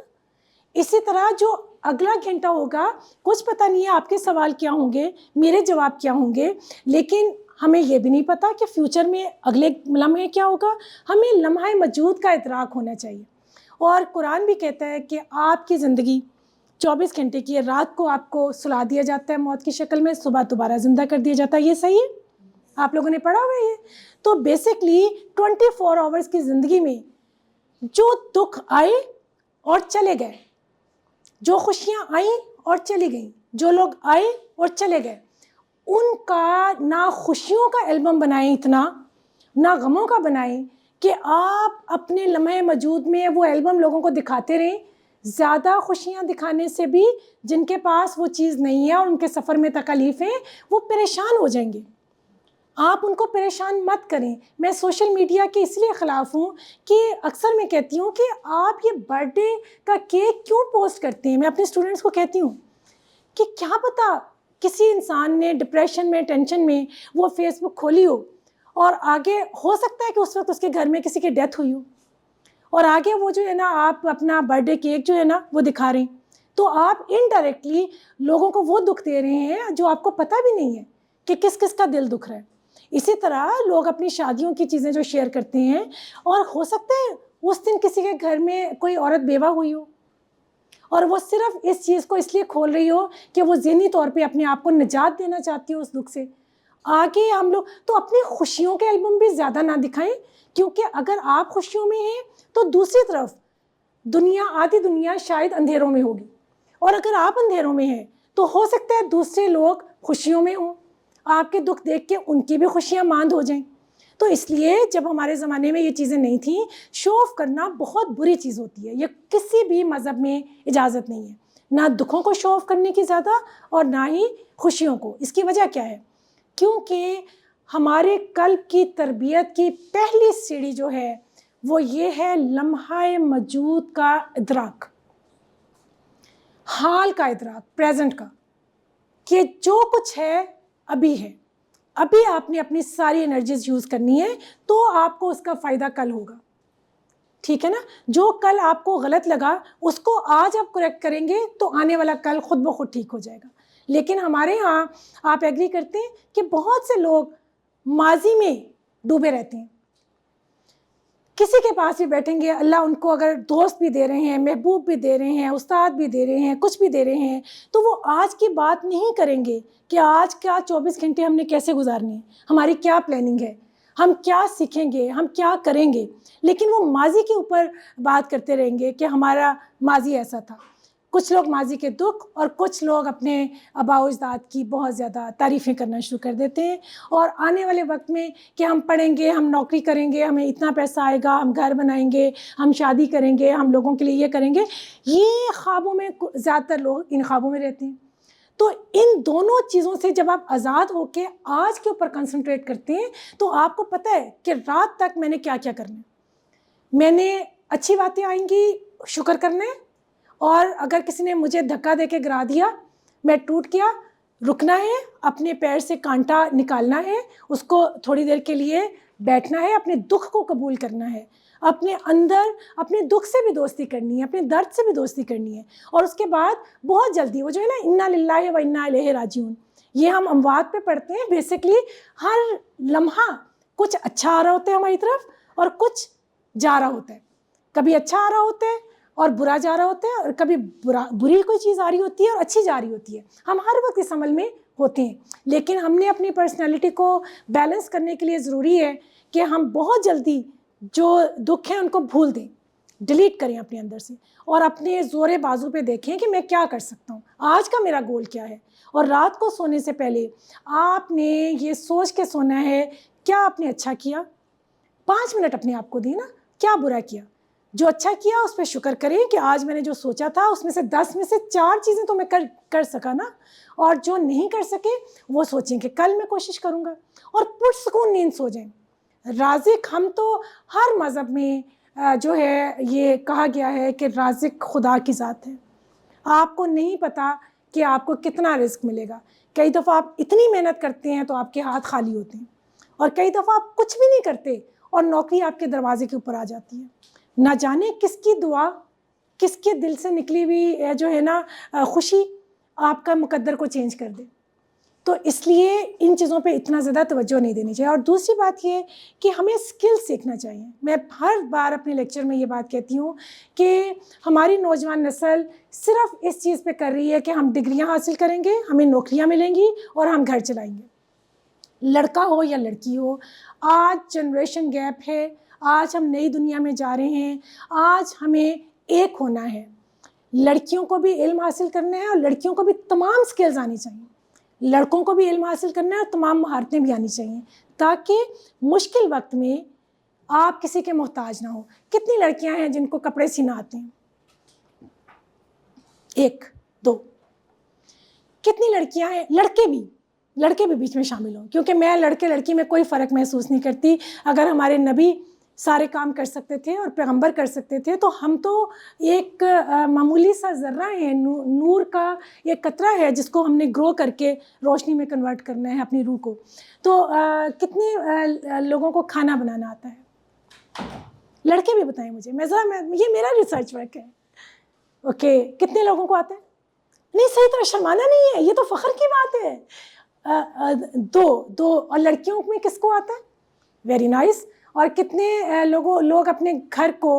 اسی طرح جو اگلا گھنٹہ ہوگا، کچھ پتہ نہیں ہے آپ کے سوال کیا ہوں گے، میرے جواب کیا ہوں گے، لیکن ہمیں یہ بھی نہیں پتہ کہ فیوچر میں اگلے لمحے کیا ہوگا. ہمیں لمحہ موجود کا ادراک ہونا چاہیے. اور قرآن بھی کہتا ہے کہ آپ کی زندگی 24 گھنٹے کی ہے. رات کو آپ کو سلا دیا جاتا ہے موت کی شکل میں، صبح دوبارہ زندہ کر دیا جاتا ہے. یہ صحیح ہے؟ آپ لوگوں نے پڑھا ہوا ہے یہ؟ تو بیسکلی 24 آورز کی زندگی میں جو دکھ آئے اور چلے گئے، جو خوشیاں آئیں اور چلی گئیں، جو لوگ آئے اور چلے گئے، ان کا نہ خوشیوں کا البم بنائیں اتنا، نہ غموں کا بنائیں کہ آپ اپنے لمحے موجود میں وہ البم لوگوں کو دکھاتے رہیں. زیادہ خوشیاں دکھانے سے بھی جن کے پاس وہ چیز نہیں ہے اور ان کے سفر میں تکالیف ہیں، وہ پریشان ہو جائیں گے. آپ ان کو پریشان مت کریں. میں سوشل میڈیا کے اس لیے خلاف ہوں کہ اکثر میں کہتی ہوں کہ آپ یہ برتھ ڈے کا کیک کیوں پوسٹ کرتے ہیں. میں اپنے اسٹوڈنٹس کو کہتی ہوں کہ کیا پتہ کسی انسان نے ڈپریشن میں، ٹینشن میں وہ فیس بک کھولی ہو اور آگے ہو سکتا ہے کہ اس وقت اس کے گھر میں کسی کی ڈیتھ ہوئی ہو، اور آگے وہ جو ہے نا آپ اپنا برتھ ڈے کیک جو ہے نا وہ دکھا رہے ہیں. تو آپ انڈائریکٹلی لوگوں کو وہ دکھ دے رہے ہیں جو آپ کو پتہ بھی نہیں ہے کہ کس کس کا دل دکھ رہا ہے. اسی طرح لوگ اپنی شادیوں کی چیزیں جو شیئر کرتے ہیں، اور ہو سکتا ہے اس دن کسی کے گھر میں کوئی عورت بیوہ ہوئی ہو اور وہ صرف اس چیز کو اس لیے کھول رہی ہو کہ وہ ذہنی طور پہ اپنے آپ کو نجات دینا چاہتی ہو اس دکھ سے. آگے ہم لوگ تو اپنی خوشیوں کے البم بھی زیادہ نہ دکھائیں، کیونکہ اگر آپ خوشیوں میں ہیں تو دوسری طرف دنیا، آدھی دنیا شاید اندھیروں میں ہوگی، اور اگر آپ اندھیروں میں ہیں تو ہو سکتا ہے دوسرے لوگ خوشیوں میں ہوں، آپ کے دکھ دیکھ کے ان کی بھی خوشیاں ماند ہو جائیں. تو اس لیے جب ہمارے زمانے میں یہ چیزیں نہیں تھیں، شو آف کرنا بہت بری چیز ہوتی ہے. یہ کسی بھی مذہب میں اجازت نہیں ہے، نہ دکھوں کو شو آف کرنے کی زیادہ اور نہ ہی خوشیوں کو. اس کی وجہ کیا ہے؟ کیونکہ ہمارے قلب کی تربیت کی پہلی سیڑھی جو ہے وہ یہ ہے لمحہ موجود کا ادراک، حال کا ادراک، پریزنٹ کا، کہ جو کچھ ہے ابھی ہے، ابھی آپ نے اپنی ساری انرجیز یوز کرنی ہے تو آپ کو اس کا فائدہ کل ہوگا، ٹھیک ہے نا؟ جو کل آپ کو غلط لگا اس کو آج آپ کریکٹ کریں گے تو آنے والا کل خود بخود ٹھیک ہو جائے گا۔ لیکن ہمارے ہاں آپ ایگری کرتے ہیں کہ بہت سے لوگ ماضی میں ڈوبے رہتے ہیں، کسی کے پاس بھی بیٹھیں گے، اللہ ان کو اگر دوست بھی دے رہے ہیں، محبوب بھی دے رہے ہیں، استاد بھی دے رہے ہیں، کچھ بھی دے رہے ہیں، تو وہ آج کی بات نہیں کریں گے کہ آج کیا 24 گھنٹے ہم نے کیسے گزارنے ہیں، ہماری کیا پلاننگ ہے، ہم کیا سیکھیں گے، ہم کیا کریں گے، لیکن وہ ماضی کے اوپر بات کرتے رہیں گے کہ ہمارا ماضی ایسا تھا۔ کچھ لوگ ماضی کے دکھ اور کچھ لوگ اپنے آباء و اجداد کی بہت زیادہ تعریفیں کرنا شروع کر دیتے ہیں، اور آنے والے وقت میں کہ ہم پڑھیں گے، ہم نوکری کریں گے، ہمیں اتنا پیسہ آئے گا، ہم گھر بنائیں گے، ہم شادی کریں گے، ہم لوگوں کے لیے یہ کریں گے، یہ خوابوں میں زیادہ تر لوگ ان خوابوں میں رہتے ہیں۔ تو ان دونوں چیزوں سے جب آپ آزاد ہو کے آج کے اوپر کنسنٹریٹ کرتے ہیں تو آپ کو پتہ ہے کہ رات تک میں نے کیا کیا کرنا ہے، میں نے اچھی باتیں آئیں گی شکر کرنا ہے، اور اگر کسی نے مجھے دھکا دے کے گرا دیا، میں ٹوٹ گیا، رکنا ہے، اپنے پیر سے کانٹا نکالنا ہے، اس کو تھوڑی دیر کے لیے بیٹھنا ہے، اپنے دکھ کو قبول کرنا ہے، اپنے اندر اپنے دکھ سے بھی دوستی کرنی ہے، اپنے درد سے بھی دوستی کرنی ہے، اور اس کے بعد بہت جلدی وہ جو ہے نا انا للہ و انا الیہ راجعون، یہ ہم اموات پہ پڑھتے ہیں، بیسکلی ہر لمحہ کچھ اچھا آ رہا ہوتا ہے ہماری طرف اور کچھ جا رہا ہوتا ہے، کبھی اچھا آ رہا ہوتا ہے اور برا جا رہا ہوتا ہے، اور کبھی بری کوئی چیز آ رہی ہوتی ہے اور اچھی جا رہی ہوتی ہے، ہم ہر وقت اس عمل میں ہوتے ہیں، لیکن ہم نے اپنی پرسنالٹی کو بیلنس کرنے کے لیے ضروری ہے کہ ہم بہت جلدی جو دکھ ہیں ان کو بھول دیں، ڈیلیٹ کریں اپنے اندر سے، اور اپنے زور بازو پہ دیکھیں کہ میں کیا کر سکتا ہوں، آج کا میرا گول کیا ہے، اور رات کو سونے سے پہلے آپ نے یہ سوچ کے سونا ہے کیا آپ نے اچھا کیا، 5 منٹ اپنے آپ کو دیں نا، کیا برا کیا، جو اچھا کیا اس پہ شکر کریں کہ آج میں نے جو سوچا تھا اس میں سے 10 میں سے 4 چیزیں تو میں کر سکا نا، اور جو نہیں کر سکے وہ سوچیں کہ کل میں کوشش کروں گا، اور پرسکون نیند سو جائیں۔ رازق، ہم تو ہر مذہب میں جو ہے یہ کہا گیا ہے کہ رازق خدا کی ذات ہے، آپ کو نہیں پتا کہ آپ کو کتنا رزق ملے گا، کئی دفعہ آپ اتنی محنت کرتے ہیں تو آپ کے ہاتھ خالی ہوتے ہیں، اور کئی دفعہ آپ کچھ بھی نہیں کرتے اور نوکری آپ کے دروازے کے اوپر آ جاتی ہے، نہ جانے کس کی دعا، کس کے دل سے نکلی ہوئی جو ہے نا خوشی آپ کا مقدر کو چینج کر دے۔ تو اس لیے ان چیزوں پہ اتنا زیادہ توجہ نہیں دینی چاہیے۔ اور دوسری بات یہ کہ ہمیں اسکل سیکھنا چاہیے، میں ہر بار اپنے لیکچر میں یہ بات کہتی ہوں کہ ہماری نوجوان نسل صرف اس چیز پہ کر رہی ہے کہ ہم ڈگریاں حاصل کریں گے، ہمیں نوکریاں ملیں گی اور ہم گھر چلائیں گے، لڑکا ہو یا لڑکی ہو۔ آج جنریشن گیپ ہے، آج ہم نئی دنیا میں جا رہے ہیں، آج ہمیں ایک ہونا ہے، لڑکیوں کو بھی علم حاصل کرنا ہے اور لڑکیوں کو بھی تمام سکلز آنی چاہیے، لڑکوں کو بھی علم حاصل کرنا ہے اور تمام مہارتیں بھی آنی چاہیے، تاکہ مشکل وقت میں آپ کسی کے محتاج نہ ہو۔ کتنی لڑکیاں ہیں جن کو کپڑے سینا آتے ہیں؟ 1 2۔ کتنی لڑکیاں ہیں، لڑکے بھی بیچ میں شامل ہوں، کیونکہ میں لڑکے لڑکی میں کوئی فرق محسوس نہیں کرتی۔ اگر ہمارے نبی سارے کام کر سکتے تھے اور پیغمبر کر سکتے تھے تو ہم تو ایک معمولی سا ذرہ ہے، نور کا ایک قطرہ ہے جس کو ہم نے گرو کر کے روشنی میں کنورٹ کرنا ہے اپنی روح کو۔ تو کتنے لوگوں کو کھانا بنانا آتا ہے؟ لڑکے بھی بتائیں مجھے، یہ میرا ریسرچ ورک ہے، اوکے، کتنے لوگوں کو آتا ہے؟ نہیں، صحیح طرح شرمانا نہیں ہے، یہ تو فخر کی بات ہے۔ 2 اور لڑکیوں میں کس کو آتا ہے؟ Very nice. اور کتنے لوگ اپنے گھر کو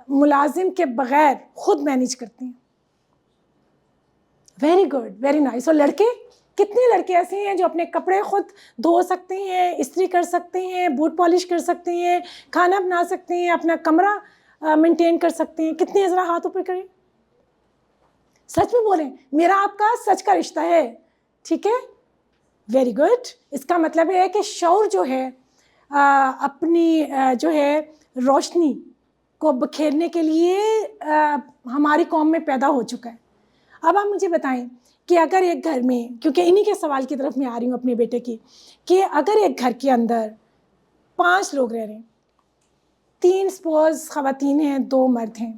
ملازم کے بغیر خود مینیج کرتے ہیں؟ Very good, very nice. اور لڑکے، کتنے لڑکے ایسے ہیں جو اپنے کپڑے خود دھو سکتے ہیں، استری کر سکتے ہیں، بوٹ پالش کر سکتے ہیں، کھانا بنا سکتے ہیں، اپنا کمرہ مینٹین کر سکتے ہیں؟ کتنے ذرا ہاتھ اوپر کریں، سچ میں بولیں، میرا آپ کا سچ کا رشتہ ہے، ٹھیک ہے؟ Very good. اس کا مطلب ہے کہ شعور جو ہے اپنی جو ہے روشنی کو بکھیرنے کے لیے ہماری قوم میں پیدا ہو چکا ہے۔ اب آپ مجھے بتائیں کہ اگر ایک گھر میں، کیونکہ انہی کے سوال کی طرف میں آ رہی ہوں اپنے بیٹے کی، کہ اگر ایک گھر کے اندر 5 لوگ رہ رہے ہیں 3 سپوز خواتین ہیں 2 مرد ہیں.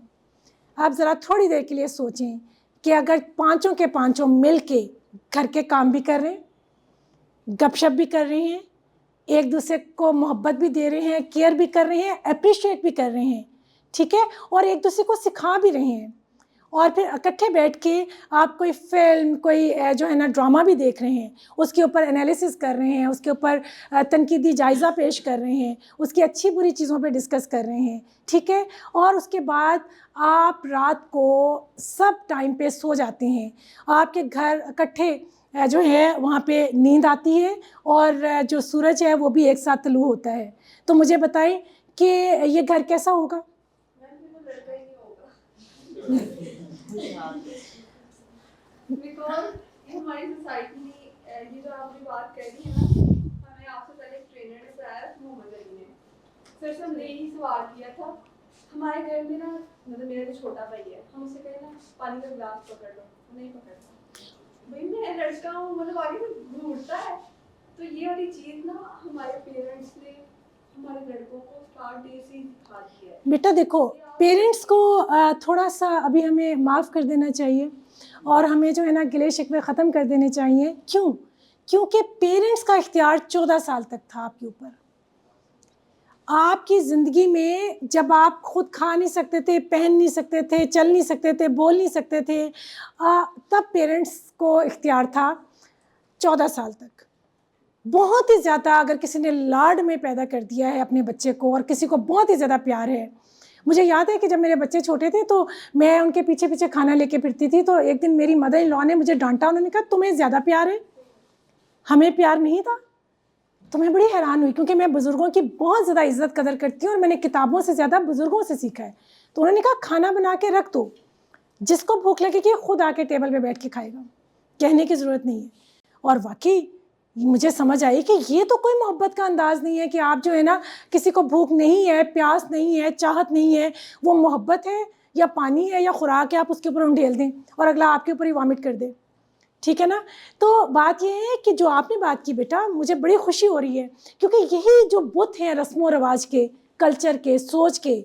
آپ ذرا تھوڑی دیر کے لیے سوچیں کہ اگر 5 کے 5 مل کے گھر کے کام بھی کر رہے ہیں, گپ شپ بھی کر رہے ہیں, ایک دوسرے کو محبت بھی دے رہے ہیں, کیئر بھی کر رہے ہیں, اپریشیٹ بھی کر رہے ہیں, ٹھیک ہے, اور ایک دوسرے کو سکھا بھی رہے ہیں, اور پھر اکٹھے بیٹھ کے آپ کوئی فلم, کوئی جو ہے نا ڈرامہ بھی دیکھ رہے ہیں, اس کے اوپر انالیسس کر رہے ہیں, اس کے اوپر تنقیدی جائزہ پیش کر رہے ہیں, اس کی اچھی بری چیزوں پہ ڈسکس کر رہے ہیں, ٹھیک ہے, اور اس کے بعد آپ رات کو سب ٹائم پہ سو جاتے ہیں, آپ کے گھر اکٹھے جو ہے وہاں پہ نیند آتی ہے, اور جو سورج ہے وہ بھی ایک ساتھ طلوع ہوتا ہے. تو مجھے بتائیں کہ یہ گھر کیسا ہوگا؟ بیکاز ہماری سوسائٹی میں یہ جو آپ کی بات کر رہی ہیں نا, ہمیں آپ سے پہلے ایک ٹرینر نے بتایا محمد علی نے, سر سے ہم نے یہی سوال کیا تھا, ہمارے گھر میں نا مطلب میرا جو چھوٹا بھائی ہے, ہم اسے کہیں نا پانی کا گلاس پکڑ لو, نہیں پکڑتا, بھائی میں لڑکا ہوں, مطلب آگے سے گھومتا ہے. تو یہ والی چیز نا ہمارے پیرنٹس نے ہمارے لڑکوں کو اسٹارٹ ڈے سے ہی سکھا دی ہے. بیٹا دیکھو, پیرنٹس کو تھوڑا سا ابھی ہمیں معاف کر دینا چاہیے, اور ہمیں جو ہے نا گلے شکوے ختم کر دینے چاہیے. کیوں؟ کیونکہ پیرنٹس کا اختیار 14 سال تک تھا آپ کے اوپر. آپ کی زندگی میں جب آپ خود کھا نہیں سکتے تھے, پہن نہیں سکتے تھے, چل نہیں سکتے تھے, بول نہیں سکتے تھے, تب پیرنٹس کو اختیار تھا 14 سال تک. بہت ہی زیادہ اگر کسی نے لاڈ میں پیدا کر دیا ہے اپنے بچے کو, اور کسی کو بہت ہی زیادہ پیار ہے. مجھے یاد ہے کہ جب میرے بچے چھوٹے تھے تو میں ان کے پیچھے پیچھے کھانا لے کے پھرتی تھی, تو ایک دن میری مدر ان لا نے مجھے ڈانٹا, انہوں نے کہا تمہیں زیادہ پیار ہے, ہمیں پیار نہیں تھا. تو میں بڑی حیران ہوئی, کیونکہ میں بزرگوں کی بہت زیادہ عزت قدر کرتی ہوں, اور میں نے کتابوں سے زیادہ بزرگوں سے سیکھا ہے. تو انہوں نے کہا کھانا بنا کے رکھ دو, جس کو بھوک لگے گی خود آ کے ٹیبل پہ بیٹھ کے کھائے گا, کہنے کی ضرورت نہیں ہے. اور واقعی مجھے سمجھ آئی کہ یہ تو کوئی محبت کا انداز نہیں ہے کہ آپ جو ہے نا کسی کو بھوک نہیں ہے, پیاس نہیں ہے, چاہت نہیں ہے, وہ محبت ہے یا پانی ہے یا خوراک ہے, آپ اس کے اوپر انڈیل دیں اور اگلا آپ کے اوپر ہی وامٹ کر دے, ٹھیک ہے نا. تو بات یہ ہے کہ جو آپ نے بات کی بیٹا, مجھے بڑی خوشی ہو رہی ہے, کیونکہ یہی جو بت ہیں رسم و رواج کے, کلچر کے, سوچ کے,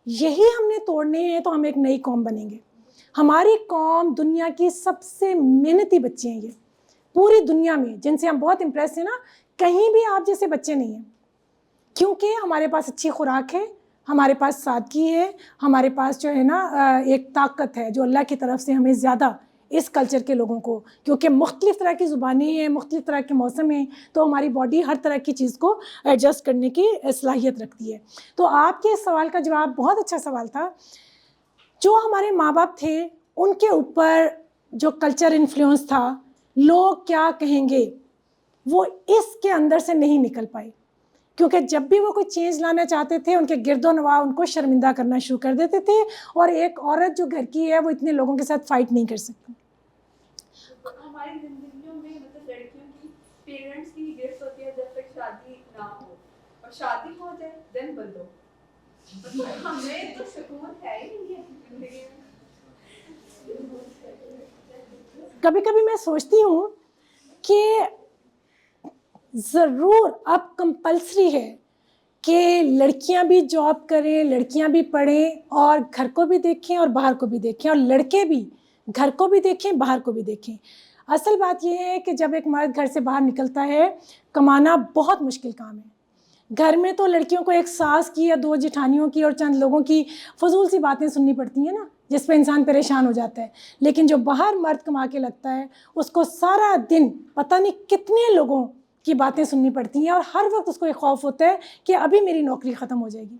یہی ہم نے توڑنے ہیں تو ہم ایک نئی قوم بنیں گے. ہماری قوم دنیا کی سب سے محنتی بچے ہیں, یہ پوری دنیا میں جن سے ہم بہت امپریس ہیں نا, کہیں بھی آپ جیسے بچے نہیں ہیں, کیونکہ ہمارے پاس اچھی خوراک ہے, ہمارے پاس سادگی ہے, ہمارے پاس جو ہے نا ایک طاقت ہے جو اللہ کی طرف سے ہمیں زیادہ اس کلچر کے لوگوں کو, کیونکہ مختلف طرح کی زبانیں ہیں, مختلف طرح کے موسم ہیں, تو ہماری باڈی ہر طرح کی چیز کو ایڈجسٹ کرنے کی صلاحیت رکھتی ہے. تو آپ کے اس سوال کا جواب بہت اچھا سوال تھا. جو ہمارے ماں باپ تھے ان کے اوپر جو کلچر انفلوئنس تھا, لوگ کیا کہیں گے, وہ اس کے اندر سے نہیں نکل پائے, کیونکہ جب بھی وہ کوئی چینج لانا چاہتے تھے ان کے گرد و نواح ان کو شرمندہ کرنا شروع کر دیتے تھے, اور ایک عورت جو گھر کی ہے وہ اتنے لوگوں کے ساتھ فائٹ نہیں کر سکتی. ہماری زندگیوں میں مطلب لڑکیوں کی پیرنٹس کی گفٹ ہوتی ہے جب تک شادی نہ ہو, اور شادی ہو جائے دین بدلو. مطلب ہمیں تو سکون ہے ہی نہیں ہے زندگی میں. کبھی کبھی میں سوچتی ہوں کہ ضرور اب کمپلسری ہے کہ لڑکیاں بھی جاب کریں, لڑکیاں بھی پڑھیں, اور گھر کو بھی دیکھیں اور باہر کو بھی دیکھیں, اور لڑکے بھی گھر کو بھی دیکھیں, باہر کو بھی دیکھیں. اصل بات یہ ہے کہ جب ایک مرد گھر سے باہر نکلتا ہے, کمانا بہت مشکل کام ہے. گھر میں تو لڑکیوں کو ایک ساس کی یا 2 جٹھانیوں کی اور چند لوگوں کی فضول سی باتیں سننی پڑتی ہیں نا, جس پہ انسان پریشان ہو جاتا ہے. لیکن جو باہر مرد کما کے لگتا ہے, اس کو سارا دن پتہ نہیں کتنے لوگوں کی باتیں سننی پڑتی ہیں, اور ہر وقت اس کو ایک خوف ہوتا ہے کہ ابھی میری نوکری ختم ہو جائے گی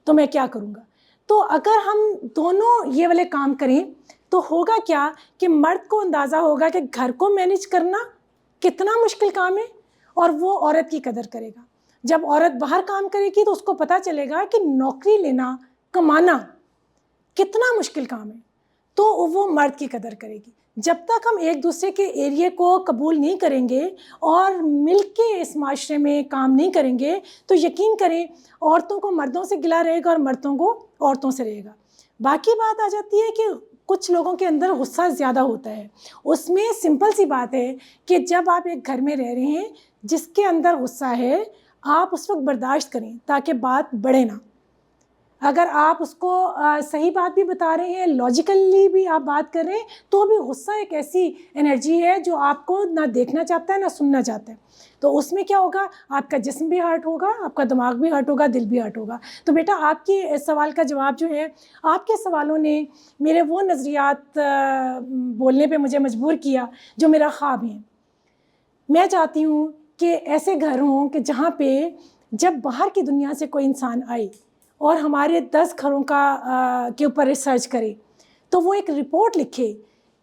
تو میں کیا کروں گا. تو اگر ہم دونوں یہ والے کام کریں تو ہوگا کیا کہ مرد کو اندازہ ہوگا کہ گھر کو مینیج کرنا کتنا مشکل کام ہے, اور وہ عورت کی قدر کرے گا. جب عورت باہر کام کرے گی تو اس کو پتہ چلے گا کہ نوکری لینا, کمانا کتنا مشکل کام ہے, تو وہ مرد کی قدر کرے گی. جب تک ہم ایک دوسرے کے ایریے کو قبول نہیں کریں گے اور مل کے اس معاشرے میں کام نہیں کریں گے, تو یقین کریں عورتوں کو مردوں سے گلا رہے گا اور مردوں کو عورتوں سے رہے گا. باقی بات آ جاتی ہے کہ کچھ لوگوں کے اندر غصہ زیادہ ہوتا ہے. اس میں سمپل سی بات ہے کہ جب آپ ایک گھر میں رہ رہے ہیں, جس کے اندر غصہ ہے آپ اس وقت برداشت کریں تاکہ بات بڑھے نہ. اگر آپ اس کو صحیح بات بھی بتا رہے ہیں، لاجیکلی بھی آپ بات کر رہے ہیں، تو بھی غصہ ایک ایسی انرجی ہے جو آپ کو نہ دیکھنا چاہتا ہے نہ سننا چاہتا ہے. تو اس میں کیا ہوگا، آپ کا جسم بھی ہرٹ ہوگا، آپ کا دماغ بھی ہرٹ ہوگا، دل بھی ہرٹ ہوگا. تو بیٹا آپ کی سوال کا جواب جو ہے، آپ کے سوالوں نے میرے وہ نظریات بولنے پہ مجھے مجبور کیا جو میرا خواب ہے. میں چاہتی ہوں کہ ایسے گھر ہوں کہ جہاں پہ جب باہر کی دنیا سے کوئی انسان آئے اور ہمارے 10 گھروں کے اوپر ریسرچ کرے، تو وہ ایک رپورٹ لکھے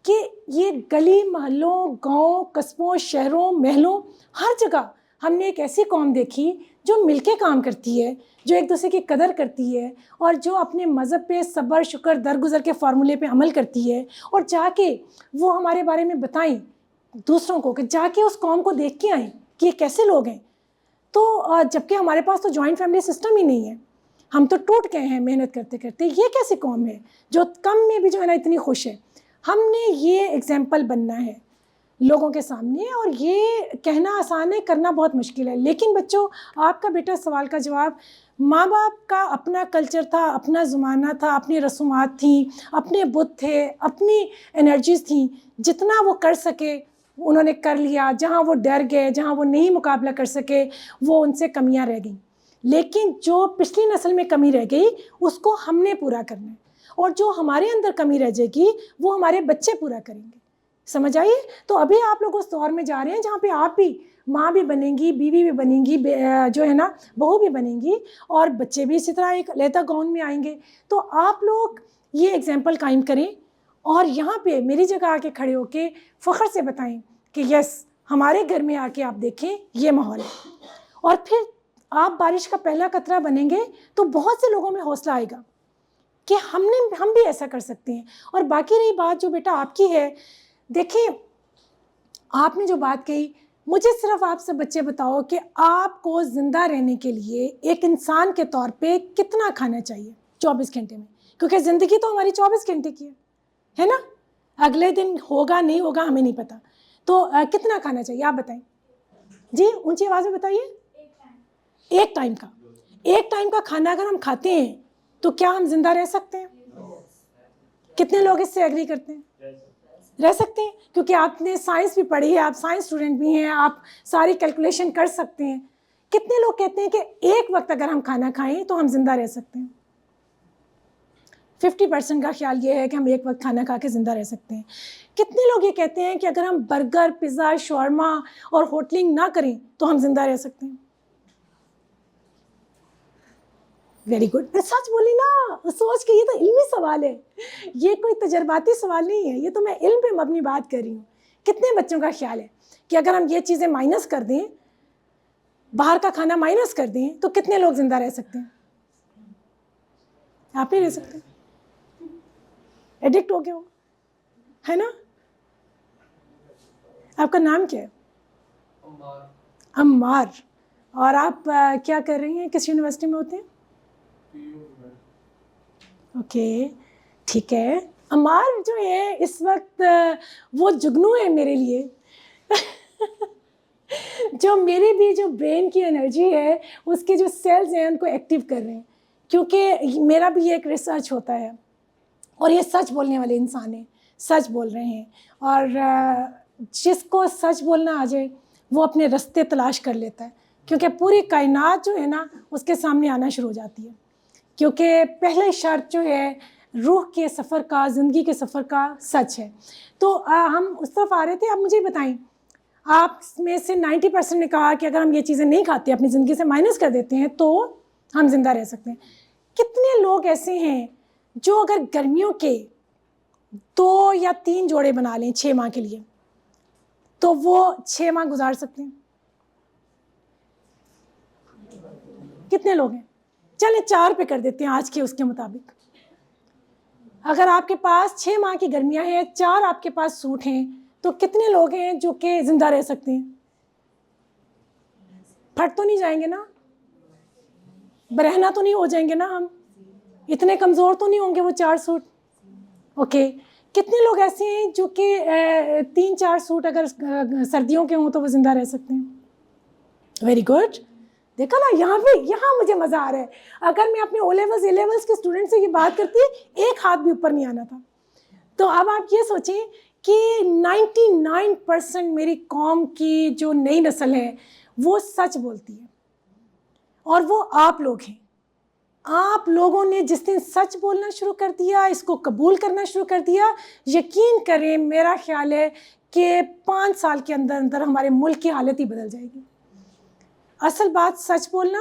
کہ یہ گلی محلوں، گاؤں، قصبوں، شہروں، محلوں، ہر جگہ ہم نے ایک ایسی قوم دیکھی جو مل کے کام کرتی ہے، جو ایک دوسرے کی قدر کرتی ہے، اور جو اپنے مذہب پہ صبر، شکر، درگزر کے فارمولے پہ عمل کرتی ہے، اور جا کے وہ ہمارے بارے میں بتائیں دوسروں کو، کہ جا کے اس قوم کو دیکھ کے آئیں کہ یہ کیسے لوگ ہیں. تو جبکہ ہمارے پاس تو جوائنٹ فیملی سسٹم ہی نہیں ہے، ہم تو ٹوٹ گئے ہیں محنت کرتے کرتے. یہ کیسی قوم ہے جو کم میں بھی جو ہے نا اتنی خوش ہے؟ ہم نے یہ ایگزامپل بننا ہے لوگوں کے سامنے، اور یہ کہنا آسان ہے، کرنا بہت مشکل ہے. لیکن بچوں، آپ کا بیٹا سوال کا جواب، ماں باپ کا اپنا کلچر تھا، اپنا زمانہ تھا، اپنی رسومات تھیں، اپنے بت تھے، اپنی انرجیز تھیں، جتنا وہ کر سکے انہوں نے کر لیا. جہاں وہ ڈر گئے، جہاں وہ نہیں مقابلہ کر سکے، وہ ان سے کمیاں رہ گئیں. لیکن جو پچھلی نسل میں کمی رہ گئی اس کو ہم نے پورا کرنا ہے، اور جو ہمارے اندر کمی رہ جائے گی وہ ہمارے بچے پورا کریں گے. سمجھ آئیے؟ تو ابھی آپ لوگ اس دور میں جا رہے ہیں جہاں پہ آپ بھی ماں بھی بنیں گی، بیوی بھی بنیں گی، جو ہے نا بہو بھی بنیں گی، اور بچے بھی اسی طرح ایک علیحدہ گاؤن میں آئیں گے. تو آپ لوگ یہ ایگزامپل قائم کریں، اور یہاں پہ میری جگہ آ کے کھڑے ہو کے فخر سے بتائیں کہ یس، ہمارے گھر میں آ کے آپ دیکھیں یہ ماحول ہے. اور پھر آپ بارش کا پہلا قطرہ بنیں گے تو بہت سے لوگوں میں حوصلہ آئے گا کہ ہم بھی ایسا کر سکتے ہیں. اور باقی رہی بات جو بیٹا آپ کی ہے، دیکھیں آپ نے جو بات کہی، مجھے صرف آپ سے بچے بتاؤ کہ آپ کو زندہ رہنے کے لیے ایک انسان کے طور پہ کتنا کھانا چاہیے 24 گھنٹے میں؟ کیونکہ زندگی تو ہماری 24 گھنٹے کی ہے نا، اگلے دن ہوگا نہیں ہوگا ہمیں نہیں پتہ. تو کتنا کھانا چاہیے آپ بتائیں جی، اونچی آواز میں بتائیے. ایک ٹائم کا کھانا اگر ہم کھاتے ہیں تو کیا ہم زندہ رہ سکتے ہیں؟ کتنے لوگ اس سے ایگری کرتے ہیں؟ رہ سکتے ہیں، کیونکہ آپ نے سائنس بھی پڑھی ہے، آپ سائنس اسٹوڈنٹ بھی ہیں، آپ ساری کیلکولیشن کر سکتے ہیں. کتنے لوگ کہتے ہیں کہ ایک وقت اگر ہم کھانا کھائیں تو ہم زندہ رہ سکتے ہیں؟ 50% کا خیال یہ ہے کہ ہم ایک وقت کھانا کھا کے زندہ رہ سکتے ہیں. کتنے لوگ یہ کہتے ہیں کہ اگر ہم برگر، پیزا، شاورما اور ہوٹلنگ نہ کریں تو ہم زندہ رہ سکتے ہیں؟ Very good. سچ بولی نا، سوچ کے، یہ تو علمی سوال ہے، یہ کوئی تجرباتی سوال نہیں ہے، یہ تو میں علم پہ مبنی بات کر رہی ہوں. کتنے بچوں کا خیال ہے کہ اگر ہم یہ چیزیں مائنس کر دیں، باہر کا کھانا مائنس کر دیں، تو کتنے لوگ زندہ رہ سکتے ہیں؟ آپ نہیں رہ سکتے، ایڈکٹ ہو گئے ہو، ہے نا. آپ کا نام کیا ہے؟ عمار. اور آپ کیا کر رہی ہیں، کس یونیورسٹی میں ہوتے ہیں؟ اوکے، ٹھیک ہے. عمار جو ہے اس وقت وہ جگنو ہے میرے لیے جو میری بھی جو برین کی انرجی ہے، اس کے جو سیلز ہیں ان کو ایکٹیو کر رہے ہیں. کیونکہ میرا بھی ایک ریسرچ ہوتا ہے، اور یہ سچ بولنے والے انسان ہیں، سچ بول رہے ہیں. اور جس کو سچ بولنا آ جائے وہ اپنے رستے تلاش کر لیتا ہے، کیونکہ پوری کائنات جو ہے نا اس کے سامنے آنا شروع ہو جاتی ہے. کیونکہ پہلے شرط جو ہے روح کے سفر کا، زندگی کے سفر کا سچ ہے. تو ہم اس طرف آ رہے تھے. اب مجھے بتائیں، آپ میں سے 90% نے کہا کہ اگر ہم یہ چیزیں نہیں کھاتے، اپنی زندگی سے مائنس کر دیتے ہیں تو ہم زندہ رہ سکتے ہیں. کتنے لوگ ایسے ہیں جو اگر گرمیوں کے 2 یا 3 جوڑے بنا لیں 6 ماہ کے لیے تو وہ 6 ماہ گزار سکتے ہیں؟ کتنے لوگ ہیں؟ چلیں 4 پہ کر دیتے ہیں آج کے اس کے مطابق. اگر آپ کے پاس 6 ماہ کی گرمیاں ہیں، 4 آپ کے پاس سوٹ ہیں، تو کتنے لوگ ہیں جو کہ زندہ رہ سکتے ہیں؟ پھٹ تو نہیں جائیں گے نا، برہنہ تو نہیں ہو جائیں گے نا، ہم اتنے کمزور تو نہیں ہوں گے وہ 4 سوٹ. اوکے. کتنے لوگ ایسے ہیں جو کہ 3-4 سوٹ اگر سردیوں کے ہوں تو وہ زندہ رہ سکتے ہیں؟ Very good. دیکھا نا یہاں مجھے مزہ آ رہا ہے. اگر میں اپنے او لیولز اے لیولز کے اسٹوڈنٹ سے یہ بات کرتی ایک ہاتھ بھی اوپر نہیں آنا تھا. تو اب آپ یہ سوچیں کہ 99% میری قوم کی جو نئی نسل ہے وہ سچ بولتی ہے, اور وہ آپ لوگ ہیں. آپ لوگوں نے جس دن سچ بولنا شروع کر دیا, اس کو قبول کرنا شروع کر دیا, یقین کریں میرا خیال ہے کہ 5 سال کے اندر اندر ہمارے ملک کی حالت ہی بدل جائے گی. اصل بات سچ بولنا,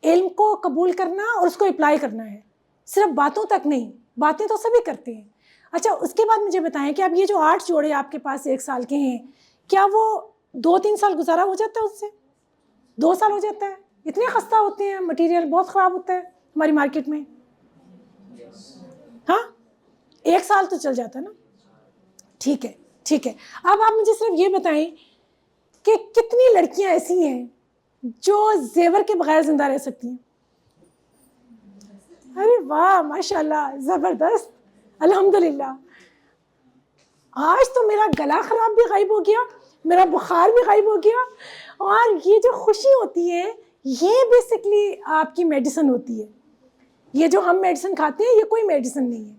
علم کو قبول کرنا اور اس کو اپلائی کرنا ہے, صرف باتوں تک نہیں. باتیں تو سبھی کرتے ہیں. اچھا اس کے بعد مجھے بتائیں کہ اب یہ جو 8 جوڑے آپ کے پاس 1 سال کے ہیں, کیا وہ 2-3 سال گزارا ہو جاتا ہے, اس سے 2 سال ہو جاتا ہے؟ اتنے خستہ ہوتے ہیں, مٹیریل بہت خراب ہوتا ہے ہماری مارکیٹ میں. ہاں 1 سال تو چل جاتا ہے نا. ٹھیک ہے ٹھیک ہے. اب آپ مجھے صرف یہ بتائیں کہ کتنی لڑکیاں ایسی ہیں جو زیور کے بغیر زندہ رہ سکتی ہیں؟ ارے واہ ماشاء اللہ, زبردست, الحمدللہ. آج تو میرا گلا خراب بھی غائب ہو گیا, میرا بخار بھی غائب ہو گیا, اور یہ جو خوشی ہوتی ہے یہ بیسکلی آپ کی میڈیسن ہوتی ہے. یہ جو ہم میڈیسن کھاتے ہیں یہ کوئی میڈیسن نہیں ہے.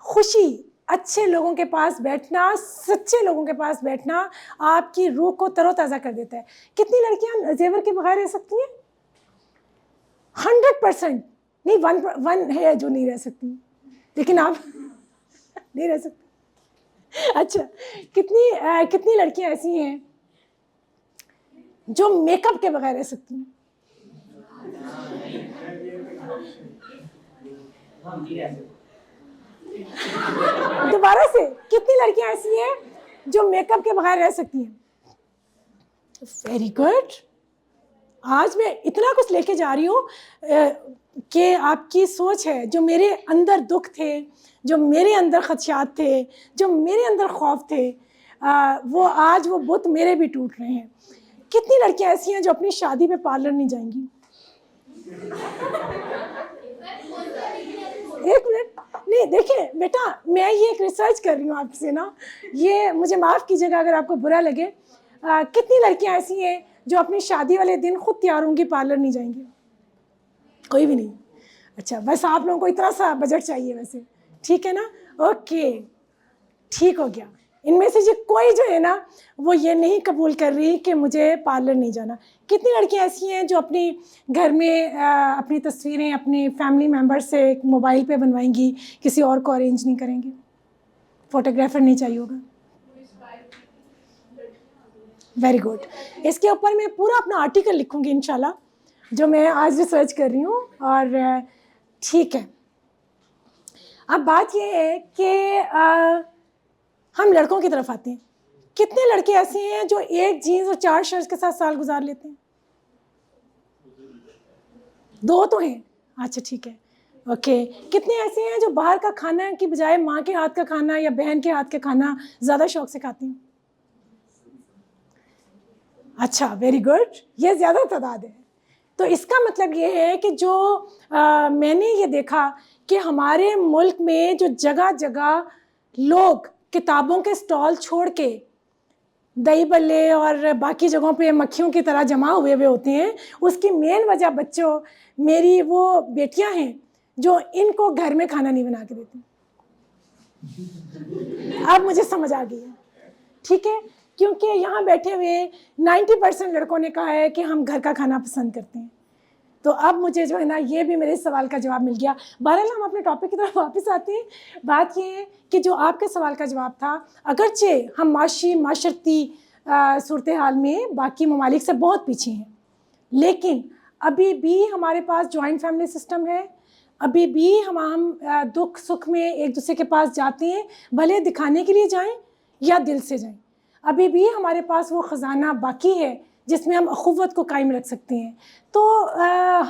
خوشی, اچھے لوگوں کے پاس بیٹھنا, سچے لوگوں کے پاس بیٹھنا آپ کی روح کو تر و تازہ کر دیتا ہے. کتنی لڑکیاں زیور کے بغیر رہ سکتی ہیں؟ 100% نہیں, 1 ہے جو نہیں رہ سکتی, لیکن آپ نہیں رہ سکتے. اچھا کتنی لڑکیاں ایسی ہیں جو میک اپ کے بغیر رہ سکتی ہیں؟ دوبارہ سے, کتنی لڑکیاں ایسی ہیں جو میک اپ کے بغیر رہ سکتی ہیں؟ Very good. آج میں اتنا کچھ لے کے جا رہی ہوں کہ آپ کی سوچ ہے, جو میرے اندر دکھ تھے, جو میرے اندر خدشات تھے, جو میرے اندر خوف تھے, وہ آج وہ بت میرے بھی ٹوٹ رہے ہیں. کتنی لڑکیاں ایسی ہیں جو اپنی شادی پہ پارلر نہیں جائیں گی؟ 1 منٹ نہیں, دیکھیں بیٹا میں یہ ایک ریسرچ کر رہی ہوں آپ سے نا, یہ مجھے معاف کیجیے گا اگر آپ کو برا لگے. کتنی لڑکیاں ایسی ہیں جو اپنی شادی والے دن خود تیار ہوں گی, پارلر نہیں جائیں گی؟ کوئی بھی نہیں. اچھا بس آپ لوگوں کو اتنا سا بجٹ چاہیے ویسے, ٹھیک ہے نا, اوکے ٹھیک ہو گیا. ان میں سے جو کوئی جو ہے نا وہ یہ نہیں قبول کر رہی کہ مجھے پارلر نہیں جانا. کتنی لڑکیاں ایسی ہیں جو اپنی گھر میں اپنی تصویریں اپنی فیملی ممبر سے موبائل پہ بنوائیں گی, کسی اور کو ارینج نہیں کریں گی, فوٹوگرافر نہیں چاہیے ہوگا؟ Very good. اس کے اوپر میں پورا اپنا آرٹیکل لکھوں گی انشاءاللہ, جو میں آج ریسرچ کر رہی ہوں. اور ٹھیک ہے, اب بات یہ ہے کہ ہم لڑکوں کی طرف آتے ہیں. کتنے لڑکے ایسے ہیں جو 1 جینز اور 4 شرٹس کے ساتھ سال گزار لیتے ہیں؟ 2 تو ہیں. اچھا ٹھیک ہے اوکے. کتنے ایسے ہیں جو باہر کا کھانا کی بجائے ماں کے ہاتھ کا کھانا یا بہن کے ہاتھ کا کھانا زیادہ شوق سے کھاتی ہیں؟ اچھا ویری گڈ, یہ زیادہ تعداد ہے. تو اس کا مطلب یہ ہے کہ جو میں نے یہ دیکھا کہ ہمارے ملک میں جو جگہ جگہ لوگ کتابوں کے سٹال چھوڑ کے دہی بلے اور باقی جگہوں پہ مکھیوں کی طرح جمع ہوئے ہوتے ہیں, اس کی مین وجہ بچوں میری وہ بیٹیاں ہیں جو ان کو گھر میں کھانا نہیں بنا کے دیتی. اب مجھے سمجھ آ گئی ہے, ٹھیک ہے, کیونکہ یہاں بیٹھے ہوئے 90% لڑکوں نے کہا ہے کہ ہم گھر کا کھانا پسند کرتے ہیں. تو اب مجھے جو ہے نا یہ بھی میرے سوال کا جواب مل گیا. بہرحال ہم اپنے ٹاپک کی طرف واپس آتے ہیں. بات یہ ہے کہ جو آپ کے سوال کا جواب تھا, اگرچہ ہم معاشرتی صورتحال میں باقی ممالک سے بہت پیچھے ہیں, لیکن ابھی بھی ہمارے پاس جوائنٹ فیملی سسٹم ہے. ابھی بھی ہم دکھ سکھ میں ایک دوسرے کے پاس جاتے ہیں, بھلے دکھانے کے لیے جائیں یا دل سے جائیں. ابھی بھی ہمارے پاس وہ خزانہ باقی ہے جس میں ہم اخوت کو قائم رکھ سکتے ہیں. تو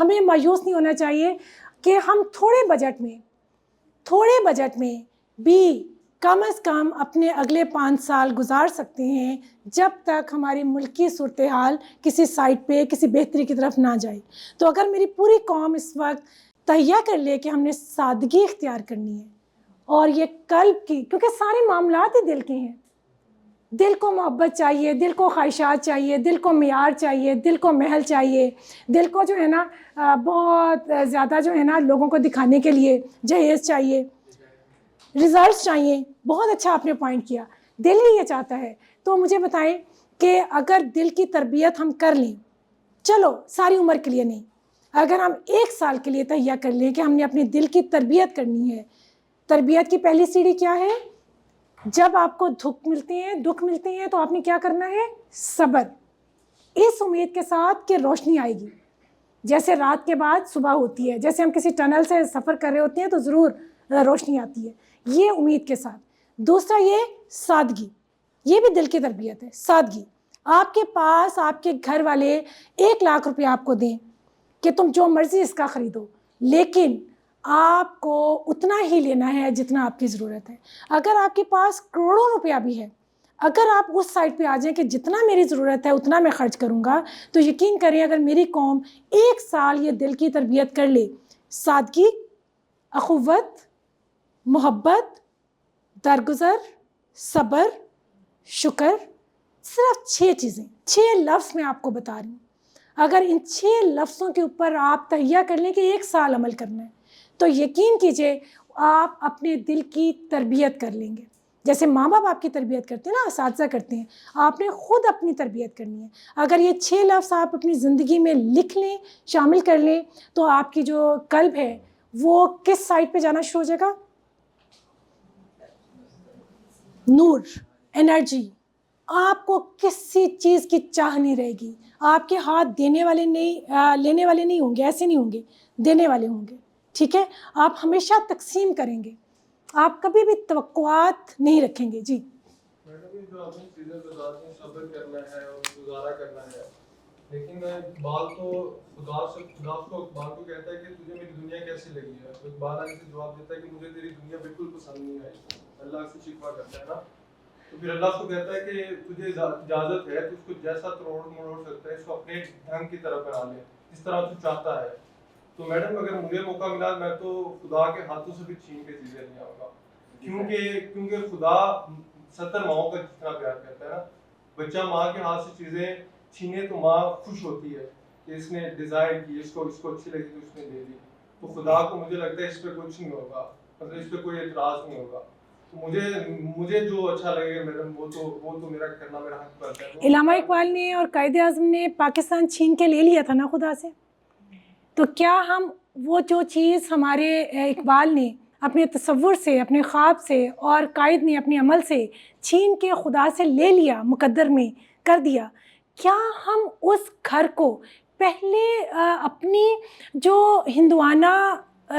ہمیں مایوس نہیں ہونا چاہیے کہ ہم تھوڑے بجٹ میں بھی کم از کم اپنے اگلے 5 سال گزار سکتے ہیں, جب تک ہماری ملکی صورتحال کسی سائٹ پہ کسی بہتری کی طرف نہ جائے. تو اگر میری پوری قوم اس وقت تہیہ کر لے کہ ہم نے سادگی اختیار کرنی ہے, اور یہ قلب کی, کیونکہ سارے معاملات ہی دل کے ہیں, دل کو محبت چاہیے، دل کو خواہشات چاہیے، دل کو معیار چاہیے، دل کو محل چاہیے، دل کو جو ہے نا بہت زیادہ جو ہے نا لوگوں کو دکھانے کے لیے جہیز چاہیے، ریزلٹس چاہیے. بہت اچھا آپ نے پوائنٹ کیا، دل ہی یہ چاہتا ہے. تو مجھے بتائیں کہ اگر دل کی تربیت ہم کر لیں، چلو ساری عمر کے لیے نہیں، اگر ہم 1 سال کے لیے تہیہ کر لیں کہ ہم نے اپنے دل کی تربیت کرنی ہے. تربیت کی پہلی سیڑھی کیا ہے؟ جب آپ کو دکھ ملتے ہیں تو آپ نے کیا کرنا ہے؟ صبر، اس امید کے ساتھ کہ روشنی آئے گی. جیسے رات کے بعد صبح ہوتی ہے، جیسے ہم کسی ٹنل سے سفر کر رہے ہوتے ہیں تو ضرور روشنی آتی ہے، یہ امید کے ساتھ. دوسرا یہ سادگی، یہ بھی دل کی تربیت ہے. سادگی، آپ کے پاس آپ کے گھر والے 1 لاکھ روپے آپ کو دیں کہ تم جو مرضی اس کا خریدو، لیکن آپ کو اتنا ہی لینا ہے جتنا آپ کی ضرورت ہے. اگر آپ کے پاس کروڑوں روپیہ بھی ہے، اگر آپ اس سائڈ پہ آ جائیں کہ جتنا میری ضرورت ہے اتنا میں خرچ کروں گا، تو یقین کریں اگر میری قوم 1 سال یہ دل کی تربیت کر لے، سادگی، اخوت، محبت، درگزر، صبر، شکر، صرف 6 چیزیں، 6 لفظ میں آپ کو بتا رہی ہوں. اگر ان 6 لفظوں کے اوپر آپ تہیہ کر لیں کہ 1 سال عمل کرنا ہے، تو یقین کیجئے آپ اپنے دل کی تربیت کر لیں گے. جیسے ماں باپ آپ کی تربیت کرتے ہیں نا، اساتذہ کرتے ہیں، آپ نے خود اپنی تربیت کرنی ہے. اگر یہ 6 لفظ آپ اپنی زندگی میں لکھ لیں، شامل کر لیں، تو آپ کی جو قلب ہے وہ کس سائڈ پہ جانا شروع ہو جائے گا؟ نور، انرجی. آپ کو کسی چیز کی چاہ نہیں رہے گی. آپ کے ہاتھ دینے والے نہیں، لینے والے نہیں ہوں گے، ایسے نہیں ہوں گے، دینے والے ہوں گے. ٹھیک ہے، آپ ہمیشہ تقسیم کریں گے، آپ کبھی بھی توقعات نہیں رکھیں گے. جی میڈم، یہ جو آپ نے چیزیں بتاتی ہیں، صبر کرنا ہے اور گزارا کرنا ہے، لیکن اقبال تو خدا کو کہتا ہے کہ تجھے میری دنیا کیسی لگی ہے. تو اقبال آگے سے جواب دیتا ہے کہ مجھے تیری دنیا بالکل پسند نہیں آئی. اللہ سے شکوہ کرتا ہے نا. تو پھر اللہ کو کہتا ہے کہ تجھے اجازت ہے، تو اس کو جیسا مروڑ سکتا ہے، اس کو اپنے ڈھنگ کی طرف بنا لے جس طرح تو چاہتا ہے. تو میڈم اگر مجھے موقع ملا، میں تو خدا کے ہاتھوں سے بھی چھین کے چیزیں لے آؤں گا، کیونکہ خدا 70 ماؤں کا جتنا پیار کرتا ہے نا. بچہ ماں کے ہاتھ سے چیزیں چھینے تو ماں خوش ہوتی ہے کہ اس نے ڈیزائر کی، اس کو اچھی لگی تو اس نے لے لی. تو خدا کو مجھے لگتا ہے اس پہ کچھ نہیں ہوگا، مطلب اس پہ کوئی اعتراض نہیں ہوگا. تو مجھے جو اچھا لگے گا میڈم وہ تو میرا کرنا میرا حق بنتا ہے. علامہ اقبال نے اور قائد اعظم نے پاکستان چھین کے لے لیا تھا نا خدا سے. تو کیا ہم وہ جو چیز ہمارے اقبال نے اپنے تصور سے، اپنے خواب سے، اور قائد نے اپنے عمل سے چھین کے خدا سے لے لیا، مقدر میں کر دیا، کیا ہم اس گھر کو پہلے اپنی جو ہندوانہ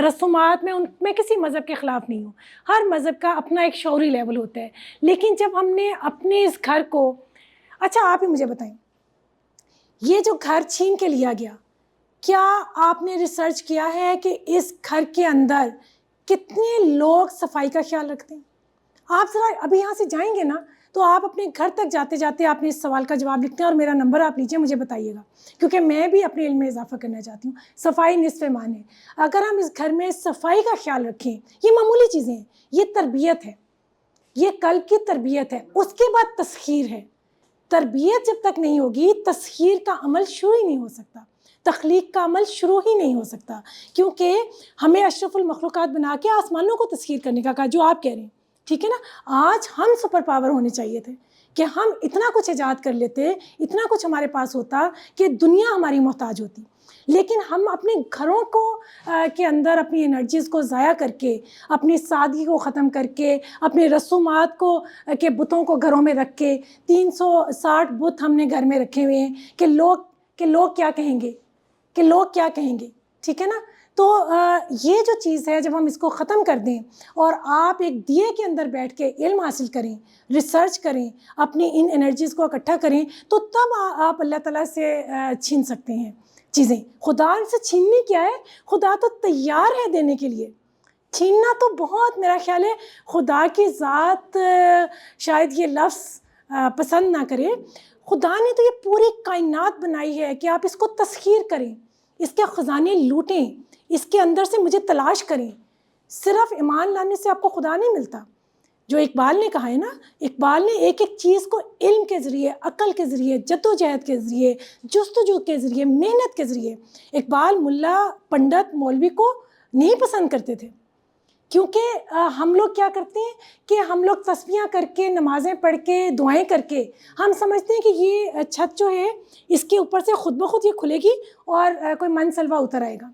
رسومات میں، ان میں کسی مذہب کے خلاف نہیں ہوں، ہر مذہب کا اپنا ایک شعوری لیول ہوتا ہے، لیکن جب ہم نے اپنے اس گھر کو، اچھا آپ ہی مجھے بتائیں، یہ جو گھر چھین کے لیا گیا، کیا آپ نے ریسرچ کیا ہے کہ اس گھر کے اندر کتنے لوگ صفائی کا خیال رکھتے ہیں؟ آپ ذرا ابھی یہاں سے جائیں گے نا تو آپ اپنے گھر تک جاتے جاتے آپ نے اس سوال کا جواب لکھتے ہیں، اور میرا نمبر آپ لیجیے، مجھے بتائیے گا، کیونکہ میں بھی اپنے علم میں اضافہ کرنا چاہتی ہوں. صفائی نصف ایمان ہے. اگر ہم اس گھر میں صفائی کا خیال رکھیں، یہ معمولی چیزیں ہیں، یہ تربیت ہے، یہ قلب کی تربیت ہے. اس کے بعد تسخیر ہے. تربیت جب تک نہیں ہوگی، تسخیر کا عمل شروع ہی نہیں ہو سکتا، تخلیق کا عمل شروع ہی نہیں ہو سکتا. کیونکہ ہمیں اشرف المخلوقات بنا کے آسمانوں کو تسخیر کرنے کا کہا، جو آپ کہہ رہے ہیں، ٹھیک ہے نا. آج ہم سپر پاور ہونے چاہیے تھے کہ ہم اتنا کچھ ایجاد کر لیتے، اتنا کچھ ہمارے پاس ہوتا کہ دنیا ہماری محتاج ہوتی. لیکن ہم اپنے گھروں کو کے اندر اپنی انرجیز کو ضائع کر کے، اپنی سادگی کو ختم کر کے، اپنے رسومات کو کے بتوں کو گھروں میں رکھ کے، 360 بت ہم نے گھر میں رکھے ہوئے ہیں کہ لوگ کیا کہیں گے، کہ لوگ کیا کہیں گے. ٹھیک ہے نا. تو یہ جو چیز ہے، جب ہم اس کو ختم کر دیں اور آپ ایک دیے کے اندر بیٹھ کے علم حاصل کریں، ریسرچ کریں، اپنی ان انرجیز کو اکٹھا کریں، تو تب آپ اللہ تعالیٰ سے چھین سکتے ہیں چیزیں. خدا سے چھیننی کیا ہے؟ خدا تو تیار ہے دینے کے لیے. چھیننا تو بہت، میرا خیال ہے خدا کی ذات شاید یہ لفظ پسند نہ کرے. خدا نے تو یہ پوری کائنات بنائی ہے کہ آپ اس کو تسخیر کریں، اس کے خزانے لوٹیں، اس کے اندر سے مجھے تلاش کریں. صرف ایمان لانے سے آپ کو خدا نہیں ملتا. جو اقبال نے کہا ہے نا، اقبال نے ایک ایک چیز کو علم کے ذریعے، عقل کے ذریعے، جدوجہد کے ذریعے، جستجو کے ذریعے، محنت کے ذریعے، اقبال ملا پنڈت مولوی کو نہیں پسند کرتے تھے، کیونکہ ہم لوگ کیا کرتے ہیں کہ ہم لوگ تسبیحاں کر کے، نمازیں پڑھ کے، دعائیں کر کے ہم سمجھتے ہیں کہ یہ چھت جو ہے اس کے اوپر سے خود بخود یہ کھلے گی اور کوئی من سلوا اتر آئے گا.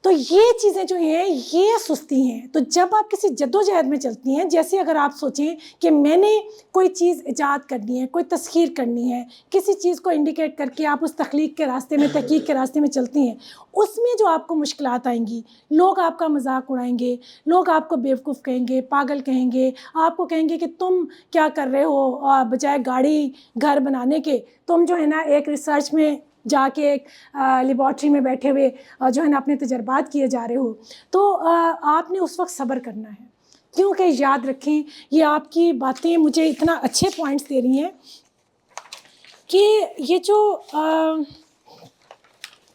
تو یہ چیزیں جو ہیں یہ سستی ہیں. تو جب آپ کسی جدوجہد میں چلتی ہیں، جیسے اگر آپ سوچیں کہ میں نے کوئی چیز ایجاد کرنی ہے، کوئی تسخیر کرنی ہے، کسی چیز کو انڈیکیٹ کر کے آپ اس تخلیق کے راستے میں، تحقیق کے راستے میں چلتی ہیں، اس میں جو آپ کو مشکلات آئیں گی، لوگ آپ کا مذاق اڑائیں گے، لوگ آپ کو بیوقوف کہیں گے، پاگل کہیں گے، آپ کو کہیں گے کہ تم کیا کر رہے ہو، بجائے گاڑی گھر بنانے کے تم جو ہے نا ایک ریسرچ میں جا کے ایک لیبارٹری میں بیٹھے ہوئے جو ہے نا اپنے تجربات کیے جا رہے ہو. تو آپ نے اس وقت صبر کرنا ہے، کیونکہ یاد رکھیں یہ آپ کی باتیں مجھے اتنا اچھے پوائنٹس دے رہی ہیں کہ یہ جو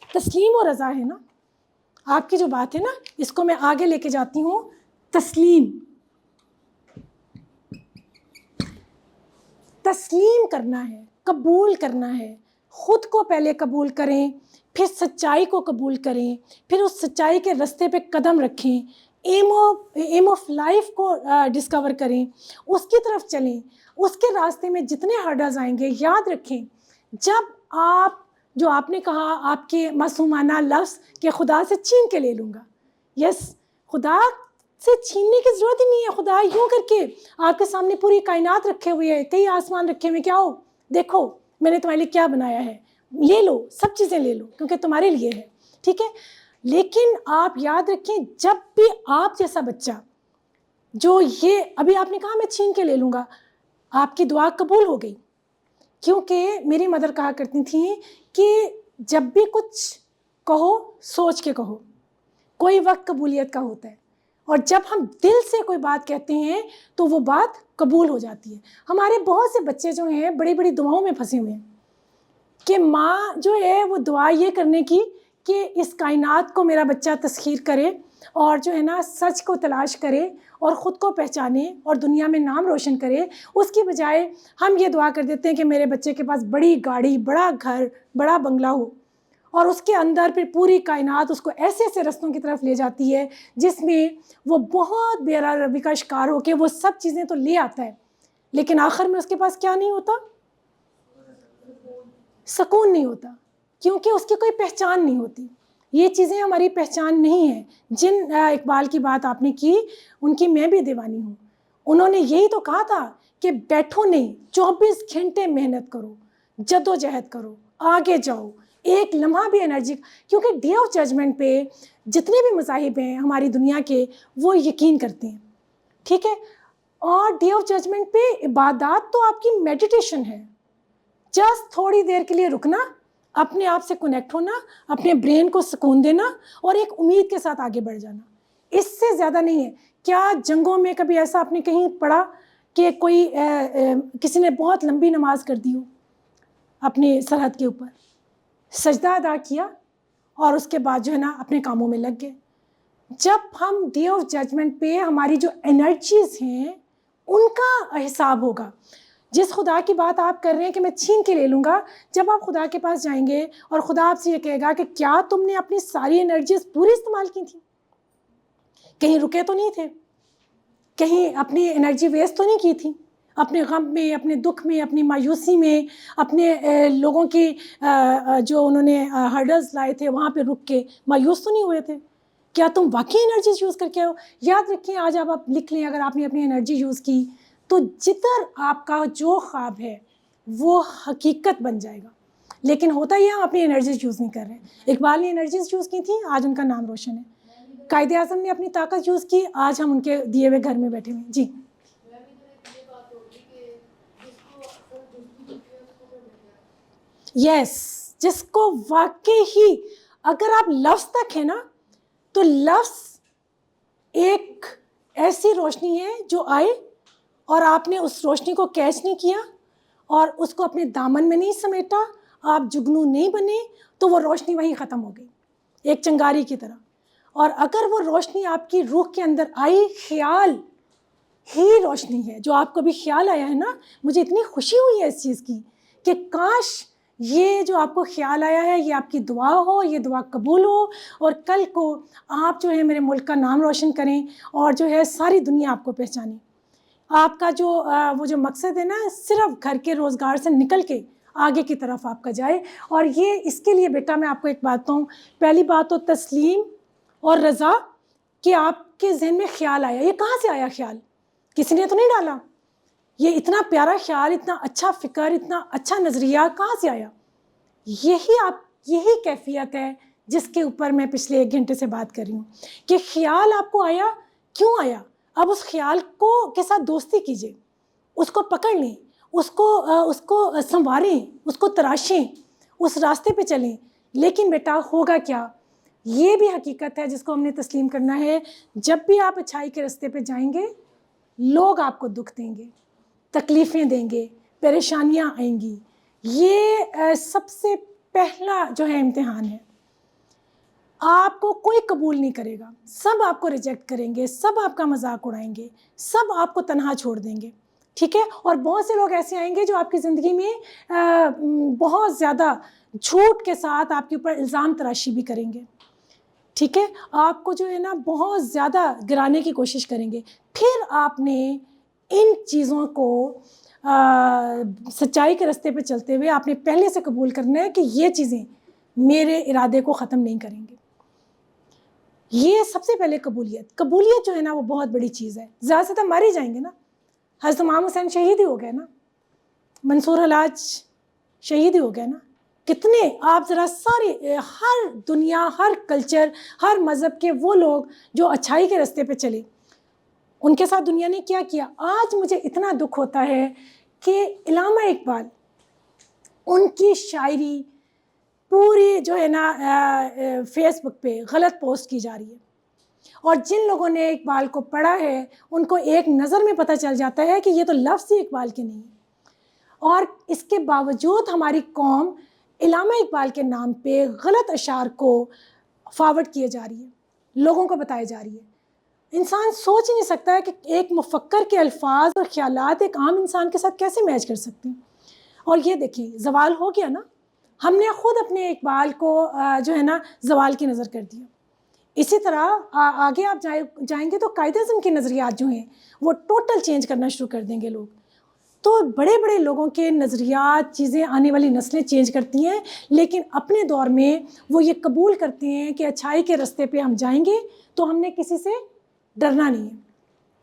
تسلیم و رضا ہے نا، آپ کی جو بات ہے نا، اس کو میں آگے لے کے جاتی ہوں. تسلیم کرنا ہے، قبول کرنا ہے. خود کو پہلے قبول کریں، پھر سچائی کو قبول کریں، پھر اس سچائی کے راستے پہ قدم رکھیں، ایم آف لائف کو ڈسکور کریں، اس کی طرف چلیں. اس کے راستے میں جتنے ہرڈلز آئیں گے، یاد رکھیں جب آپ جو آپ نے کہا آپ کے معصومانہ لفظ کہ خدا سے چھین کے لے لوں گا، یس، خدا سے چھیننے کی ضرورت ہی نہیں ہے. خدا یوں کر کے آپ کے سامنے پوری کائنات رکھے ہوئے ہے، کئی آسمان رکھے ہوئے، کیا ہو دیکھو میں نے تمہارے لیے کیا بنایا ہے، لے لو، سب چیزیں لے لو کیونکہ تمہارے لیے ہے، ٹھیک ہے. لیکن آپ یاد رکھیں جب بھی آپ جیسا بچہ جو یہ ابھی آپ نے کہا میں چھین کے لے لوں گا، آپ کی دعا قبول ہو گئی. کیونکہ میری مدر کہا کرتی تھیں کہ جب بھی کچھ کہو سوچ کے کہو، کوئی وقت قبولیت کا ہوتا ہے، اور جب ہم دل سے کوئی بات کہتے ہیں تو وہ بات قبول ہو جاتی ہے. ہمارے بہت سے بچے جو ہیں بڑی بڑی دعاؤں میں پھنسے ہوئے ہیں کہ ماں جو ہے وہ دعا یہ کرنے کی کہ اس کائنات کو میرا بچہ تسخیر کرے اور جو ہے نا سچ کو تلاش کرے اور خود کو پہچانے اور دنیا میں نام روشن کرے. اس کی بجائے ہم یہ دعا کر دیتے ہیں کہ میرے بچے کے پاس بڑی گاڑی، بڑا گھر، بڑا بنگلہ ہو، اور اس کے اندر پھر پوری کائنات اس کو ایسے ایسے رستوں کی طرف لے جاتی ہے جس میں وہ بہت بے روی کا شکار ہو کے وہ سب چیزیں تو لے آتا ہے، لیکن آخر میں اس کے پاس کیا نہیں ہوتا؟ سکون نہیں ہوتا، کیونکہ اس کی کوئی پہچان نہیں ہوتی. یہ چیزیں ہماری پہچان نہیں ہیں. جن اقبال کی بات آپ نے کی ان کی میں بھی دیوانی ہوں. انہوں نے یہی تو کہا تھا کہ بیٹھو نہیں، 24 گھنٹے محنت کرو، جد و جہد کرو، آگے جاؤ، ایک لمحہ بھی انرجی، کیونکہ ڈے آف ججمنٹ پہ جتنے بھی مذاہب ہیں ہماری دنیا کے وہ یقین کرتے ہیں، ٹھیک ہے. اور ڈے آف ججمنٹ پہ عبادات تو آپ کی میڈیٹیشن ہے، جسٹ تھوڑی دیر کے لیے رکنا، اپنے آپ سے کنیکٹ ہونا، اپنے برین کو سکون دینا اور ایک امید کے ساتھ آگے بڑھ جانا. اس سے زیادہ نہیں ہے. کیا جنگوں میں کبھی ایسا آپ نے کہیں پڑھا کہ کوئی کسی نے بہت لمبی نماز کر دی ہو اپنی سرحد کے اوپر، سجدہ ادا کیا اور اس کے بعد جو ہے نا اپنے کاموں میں لگ گئے؟ جب ہم ڈے آف ججمنٹ پہ ہماری جو انرجیز ہیں ان کا حساب ہوگا. جس خدا کی بات آپ کر رہے ہیں کہ میں چھین کے لے لوں گا، جب آپ خدا کے پاس جائیں گے اور خدا آپ سے یہ کہے گا کہ کیا تم نے اپنی ساری انرجیز پوری استعمال کی تھی؟ کہیں رکے تو نہیں تھے؟ کہیں اپنی انرجی ویسٹ تو نہیں کی تھی؟ اپنے غم میں، اپنے دکھ میں، اپنی مایوسی میں، اپنے لوگوں کی جو انہوں نے ہرڈلز لائے تھے وہاں پہ رک کے مایوس تو نہیں ہوئے تھے؟ کیا تم واقعی انرجیز یوز کر کے آؤ؟ یاد رکھیں، آج آپ لکھ لیں، اگر آپ نے اپنی انرجی یوز کی تو جتر آپ کا جو خواب ہے وہ حقیقت بن جائے گا. لیکن ہوتا یہ ہم اپنی انرجیز یوز نہیں کر رہے ہیں. اقبال نے انرجیز یوز کی تھیں، آج ان کا نام روشن ہے. قائد اعظم نے اپنی طاقت یوز کی، آج ہم ان کے دیے ہوئے گھر میں بیٹھے ہوئے ہیں. جی یس، جس کو واقعی ہی اگر آپ لفظ تک ہے نا تو لفظ ایک ایسی روشنی ہے جو آئے اور آپ نے اس روشنی کو کیچ نہیں کیا اور اس کو اپنے دامن میں نہیں سمیٹا، آپ جگنو نہیں بنے، تو وہ روشنی وہیں ختم ہو گئی ایک چنگاری کی طرح. اور اگر وہ روشنی آپ کی روح کے اندر آئی، ہی روشنی ہے. جو آپ کو بھی خیال آیا ہے نا, مجھے اتنی خوشی ہوئی ہے اس چیز کی کہ کاش یہ جو آپ کو خیال آیا ہے یہ آپ کی دعا ہو, یہ دعا قبول ہو, اور کل کو آپ جو ہے میرے ملک کا نام روشن کریں اور جو ہے ساری دنیا آپ کو پہچانے. آپ کا جو وہ جو مقصد ہے نا, صرف گھر کے روزگار سے نکل کے آگے کی طرف آپ کا جائے. اور یہ اس کے لیے بیٹا میں آپ کو ایک بات بتاؤں, پہلی بات تو تسلیم اور رضا کہ آپ کے ذہن میں خیال آیا. یہ کہاں سے آیا خیال؟ کسی نے تو نہیں ڈالا. یہ اتنا پیارا خیال, اتنا اچھا فکر, اتنا اچھا نظریہ کہاں سے آیا؟ یہی کیفیت ہے جس کے اوپر میں پچھلے 1 گھنٹے سے بات کر رہی ہوں کہ خیال آپ کو آیا, کیوں آیا؟ اب اس خیال کے ساتھ دوستی کیجیے, اس کو پکڑ لیں, اس کو سنواریں, اس کو تراشیں, اس راستے پہ چلیں. لیکن بیٹا ہوگا کیا؟ یہ بھی حقیقت ہے جس کو ہم نے تسلیم کرنا ہے. جب بھی آپ اچھائی کے راستے پہ جائیں گے, لوگ آپ کو دکھ دیں گے, تکلیفیں دیں گے, پریشانیاں آئیں گی. یہ سب سے پہلا جو ہے امتحان ہے. آپ کو کوئی قبول نہیں کرے گا, سب آپ کو ریجیکٹ کریں گے, سب آپ کا مذاق اڑائیں گے, سب آپ کو تنہا چھوڑ دیں گے. ٹھیک ہے؟ اور بہت سے لوگ ایسے آئیں گے جو آپ کی زندگی میں بہت زیادہ جھوٹ کے ساتھ آپ کے اوپر الزام تراشی بھی کریں گے. ٹھیک ہے؟ آپ کو جو ہے نا بہت زیادہ گرانے کی کوشش کریں گے. پھر آپ نے ان چیزوں کو سچائی کے راستے پہ چلتے ہوئے آپ نے پہلے سے قبول کرنا ہے کہ یہ چیزیں میرے ارادے کو ختم نہیں کریں گے. یہ سب سے پہلے قبولیت جو ہے نا وہ بہت بڑی چیز ہے. زیادہ سے زیادہ مر ہی جائیں گے نا. حضرت امام حسین شہید ہی ہو گئے نا, منصور حلاج شہید ہی ہو گئے نا. کتنے آپ ذرا سارے ہر دنیا, ہر کلچر, ہر مذہب کے وہ لوگ جو اچھائی کے راستے پہ چلے, ان کے ساتھ دنیا نے کیا کیا. آج مجھے اتنا دکھ ہوتا ہے کہ علامہ اقبال, ان کی شاعری پوری جو ہے نا فیس بک پہ غلط پوسٹ کی جا رہی ہے, اور جن لوگوں نے اقبال کو پڑھا ہے ان کو ایک نظر میں پتہ چل جاتا ہے کہ یہ تو لفظ ہی اقبال کے نہیں. اور اس کے باوجود ہماری قوم علامہ اقبال کے نام پہ غلط اشعار کو فارورڈ کیے جا رہی ہے, لوگوں کو بتائی جا رہی ہے. انسان سوچ ہی نہیں سکتا ہے کہ ایک مفکر کے الفاظ اور خیالات ایک عام انسان کے ساتھ کیسے میچ کر سکتے ہیں. اور یہ دیکھیں زوال ہو گیا نا, ہم نے خود اپنے اقبال کو جو ہے نا زوال کی نظر کر دیا. اسی طرح آگے آپ جائیں گے تو قائد اعظم کے نظریات جو ہیں وہ ٹوٹل چینج کرنا شروع کر دیں گے لوگ. تو بڑے بڑے لوگوں کے نظریات, چیزیں آنے والی نسلیں چینج کرتی ہیں, لیکن اپنے دور میں وہ یہ قبول کرتے ہیں کہ اچھائی کے راستے پہ ہم جائیں گے تو ہم نے کسی سے ڈرنا نہیں ہے.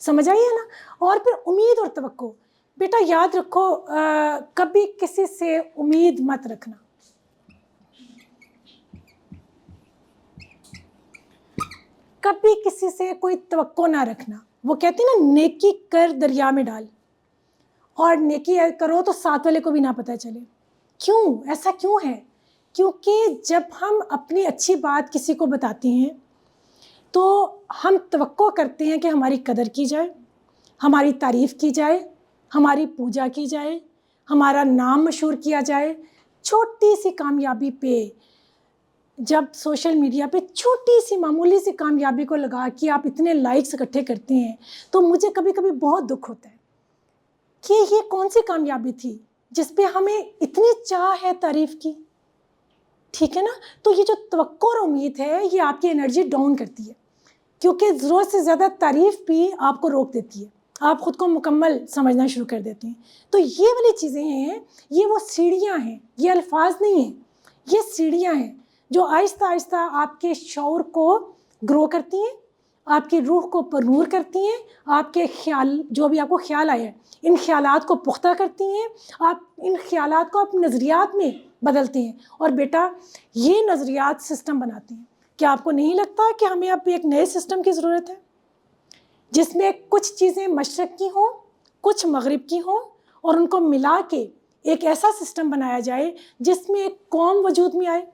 سمجھ آئی ہے نا؟ اور پھر امید اور توقع. بیٹا یاد رکھو, کبھی کسی سے امید مت رکھنا. کبھی کسی سے کوئی توقع نہ رکھنا. وہ کہتے ہیں نا نیکی کر دریا میں ڈال, اور نیکی کرو تو ساتھ والے کو بھی نہ پتہ چلے. کیوں ایسا کیوں ہے؟ کیونکہ جب ہم اپنی اچھی بات کسی کو بتاتے ہیں تو ہم توقع کرتے ہیں کہ ہماری قدر کی جائے, ہماری تعریف کی جائے, ہماری پوجا کی جائے, ہمارا نام مشہور کیا جائے. چھوٹی سی کامیابی پہ, جب سوشل میڈیا پہ چھوٹی سی معمولی سی کامیابی کو لگا کے آپ اتنے لائکس اکٹھے کرتے ہیں, تو مجھے کبھی کبھی بہت دکھ ہوتا ہے کہ یہ کون سی کامیابی تھی جس پہ ہمیں اتنی چاہ ہے تعریف کی. ٹھیک ہے نا؟ تو یہ جو توقع اور امید ہے یہ آپ کی انرجی ڈاؤن کرتی ہے, کیونکہ ضرورت سے زیادہ تعریف بھی آپ کو روک دیتی ہے, آپ خود کو مکمل سمجھنا شروع کر دیتے ہیں. تو یہ والی چیزیں ہیں, یہ وہ سیڑھیاں ہیں, یہ الفاظ نہیں ہیں, یہ سیڑھیاں ہیں جو آہستہ آہستہ آپ کے شعور کو گرو کرتی ہیں, آپ کی روح کو پرنور کرتی ہیں, آپ کے خیال جو بھی آپ کو خیال آیا ہے ان خیالات کو پختہ کرتی ہیں, آپ ان خیالات کو اپنے نظریات میں بدلتے ہیں. اور بیٹا یہ نظریات سسٹم بناتے ہیں. کیا آپ کو نہیں لگتا کہ ہمیں اب ایک نئے سسٹم کی ضرورت ہے جس میں کچھ چیزیں مشرق کی ہوں, کچھ مغرب کی ہوں, اور ان کو ملا کے ایک ایسا سسٹم بنایا جائے جس میں ایک قوم وجود میں آئے؟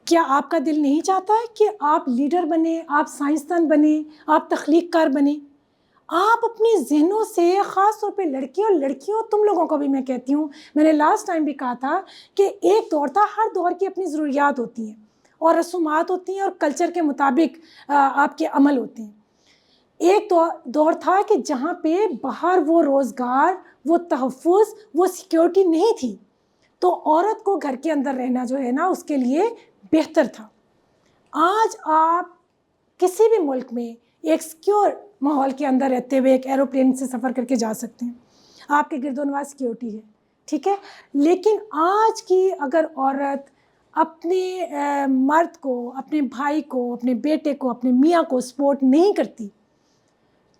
کیا آپ کا دل نہیں چاہتا ہے کہ آپ لیڈر بنیں, آپ سائنسدان بنیں, آپ تخلیق کار بنیں؟ آپ اپنے ذہنوں سے, خاص طور پہ لڑکیوں تم لوگوں کو بھی میں کہتی ہوں, میں نے لاسٹ ٹائم بھی کہا تھا کہ ایک دور تھا, ہر دور کی اپنی ضروریات ہوتی ہیں اور رسومات ہوتی ہیں اور کلچر کے مطابق آپ کے عمل ہوتے ہیں. ایک دور تھا کہ جہاں پہ باہر وہ روزگار، وہ تحفظ، وہ سیکیورٹی نہیں تھی، تو عورت کو گھر کے اندر رہنا جو ہے نا اس کے لیے بہتر تھا۔ آج آپ کسی بھی ملک میں ایک سیکیور ماحول کے اندر رہتے ہوئے ایک ایروپلین سے سفر کر کے جا سکتے ہیں، آپ کے گرد و نواح سیکیورٹی ہے، ٹھیک ہے۔ لیکن آج کی اگر عورت اپنے مرد کو، اپنے بھائی کو، اپنے بیٹے کو، اپنے میاں کو سپورٹ نہیں کرتی،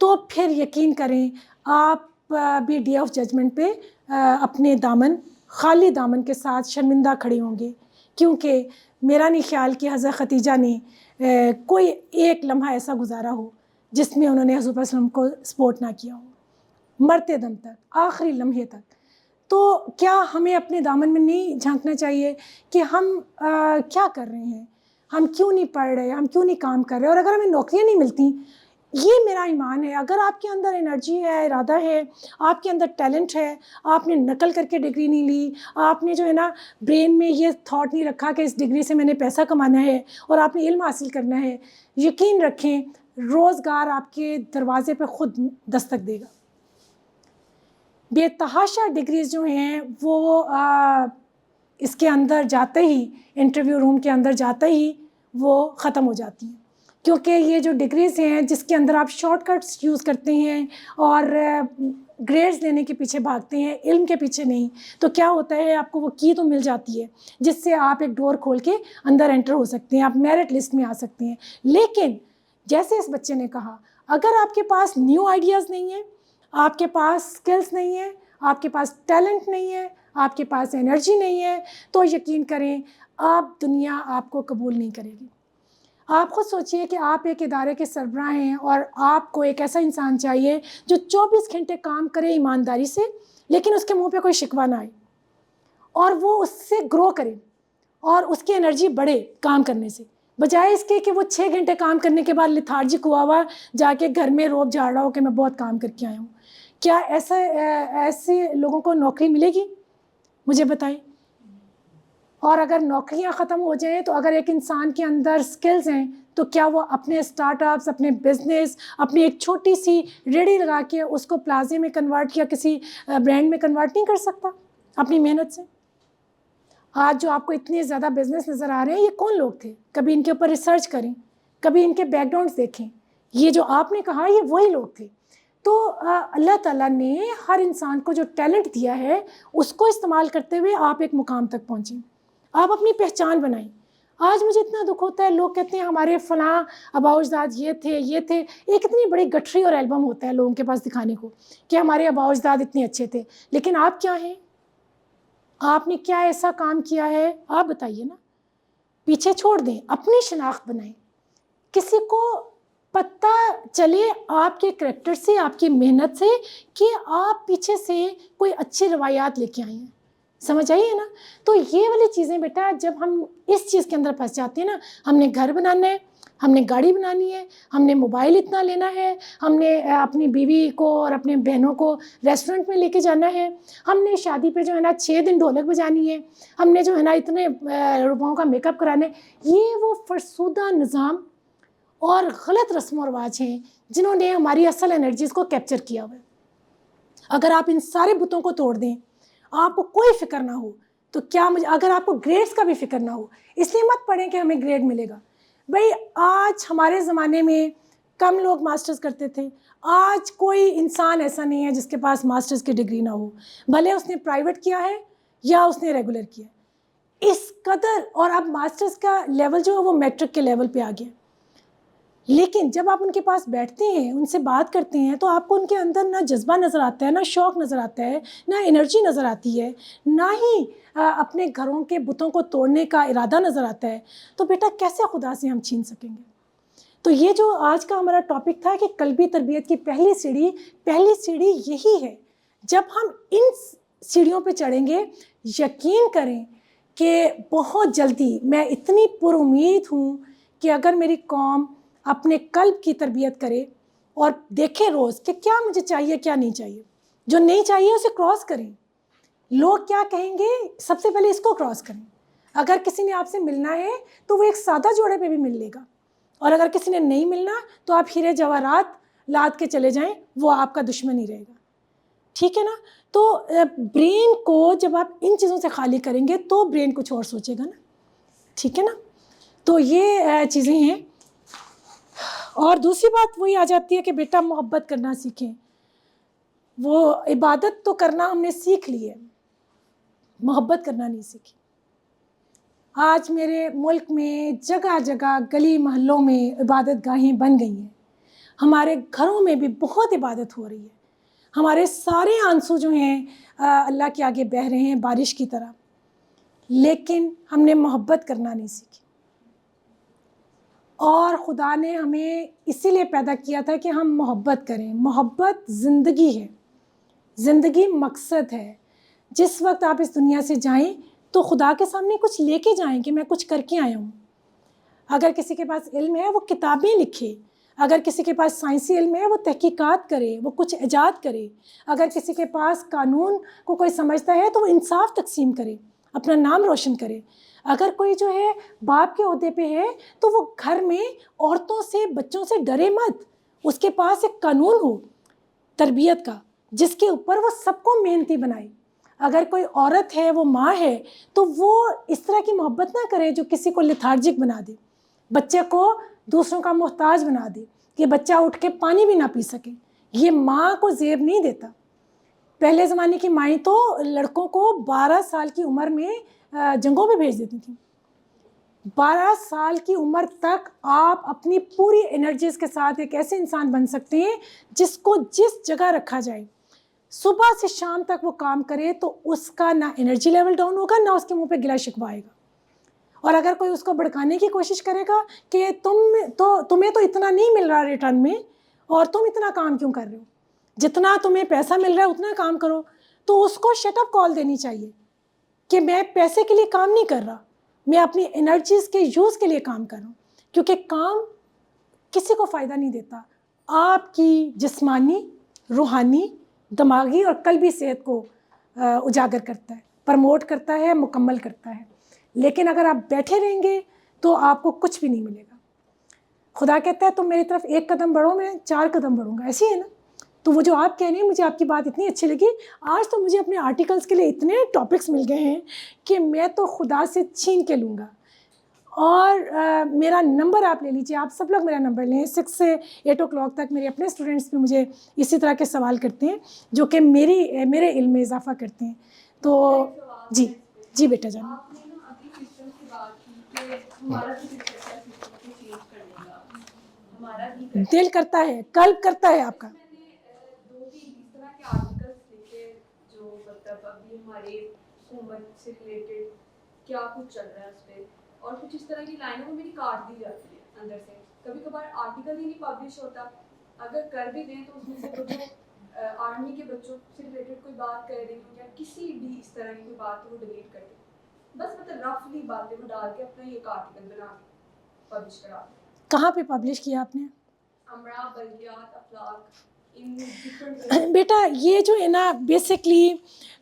تو پھر یقین کریں آپ بھی ڈے آف ججمنٹ پہ اپنے دامن، خالی دامن کے ساتھ شرمندہ کھڑے ہوں گے، کیونکہ میرا نہیں خیال کہ حضرت ختیجہ نے کوئی ایک لمحہ ایسا گزارا ہو جس میں انہوں نے حضور صلی اللہ علیہ وسلم کو سپورٹ نہ کیا ہو، مرتے دم تک، آخری لمحے تک۔ تو کیا ہمیں اپنے دامن میں نہیں جھانکنا چاہیے کہ ہم کیا کر رہے ہیں، ہم کیوں نہیں پڑھ رہے، ہم کیوں نہیں کام کر رہے؟ اور اگر ہمیں نوکریاں نہیں ملتی، یہ میرا ایمان ہے، اگر آپ کے اندر انرجی ہے، ارادہ ہے، آپ کے اندر ٹیلنٹ ہے، آپ نے نقل کر کے ڈگری نہیں لی، آپ نے جو ہے نا برین میں یہ تھاٹ نہیں رکھا کہ اس ڈگری سے میں نے پیسہ کمانا ہے اور آپ نے علم حاصل کرنا ہے، یقین رکھیں روزگار آپ کے دروازے پہ خود دستک دے گا۔ بے تحاشا ڈگریز جو ہیں وہ اس کے اندر جاتے ہی، انٹرویو روم کے اندر جاتے ہی وہ ختم ہو جاتی ہیں، کیونکہ یہ جو ڈگریز ہیں جس کے اندر آپ شارٹ کٹس یوز کرتے ہیں اور گریڈز لینے کے پیچھے بھاگتے ہیں، علم کے پیچھے نہیں، تو کیا ہوتا ہے آپ کو وہ کی تو مل جاتی ہے جس سے آپ ایک ڈور کھول کے اندر انٹر ہو سکتے ہیں، آپ میرٹ لسٹ میں آ سکتے ہیں۔ لیکن جیسے اس بچے نے کہا، اگر آپ کے پاس نیو آئیڈیاز نہیں ہیں، آپ کے پاس سکلز نہیں ہیں، آپ کے پاس ٹیلنٹ نہیں ہے، آپ کے پاس انرجی نہیں ہے، تو یقین کریں آپ دنیا آپ کو قبول نہیں کرے گی۔ آپ خود سوچئے کہ آپ ایک ادارے کے سربراہ ہیں اور آپ کو ایک ایسا انسان چاہیے جو 24 گھنٹے کام کرے ایمانداری سے، لیکن اس کے منہ پہ کوئی شکوہ نہ آئے اور وہ اس سے گرو کرے اور اس کی انرجی بڑھے کام کرنے سے، بجائے اس کے کہ وہ 6 گھنٹے کام کرنے کے بعد لتھارجک ہوا جا کے گھر میں روب جھاڑ رہا ہو کہ میں بہت کام کر کے آیا ہوں۔ کیا ایسے لوگوں کو نوکری ملے گی؟ مجھے بتائیں۔ اور اگر نوکریاں ختم ہو جائیں تو اگر ایک انسان کے اندر سکلز ہیں تو کیا وہ اپنے اسٹارٹ اپس، اپنے بزنس، اپنی ایک چھوٹی سی ریڑھی لگا کے اس کو پلازے میں کنورٹ یا کسی برانڈ میں کنورٹ نہیں کر سکتا اپنی محنت سے؟ آج جو آپ کو اتنے زیادہ بزنس نظر آ رہے ہیں، یہ کون لوگ تھے؟ کبھی ان کے اوپر ریسرچ کریں، کبھی ان کے بیک گراؤنڈس دیکھیں، یہ جو آپ نے کہا یہ وہی لوگ تھے۔ تو اللہ تعالیٰ نے ہر انسان کو جو ٹیلنٹ دیا ہے اس کو استعمال کرتے ہوئے آپ ایک مقام تک پہنچیں، آپ اپنی پہچان بنائیں۔ آج مجھے اتنا دکھ ہوتا ہے، لوگ کہتے ہیں ہمارے فلاں آباء اجداد یہ تھے یہ تھے، ایک اتنی بڑی گٹھری اور البم ہوتا ہے لوگوں کے پاس دکھانے کو کہ ہمارے آباء اجداد اتنے اچھے تھے، لیکن آپ کیا ہیں؟ آپ نے کیا ایسا کام کیا ہے؟ آپ بتائیے نا۔ پیچھے چھوڑ دیں، اپنی شناخت بنائیں، کسی کو پتہ چلے آپ کے کریکٹر سے، آپ کی محنت سے کہ آپ پیچھے سے کوئی اچھی روایات لے کے آئے ہیں، سمجھ آئیے نا؟ تو یہ والی چیزیں بیٹا جب ہم اس چیز کے اندر پھنس جاتے ہیں نا، ہم نے گھر بنانا ہے، ہم نے گاڑی بنانی ہے، ہم نے موبائل اتنا لینا ہے، ہم نے اپنی بیوی کو اور اپنے بہنوں کو ریسٹورنٹ میں لے کے جانا ہے، ہم نے شادی پہ جو ہے نا 6 دن ڈھولک بجانی ہے، ہم نے جو ہے نا اتنے روپوں کا میک اپ کرانا ہے۔ یہ وہ فرسودہ نظام اور غلط رسم و رواج ہیں جنہوں نے ہماری اصل انرجیز کو کیپچر کیا ہوا ہے۔ اگر آپ ان سارے بتوں کو توڑ دیں، آپ کو کوئی فکر نہ ہو، تو کیا اگر آپ کو گریڈز کا بھی فکر نہ ہو، اس لیے مت پڑھیں کہ ہمیں گریڈ ملے گا۔ بھئی آج ہمارے زمانے میں کم لوگ ماسٹرز کرتے تھے، آج کوئی انسان ایسا نہیں ہے جس کے پاس ماسٹرز کی ڈگری نہ ہو، بھلے اس نے پرائیویٹ کیا ہے یا اس نے ریگولر کیا ہے، اس قدر۔ اور اب ماسٹرز کا لیول جو ہے وہ میٹرک کے لیول پہ آ گیا۔ لیکن جب آپ ان کے پاس بیٹھتے ہیں، ان سے بات کرتے ہیں، تو آپ کو ان کے اندر نہ جذبہ نظر آتا ہے، نہ شوق نظر آتا ہے، نہ انرجی نظر آتی ہے، نہ ہی اپنے گھروں کے بتوں کو توڑنے کا ارادہ نظر آتا ہے۔ تو بیٹا کیسے خدا سے ہم چھین سکیں گے؟ تو یہ جو آج کا ہمارا ٹاپک تھا کہ قلبی تربیت کی پہلی سیڑھی یہی ہے۔ جب ہم ان سیڑھیوں پہ چڑھیں گے، یقین کریں کہ بہت جلدی، میں اتنی پر امید ہوں کہ اگر میری قوم اپنے قلب کی تربیت کرے اور دیکھے روز کہ کیا مجھے چاہیے کیا نہیں چاہیے، جو نہیں چاہیے اسے کراس کریں۔ لوگ کیا کہیں گے سب سے پہلے اس کو کراس کریں۔ اگر کسی نے آپ سے ملنا ہے تو وہ ایک سادہ جوڑے پہ بھی مل لے گا، اور اگر کسی نے نہیں ملنا تو آپ ہیرے جواہرات لاد کے چلے جائیں وہ آپ کا دشمن ہی رہے گا. ٹھیک ہے نا. تو برین کو جب آپ ان چیزوں سے خالی کریں گے تو برین کچھ اور سوچے گا نا. ٹھیک ہے نا. تو یہ چیزیں ہیں. اور دوسری بات وہی آ جاتی ہے کہ بیٹا محبت کرنا سیکھیں. وہ عبادت تو کرنا ہم نے سیکھ لی ہے, محبت کرنا نہیں سیکھی. آج میرے ملک میں جگہ جگہ گلی محلوں میں عبادت گاہیں بن گئی ہیں. ہمارے گھروں میں بھی بہت عبادت ہو رہی ہے. ہمارے سارے آنسو جو ہیں اللہ کے آگے بہہ رہے ہیں بارش کی طرح, لیکن ہم نے محبت کرنا نہیں سیکھی. اور خدا نے ہمیں اسی لیے پیدا کیا تھا کہ ہم محبت کریں. محبت زندگی ہے, زندگی مقصد ہے. جس وقت آپ اس دنیا سے جائیں تو خدا کے سامنے کچھ لے کے جائیں کہ میں کچھ کر کے آیا ہوں. اگر کسی کے پاس علم ہے وہ کتابیں لکھے, اگر کسی کے پاس سائنسی علم ہے وہ تحقیقات کرے, وہ کچھ ایجاد کرے. اگر کسی کے پاس قانون کو کوئی سمجھتا ہے تو وہ انصاف تقسیم کرے, اپنا نام روشن کرے. اگر کوئی جو ہے باپ کے عہدے پہ ہے تو وہ گھر میں عورتوں سے بچوں سے ڈرے مت. اس کے پاس ایک قانون ہو تربیت کا جس کے اوپر وہ سب کو محنتی بنائے. اگر کوئی عورت ہے وہ ماں ہے تو وہ اس طرح کی محبت نہ کرے جو کسی کو لیتھارجک بنا دے, بچے کو دوسروں کا محتاج بنا دے کہ بچہ اٹھ کے پانی بھی نہ پی سکے. یہ ماں کو زیب نہیں دیتا. پہلے زمانے کی مائیں تو لڑکوں کو 12 سال کی عمر میں جنگوں میں بھیج دیتی تھیں. 12 سال کی عمر تک آپ اپنی پوری انرجیز کے ساتھ ایک ایسے انسان بن سکتے ہیں جس کو جس جگہ رکھا جائے صبح سے شام تک وہ کام کرے تو اس کا نہ انرجی لیول ڈاؤن ہوگا نہ اس کے منہ پہ گلا شکوہ آئے گا. اور اگر کوئی اس کو بھڑکانے کی کوشش کرے گا کہ تمہیں تو اتنا نہیں مل رہا ریٹرن میں اور تم اتنا کام کیوں کر رہے ہو, جتنا تمہیں پیسہ مل رہا ہے اتنا کام کرو, تو اس کو شٹ اپ کال دینی چاہیے کہ میں پیسے کے لیے کام نہیں کر رہا, میں اپنی انرجیز کے یوز کے لیے کام کر رہا ہوں. کیونکہ کام کسی کو فائدہ نہیں دیتا, آپ کی جسمانی, روحانی, دماغی اور قلبی صحت کو اجاگر کرتا ہے, پرموٹ کرتا ہے, مکمل کرتا ہے. لیکن اگر آپ بیٹھے رہیں گے تو آپ کو کچھ بھی نہیں ملے گا. خدا کہتا ہے تم میری طرف 1 قدم بڑھو میں 4 قدم بڑھوں گا. ایسی ہے نا. تو وہ جو آپ کہہ رہے ہیں مجھے آپ کی بات اتنی اچھی لگی. آج تو مجھے اپنے آرٹیکلس کے لیے اتنے ٹاپکس مل گئے ہیں کہ میں تو خدا سے چھین کے لوں گا. اور میرا نمبر آپ لے لیجیے, آپ سب لوگ میرا نمبر لیں. 6 سے 8 o'clock تک میرے اپنے اسٹوڈنٹس بھی مجھے اسی طرح کے سوال کرتے ہیں جو کہ میرے علم میں اضافہ کرتے ہیں. تو جی بیٹا جان. آپ نے نا ابھی سسٹم کی بات کی کہ ہمارا بھی دل کرتا ہے سسٹم کو چینج کرنے کا, ہمارا بھی دل کرتا ہے, قلب کرتا ہے آپ کا. میں نے 2-3 اس طرح کے آرٹیکلس لکھے جو مطلب ابھی ہمارے حکومت سے ریلیٹڈ کیا کچھ چل رہا ہے اس پہ, اور کچھ اس طرح کی لائنیں وہ میری کاٹ دی جاتی ہیں اندر سے. کبھی کبھار آرٹیکل ہی نہیں پبلش ہوتا, اگر کر بھی دیں تو اس میں سے وہ جو آرمی کے بچوں سے ریلیٹڈ کوئی بات کر رہی ہوں یا کسی بھی اس طرح کی کوئی بات وہ ڈیلیٹ کر دیں. بس مطلب رفلی باتیں وہ ڈال کے اپنا یہ ایک آرٹیکل بنا کے پبلش کرا دیں. کہاں پہ پبلش کیا آپ نے؟ امرا, بلدیات, افلاق, ان ڈفرنٹ. بیٹا یہ جو ہے نا بیسکلی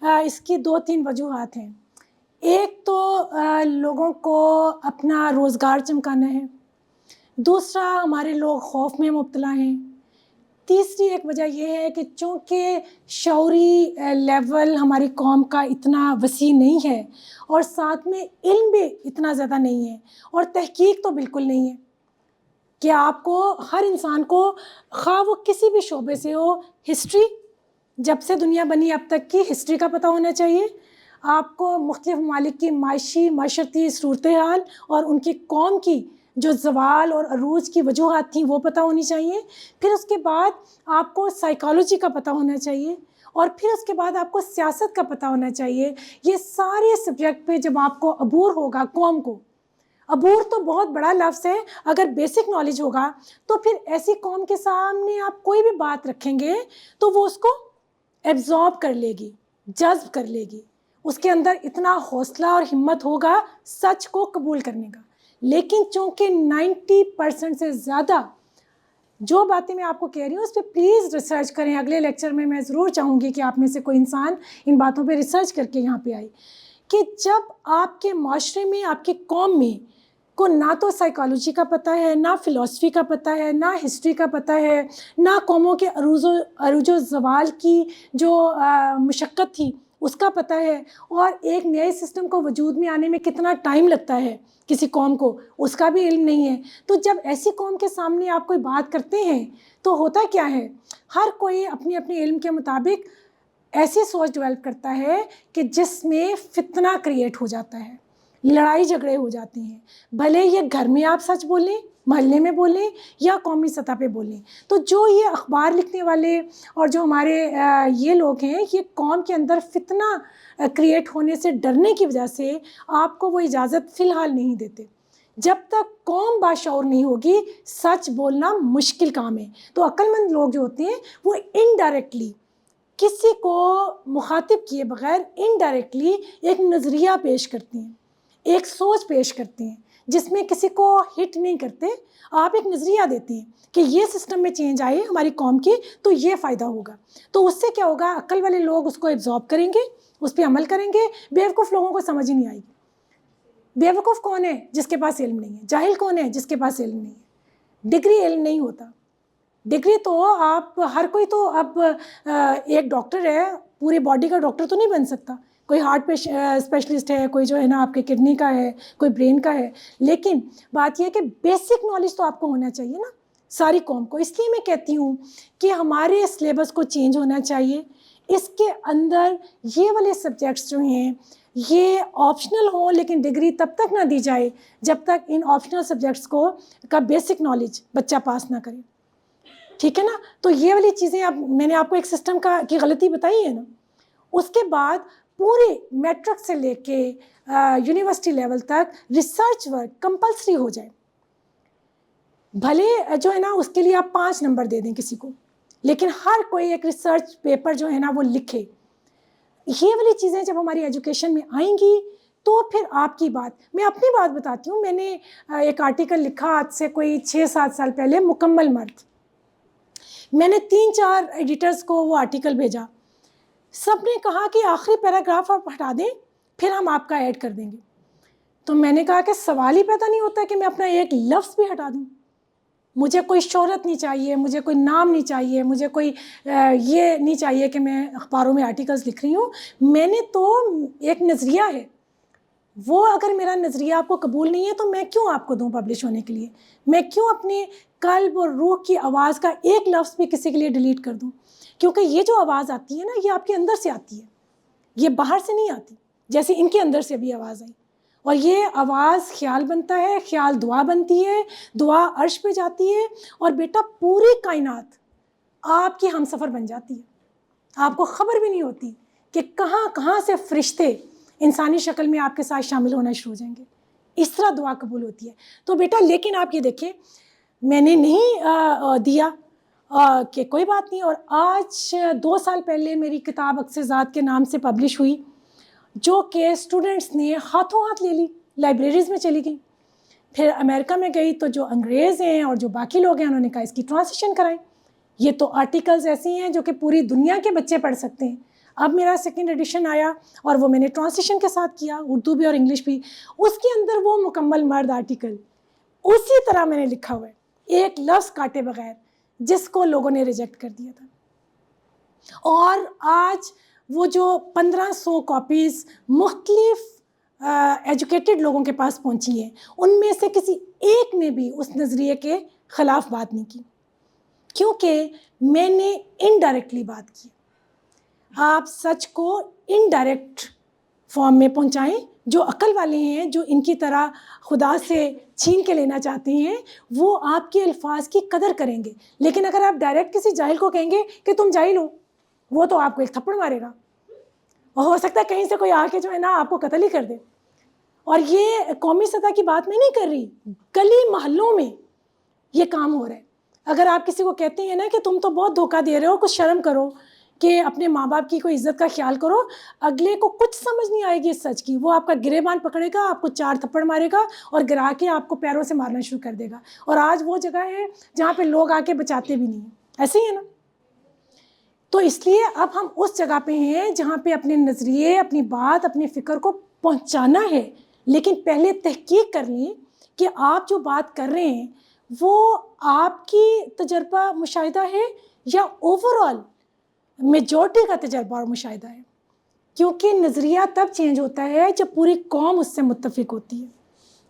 اس کی 2-3 وجوہات ہیں. ایک تو لوگوں کو اپنا روزگار چمکانا ہے, دوسرا ہمارے لوگ خوف میں مبتلا ہیں, تیسری ایک وجہ یہ ہے کہ چونکہ شعوری لیول ہماری قوم کا اتنا وسیع نہیں ہے اور ساتھ میں علم بھی اتنا زیادہ نہیں ہے اور تحقیق تو بالکل نہیں ہے کہ آپ کو ہر انسان کو خواہ وہ کسی بھی شعبے سے ہو, ہسٹری جب سے دنیا بنی اب تک کی ہسٹری کا پتہ ہونا چاہیے. آپ کو مختلف ممالک کی معاشرتی صورتحال اور ان کی قوم کی جو زوال اور عروج کی وجوہات تھیں وہ پتہ ہونی چاہیے. پھر اس کے بعد آپ کو سائیکالوجی کا پتہ ہونا چاہیے اور پھر اس کے بعد آپ کو سیاست کا پتہ ہونا چاہیے. یہ سارے سبجیکٹ پہ جب آپ کو عبور ہوگا, قوم کو عبور تو بہت بڑا لفظ ہے, اگر بیسک نالج ہوگا تو پھر ایسی قوم کے سامنے آپ کوئی بھی بات رکھیں گے تو وہ اس کو ایبزارب کر لے گی, جذب کر لے گی. اس کے اندر اتنا حوصلہ اور ہمت ہوگا سچ کو قبول کرنے کا. لیکن چونکہ 90% سے زیادہ جو باتیں میں آپ کو کہہ رہی ہوں اس پہ پلیز ریسرچ کریں. اگلے لیکچر میں ضرور چاہوں گی کہ آپ میں سے کوئی انسان ان باتوں پہ ریسرچ کر کے یہاں پہ آئے کہ جب آپ کے معاشرے میں, آپ کی قوم میں کو نہ تو سائیکالوجی کا پتہ ہے، نہ فلسفی کا پتہ ہے، نہ ہسٹری کا پتہ ہے، نہ قوموں کے عروج و زوال کی جو مشقت تھی اس کا پتہ ہے، اور ایک نئے سسٹم کو وجود میں آنے میں کتنا ٹائم لگتا ہے کسی قوم کو، اس کا بھی علم نہیں ہے۔ تو جب ایسی قوم کے سامنے آپ کوئی بات کرتے ہیں تو ہوتا کیا ہے، ہر کوئی اپنے اپنے علم کے مطابق ایسی سوچ ڈیولپ کرتا ہے کہ جس میں فتنہ کریٹ ہو جاتا ہے، لڑائی جھگڑے ہو جاتے ہیں، بھلے یہ گھر میں آپ سچ بولیں، محلے میں بولیں یا قومی سطح پہ بولیں۔ تو جو یہ اخبار لکھنے والے اور جو ہمارے یہ لوگ ہیں، یہ قوم کے اندر فتنہ کریٹ ہونے سے ڈرنے کی وجہ سے آپ کو وہ اجازت فی الحال نہیں دیتے۔ جب تک قوم باشعور نہیں ہوگی سچ بولنا مشکل کام ہے۔ تو عقل مند لوگ جو ہوتے ہیں وہ انڈائریکٹلی کسی کو مخاطب کیے بغیر انڈائریکٹلی ایک نظریہ پیش کرتے ہیں، ایک سوچ پیش کرتے ہیں، جس میں کسی کو ہٹ نہیں کرتے، آپ ایک نظریہ دیتے ہیں کہ یہ سسٹم میں چینج آئے ہماری قوم کی تو یہ فائدہ ہوگا۔ تو اس سے کیا ہوگا، عقل والے لوگ اس کو ایبزارب کریں گے، اس پہ عمل کریں گے، بیوقوف لوگوں کو سمجھ ہی نہیں آئے گی۔ بیوقوف کون ہے؟ جس کے پاس علم نہیں ہے۔ جاہل کون ہے؟ جس کے پاس علم نہیں ہے۔ ڈگری علم نہیں ہوتا۔ ڈگری تو آپ ہر کوئی تو اب ایک ڈاکٹر ہے، پوری باڈی کا ڈاکٹر تو نہیں بن سکتا، کوئی ہارٹ اسپیشلسٹ ہے، کوئی جو ہے نا آپ کے کڈنی کا ہے، کوئی برین کا ہے، لیکن بات یہ ہے کہ بیسک نالج تو آپ کو ہونا چاہیے نا ساری قوم کو۔ اس لیے میں کہتی ہوں کہ ہمارے سلیبس کو چینج ہونا چاہیے، اس کے اندر یہ والے سبجیکٹس جو ہیں یہ آپشنل ہوں، لیکن ڈگری تب تک نہ دی جائے جب تک ان آپشنل سبجیکٹس کا بیسک نالج بچہ پاس نہ کرے، ٹھیک ہے نا۔ تو یہ والی چیزیں میں نے آپ کو ایک سسٹم کی غلطی بتائی ہے نا۔ اس کے بعد پورے میٹرک سے لے کے یونیورسٹی لیول تک ریسرچ ورک کمپلسری ہو جائے، بھلے جو ہے نا اس کے لیے آپ 5 نمبر دے دیں کسی کو، لیکن ہر کوئی ایک ریسرچ پیپر جو ہے نا وہ لکھے۔ یہ والی چیزیں جب ہماری ایجوکیشن میں آئیں گی تو پھر آپ کی بات، میں اپنی بات بتاتی ہوں، میں نے ایک آرٹیکل لکھا آج سے کوئی 6-7 سال پہلے، مکمل مرد۔ میں نے 3-4 ایڈیٹرز کو وہ آرٹیکل بھیجا، سب نے کہا کہ آخری پیراگراف آپ ہٹا دیں پھر ہم آپ کا ایڈ کر دیں گے۔ تو میں نے کہا کہ سوال ہی پیدا نہیں ہوتا کہ میں اپنا ایک لفظ بھی ہٹا دوں۔ مجھے کوئی شہرت نہیں چاہیے، مجھے کوئی نام نہیں چاہیے، مجھے کوئی یہ نہیں چاہیے کہ میں اخباروں میں آرٹیکلز لکھ رہی ہوں۔ میں نے تو ایک نظریہ ہے، وہ اگر میرا نظریہ آپ کو قبول نہیں ہے تو میں کیوں آپ کو دوں پبلش ہونے کے لیے؟ میں کیوں اپنے قلب اور روح کی آواز کا ایک لفظ بھی کسی کے لیے ڈیلیٹ کر دوں؟ کیونکہ یہ جو آواز آتی ہے نا یہ آپ کے اندر سے آتی ہے، یہ باہر سے نہیں آتی، جیسے ان کے اندر سے بھی آواز آئی۔ اور یہ آواز خیال بنتا ہے، خیال دعا بنتی ہے، دعا عرش پہ جاتی ہے، اور بیٹا پوری کائنات آپ کی ہم سفر بن جاتی ہے۔ آپ کو خبر بھی نہیں ہوتی کہ کہاں کہاں سے فرشتے انسانی شکل میں آپ کے ساتھ شامل ہونا شروع ہو جائیں گے۔ اس طرح دعا قبول ہوتی ہے۔ تو بیٹا لیکن آپ یہ دیکھیں، میں نے نہیں دیا کہ کوئی بات نہیں، اور آج 2 سال پہلے میری کتاب عکس ذات کے نام سے پبلش ہوئی، جو کہ اسٹوڈنٹس نے ہاتھوں ہاتھ لے لی، لائبریریز میں چلی گئی، پھر امریکہ میں گئی تو جو انگریز ہیں اور جو باقی لوگ ہیں انہوں نے کہا اس کی ٹرانسلیشن کرائیں۔ یہ تو آرٹیکلز ایسی ہیں جو کہ پوری دنیا کے بچے پڑھ سکتے ہیں۔ اب میرا 2nd ایڈیشن آیا اور وہ میں نے ٹرانسلیشن کے ساتھ کیا، اردو بھی اور انگلش بھی۔ اس کے اندر وہ مکمل مرد آرٹیکل اسی طرح میں نے لکھا ہوا ہے، ایک لفظ کاٹے بغیر، جس کو لوگوں نے ریجیکٹ کر دیا تھا۔ اور آج وہ جو 1500 کاپیز مختلف ایجوکیٹڈ لوگوں کے پاس پہنچی ہیں، ان میں سے کسی ایک نے بھی اس نظریے کے خلاف بات نہیں کی، کیونکہ میں نے انڈائریکٹلی بات کی۔ آپ سچ کو انڈائریکٹ فارم میں پہنچائیں، جو عقل والے ہیں، جو ان کی طرح خدا سے چھین کے لینا چاہتے ہیں، وہ آپ کے الفاظ کی قدر کریں گے۔ لیکن اگر آپ ڈائریکٹ کسی جاہل کو کہیں گے کہ تم جاہل ہو، وہ تو آپ کو ایک تھپڑ مارے گا، اور ہو سکتا ہے کہیں سے کوئی آ کے جو ہے نا آپ کو قتل ہی کر دے۔ اور یہ قومی سطح کی بات میں نہیں کر رہی، گلی محلوں میں یہ کام ہو رہا ہے۔ اگر آپ کسی کو کہتے ہیں نا کہ تم تو بہت دھوکہ دے رہے ہو، کچھ شرم کرو، کہ اپنے ماں باپ کی کوئی عزت کا خیال کرو، اگلے کو کچھ سمجھ نہیں آئے گی اس سچ کی، وہ آپ کا گریبان پکڑے گا، آپ کو 4 تھپڑ مارے گا اور گرا کے آپ کو پیروں سے مارنا شروع کر دے گا۔ اور آج وہ جگہ ہے جہاں پہ لوگ آ کے بچاتے بھی نہیں ہیں، ایسے ہی ہے نا۔ تو اس لیے اب ہم اس جگہ پہ ہیں جہاں پہ اپنے نظریے، اپنی بات، اپنی فکر کو پہنچانا ہے، لیکن پہلے تحقیق کر لیں کہ آپ جو بات کر رہے ہیں وہ آپ کی تجربہ مشاہدہ ہے یا اوور آل میجورٹی کا تجربہ اور مشاہدہ ہے، کیونکہ نظریہ تب چینج ہوتا ہے جب پوری قوم اس سے متفق ہوتی ہے.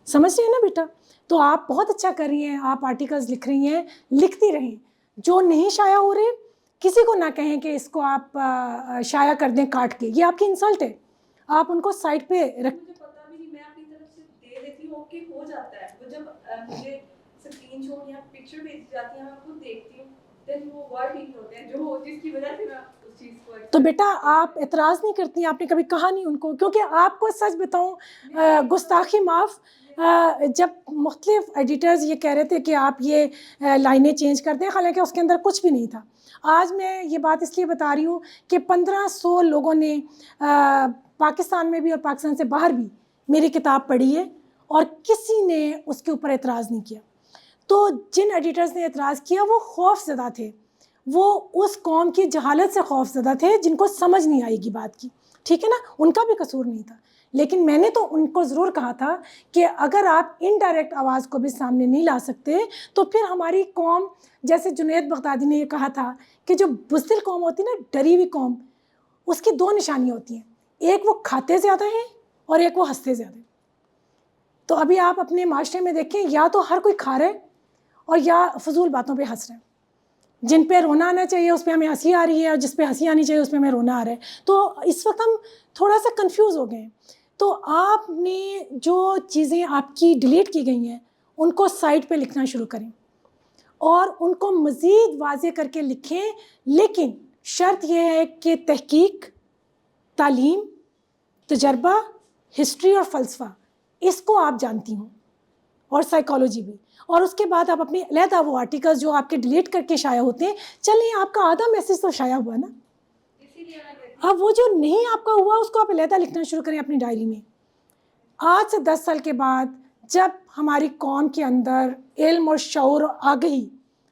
سمجھ رہے ہیں نا بیٹا؟ تو آپ بہت اچھا کر رہی ہیں، آپ آرٹیکلز لکھ رہی ہیں، لکھتی رہیں. جو نہیں شائع ہو رہے کسی کو نہ کہیں کہ اس کو آپ شائع کر دیں کاٹ کے، یہ آپ کی انسلٹ ہے. آپ ان کو سائڈ پہ رکھ. مجھے پتا بھی نہیں، میں اپنی طرف سے دے دیتی ہوں کہ ہو جاتا ہے. وہ جب مجھے اسکرین شاٹ یا پکچر بھیجی جاتی ہے میں خود دیکھتی ہوں، دین وہ ورڈ نہیں ہوتے ہیں جو جس کی وجہ سے میں اس چیز کو. تو بیٹا آپ اعتراض نہیں کرتی، آپ نے کبھی کہا نہیں ان کو؟ کیونکہ آپ کو سچ بتاؤں، گستاخی معاف، جب مختلف ایڈیٹرز یہ کہہ رہے تھے کہ آپ یہ لائنیں چینج کر دیں، حالانکہ اس کے اندر کچھ بھی نہیں تھا. آج میں یہ بات اس لیے بتا رہی ہوں کہ 1500 لوگوں نے پاکستان میں بھی اور پاکستان سے باہر بھی میری کتاب پڑھی ہے اور کسی نے اس کے اوپر اعتراض نہیں کیا. تو جن ایڈیٹرز نے اعتراض کیا وہ خوف زدہ تھے، وہ اس قوم کی جہالت سے خوف زدہ تھے جن کو سمجھ نہیں آئے گی بات کی. ٹھیک ہے نا، ان کا بھی قصور نہیں تھا. لیکن میں نے تو ان کو ضرور کہا تھا کہ اگر آپ انڈائریکٹ آواز کو بھی سامنے نہیں لا سکتے تو پھر ہماری قوم، جیسے جنید بغدادی نے یہ کہا تھا کہ جو بزدل قوم ہوتی ہے نا، ڈری ہوئی قوم، اس کی 2 نشانیاں ہوتی ہیں، ایک وہ کھاتے زیادہ ہیں اور ایک وہ ہنستے زیادہ ہیں. تو ابھی آپ اپنے معاشرے میں دیکھیں، یا تو ہر کوئی کھا رہے اور یا فضول باتوں پہ ہنس رہے ہیں. جن پہ رونا آنا چاہیے اس پہ ہمیں ہنسی آ رہی ہے، اور جس پہ ہنسی آنی چاہیے اس پہ ہمیں رونا آ رہا ہے. تو اس وقت ہم تھوڑا سا کنفیوز ہو گئے ہیں. تو آپ نے جو چیزیں آپ کی ڈیلیٹ کی گئی ہیں ان کو سائٹ پہ لکھنا شروع کریں اور ان کو مزید واضح کر کے لکھیں. لیکن شرط یہ ہے کہ تحقیق، تعلیم، تجربہ، ہسٹری اور فلسفہ، اس کو آپ جانتی ہوں، اور سائیکالوجی بھی. اور اس کے بعد آپ اپنی علیحدہ وہ آرٹیکلز جو آپ کے ڈیلیٹ کر کے شائع ہوتے ہیں، چلیں آپ کا آدھا میسیج تو شائع ہوا نا. اب وہ جو نہیں آپ کا ہوا اس کو آپ علیحدہ لکھنا شروع کریں اپنی ڈائری میں. آج سے 10 سال کے بعد جب ہماری قوم کے اندر علم اور شعور اور آگہی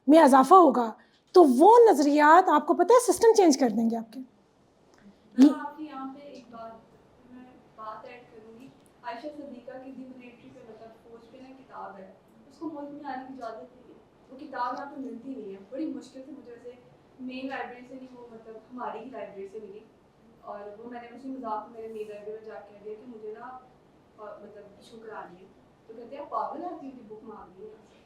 میں اضافہ ہوگا تو وہ نظریات آپ کو پتہ ہے سسٹم چینج کر دیں گے آپ کے. آپ کی یہاں پہ ایک میں بات ایڈ کروں گی. عائشہ صدیقہ کی دی ملٹری پہ مطلب فوج پہ نا کتاب ہے، اس کو ملک میں آنے کی اجازت نہیں ہے. وہ کتاب یہاں پہ ملتی نہیں ہے، بڑی مشکل سے مجھے ویسے مین لائبریری سے نہیں، وہ مطلب ہماری ہی لائبریری سے ملی. اور وہ میں نے اسی مذاق میں میرے مین لائبریری میں جا کے کہہ دیا کہ مجھے نا مطلب ایشو کرا لیے. تو کہتے ہیں پاگل آپ کی بک مانگ لی ہے.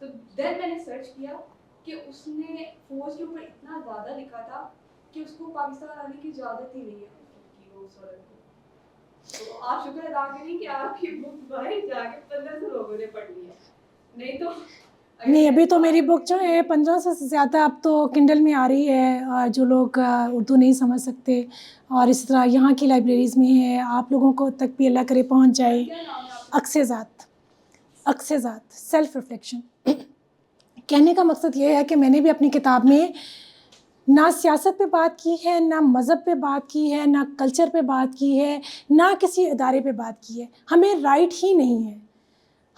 تو دین میں نے سرچ کیا کہ اس نے فوج کے اوپر اتنا زیادہ لکھا تھا کہ اس کو پاکستان آنے کی اجازت ہی نہیں ہے کہ وہ اس عورت کو. تو آپ شکر ادا کریں کہ آپ کی بک باہر جا کے 1500 لوگوں نے پڑھ لی ہے. نہیں تو نہیں، ابھی تو میری بک جو ہے 1500 سے زیادہ اب تو کنڈل میں آ رہی ہے، جو لوگ اردو نہیں سمجھ سکتے. اور اس طرح یہاں کی لائبریریز میں ہے، آپ لوگوں کو تک بھی اللہ کرے پہنچ جائے. عکس ذات، سیلف ریفلیکشن. کہنے کا مقصد یہ ہے کہ میں نے بھی اپنی کتاب میں نہ سیاست پہ بات کی ہے، نہ مذہب پہ بات کی ہے، نہ کلچر پہ بات کی ہے، نہ کسی ادارے پہ بات کی ہے. ہمیں رائٹ ہی نہیں ہے.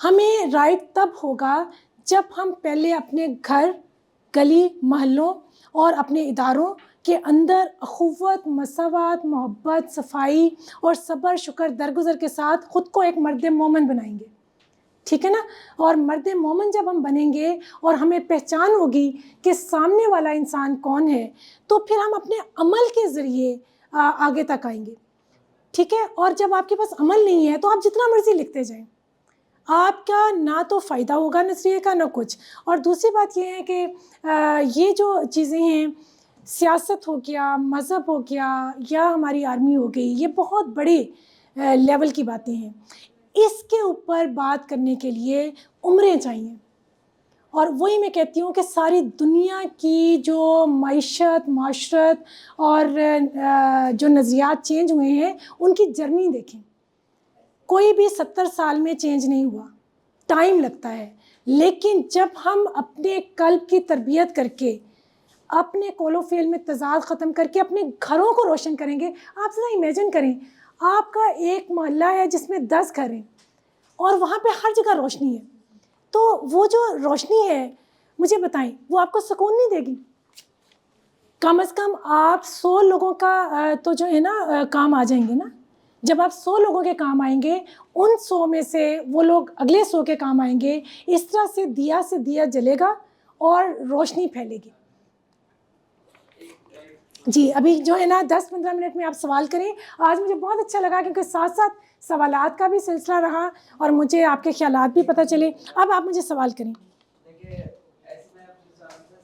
ہمیں رائٹ تب ہوگا جب ہم پہلے اپنے گھر، گلی، محلوں اور اپنے اداروں کے اندر اخوت، مساوات، محبت، صفائی اور صبر، شکر، درگزر کے ساتھ خود کو ایک مرد مومن بنائیں گے. ٹھیک ہے نا؟ اور مرد مومن جب ہم بنیں گے اور ہمیں پہچان ہوگی کہ سامنے والا انسان کون ہے، تو پھر ہم اپنے عمل کے ذریعے آگے تک آئیں گے. ٹھیک ہے؟ اور جب آپ کے پاس عمل نہیں ہے تو آپ جتنا مرضی لکھتے جائیں، آپ کا نہ تو فائدہ ہوگا نظریے کا، نہ کچھ. اور دوسری بات یہ ہے کہ یہ جو چیزیں ہیں، سیاست ہو گیا، مذہب ہو گیا، یا ہماری آرمی ہو گئی، یہ بہت بڑے لیول کی باتیں ہیں. اس کے اوپر بات کرنے کے لیے عمریں چاہیے. اور وہی میں کہتی ہوں کہ ساری دنیا کی جو معیشت، معاشرت اور جو نظریات چینج ہوئے ہیں ان کی جرنی دیکھیں. کوئی بھی 70 سال میں چینج نہیں ہوا، ٹائم لگتا ہے. لیکن جب ہم اپنے قلب کی تربیت کر کے، اپنے کول و فعل میں تضاد ختم کر کے اپنے گھروں کو روشن کریں گے. آپ ذرا امیجن کریں، آپ کا ایک محلہ ہے جس میں 10 گھر ہیں اور وہاں پہ ہر جگہ روشنی ہے. تو وہ جو روشنی ہے، مجھے بتائیں، وہ آپ کو سکون نہیں دے گی؟ کم از کم آپ 100 لوگوں کا تو جو ہے نا کام آ جائیں گے نا. جب آپ 100 لوگوں کے کام آئیں گے، ان 100 میں سے وہ لوگ اگلے 100 کے کام آئیں گے. اس طرح سے دیا جلے گا اور روشنی پھیلے گی. جی ابھی جو ہے نا 10-15 منٹ میں آپ سوال کریں. آج مجھے بہت اچھا لگا کیونکہ ساتھ ساتھ سوالات کا بھی سلسلہ رہا اور مجھے آپ کے خیالات بھی پتہ چلے. اب آپ مجھے سوال کریں.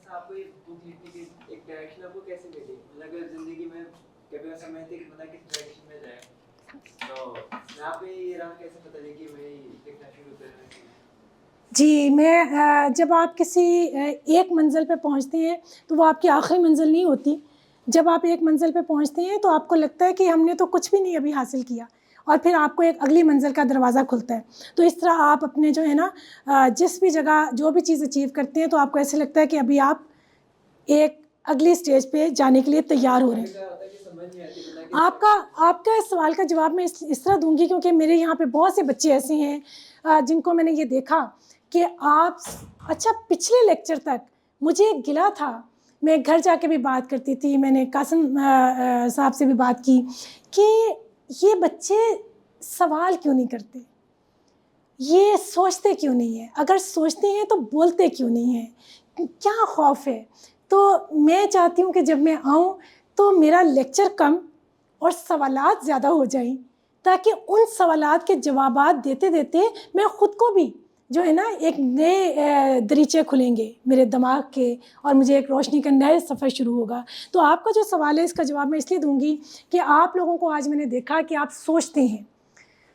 آپ کو یہ بک لکھنے کی ایک ڈائریکشن آپ کو کیسے ملی؟ اگر زندگی میں کبھی ایسا سمجھتے کہ بندہ کس ڈائریکشن میں جائے تو آپ کو یہ راہ کیسے پتہ چلی کہ میں لکھنا شروع کرنا؟ جی میں جب آپ کسی ایک منزل پہ پہنچتے ہیں تو وہ آپ کی آخری منزل نہیں ہوتی. جب آپ ایک منزل پہ پہنچتے ہیں تو آپ کو لگتا ہے کہ ہم نے تو کچھ بھی نہیں ابھی حاصل کیا، اور پھر آپ کو ایک اگلی منزل کا دروازہ کھلتا ہے. تو اس طرح آپ اپنے جو ہے نا جس بھی جگہ جو بھی چیز اچیو کرتے ہیں تو آپ کو ایسے لگتا ہے کہ ابھی آپ ایک اگلی اسٹیج پہ جانے کے لیے تیار ہو رہے ہیں. آپ کا اس سوال کا جواب میں اس طرح دوں گی کیونکہ میرے یہاں پہ بہت سے بچے ایسے ہیں جن کو میں نے یہ دیکھا کہ آپ اچھا پچھلے لیکچر تک مجھے ایک گلا تھا. میں گھر جا کے بھی بات کرتی تھی، میں نے قاسم صاحب سے بھی بات کی کہ یہ بچے سوال کیوں نہیں کرتے، یہ سوچتے کیوں نہیں ہیں، اگر سوچتے ہیں تو بولتے کیوں نہیں ہیں، کیا خوف ہے. تو میں چاہتی ہوں کہ جب میں آؤں تو میرا لیکچر کم اور سوالات زیادہ ہو جائیں تاکہ ان سوالات کے جوابات دیتے دیتے میں خود کو بھی جو ہے نا ایک نئے دریچے کھلیں گے میرے دماغ کے اور مجھے ایک روشنی کا نئے سفر شروع ہوگا. تو آپ کا جو سوال ہے اس کا جواب میں اس لیے دوں گی کہ آپ لوگوں کو آج میں نے دیکھا کہ آپ سوچتے ہیں.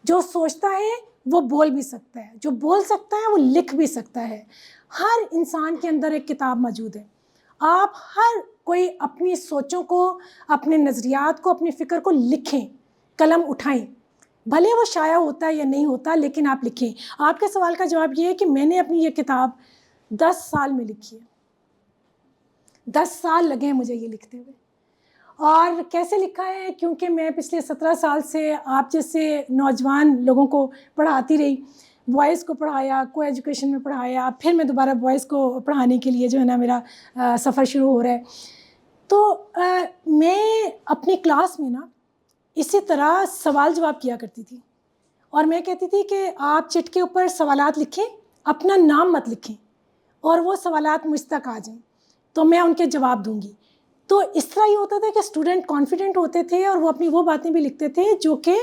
جو سوچتا ہے وہ بول بھی سکتا ہے، جو بول سکتا ہے وہ لکھ بھی سکتا ہے. ہر انسان کے اندر ایک کتاب موجود ہے. آپ ہر کوئی اپنی سوچوں کو، اپنے نظریات کو، اپنی فکر کو لکھیں، قلم اٹھائیں. بھلے وہ شائع ہوتا ہے یا نہیں ہوتا لیکن آپ لکھیں. آپ کے سوال کا جواب یہ ہے کہ میں نے اپنی یہ کتاب 10 سال میں لکھی ہے. 10 سال لگے ہیں مجھے یہ لکھتے ہوئے. اور کیسے لکھا ہے؟ کیونکہ میں پچھلے 17 سال سے آپ جیسے نوجوان لوگوں کو پڑھاتی رہی. بوائز کو پڑھایا، کو ایجوکیشن میں پڑھایا، پھر میں دوبارہ بوائز کو پڑھانے کے لیے جو ہے نا میرا سفر شروع ہو رہا ہے. تو میں اپنی کلاس میں نا اسی طرح سوال جواب کیا کرتی تھی اور میں کہتی تھی کہ آپ چٹ کے اوپر سوالات لکھیں، اپنا نام مت لکھیں اور وہ سوالات مجھ تک آ جائیں تو میں ان کے جواب دوں گی. تو اس طرح یہ ہوتا تھا کہ اسٹوڈنٹ کانفیڈنٹ ہوتے تھے اور وہ اپنی وہ باتیں بھی لکھتے تھے جو کہ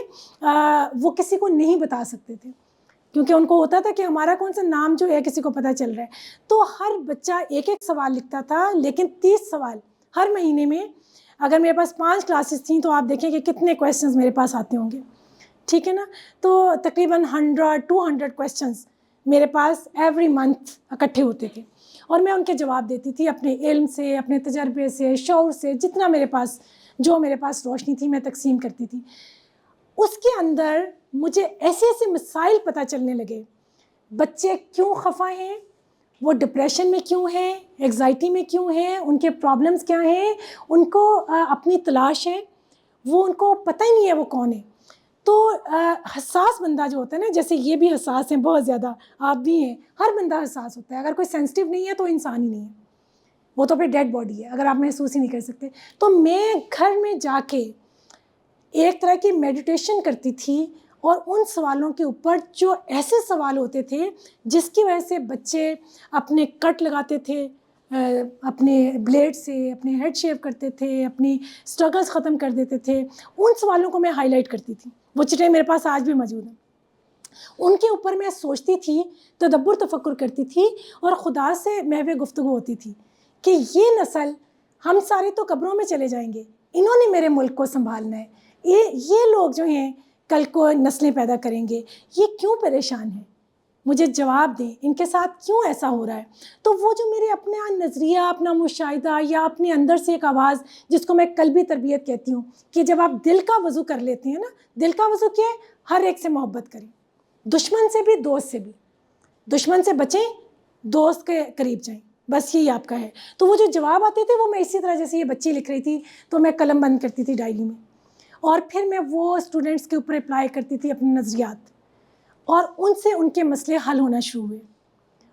وہ کسی کو نہیں بتا سکتے تھے کیونکہ ان کو ہوتا تھا کہ ہمارا کون سا نام جو ہے کسی کو پتہ چل رہا ہے. تو ہر بچہ ایک سوال لکھتا تھا لیکن 30 سوال ہر مہینے میں. اگر میرے پاس 5 کلاسز تھیں تو آپ دیکھیں کہ کتنے کویسچنز میرے پاس آتے ہوں گے. ٹھیک ہے نا. تو تقریباً 100-200 کویسچنز میرے پاس ایوری منتھ اکٹھے ہوتے تھے اور میں ان کے جواب دیتی تھی اپنے علم سے، اپنے تجربے سے، شعور سے، جتنا میرے پاس روشنی تھی میں تقسیم کرتی تھی. اس کے اندر مجھے ایسے ایسے مسائل پتہ چلنے لگے. بچے کیوں خفا ہیں، وہ ڈپریشن میں کیوں ہیں، ایگزائٹی میں کیوں ہیں، ان کے پرابلمز کیا ہیں، ان کو اپنی تلاش ہے، وہ ان کو پتہ ہی نہیں ہے وہ کون ہے. تو حساس بندہ جو ہوتا ہے نا، جیسے یہ بھی حساس ہیں بہت زیادہ، آپ بھی ہیں، ہر بندہ حساس ہوتا ہے. اگر کوئی سینسٹیو نہیں ہے تو انسان ہی نہیں ہے، وہ تو پھر ڈیڈ باڈی ہے اگر آپ محسوس ہی نہیں کر سکتے. تو میں گھر میں جا کے ایک طرح کی میڈیٹیشن کرتی تھی اور ان سوالوں کے اوپر جو ایسے سوال ہوتے تھے جس کی وجہ سے بچے اپنے کٹ لگاتے تھے، اپنے بلیڈ سے اپنے ہیڈ شیو کرتے تھے، اپنی سٹرگلز ختم کر دیتے تھے، ان سوالوں کو میں ہائی لائٹ کرتی تھی. وہ چٹیں میرے پاس آج بھی موجود ہیں. ان کے اوپر میں سوچتی تھی، تدبر تفکر کرتی تھی اور خدا سے محو گفتگو ہوتی تھی کہ یہ نسل، ہم سارے تو قبروں میں چلے جائیں گے، انہوں نے میرے ملک کو سنبھالنا ہے. یہ لوگ جو ہیں کل کو نسلیں پیدا کریں گے، یہ کیوں پریشان ہیں، مجھے جواب دیں، ان کے ساتھ کیوں ایسا ہو رہا ہے. تو وہ جو میرے اپنا نظریہ، اپنا مشاہدہ یا اپنے اندر سے ایک آواز جس کو میں قلبی تربیت کہتی ہوں کہ جب آپ دل کا وضو کر لیتے ہیں نا، دل کا وضو کیا ہے؟ ہر ایک سے محبت کریں، دشمن سے بھی، دوست سے بھی. دشمن سے بچیں، دوست کے قریب جائیں، بس یہی آپ کا ہے. تو وہ جو جواب آتے تھے وہ میں اسی طرح جیسے یہ بچی لکھ رہی تھی تو میں قلم بند کرتی تھی ڈائری میں اور پھر میں وہ اسٹوڈنٹس کے اوپر اپلائی کرتی تھی اپنے نظریات اور ان سے ان کے مسئلے حل ہونا شروع ہوئے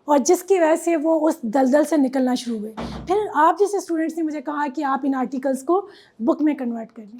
اور جس کی وجہ سے وہ اس دلدل سے نکلنا شروع ہوئے. پھر آپ جیسے اسٹوڈنٹس نے مجھے کہا کہ آپ ان آرٹیکلس کو بک میں کنورٹ کر لیں،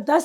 10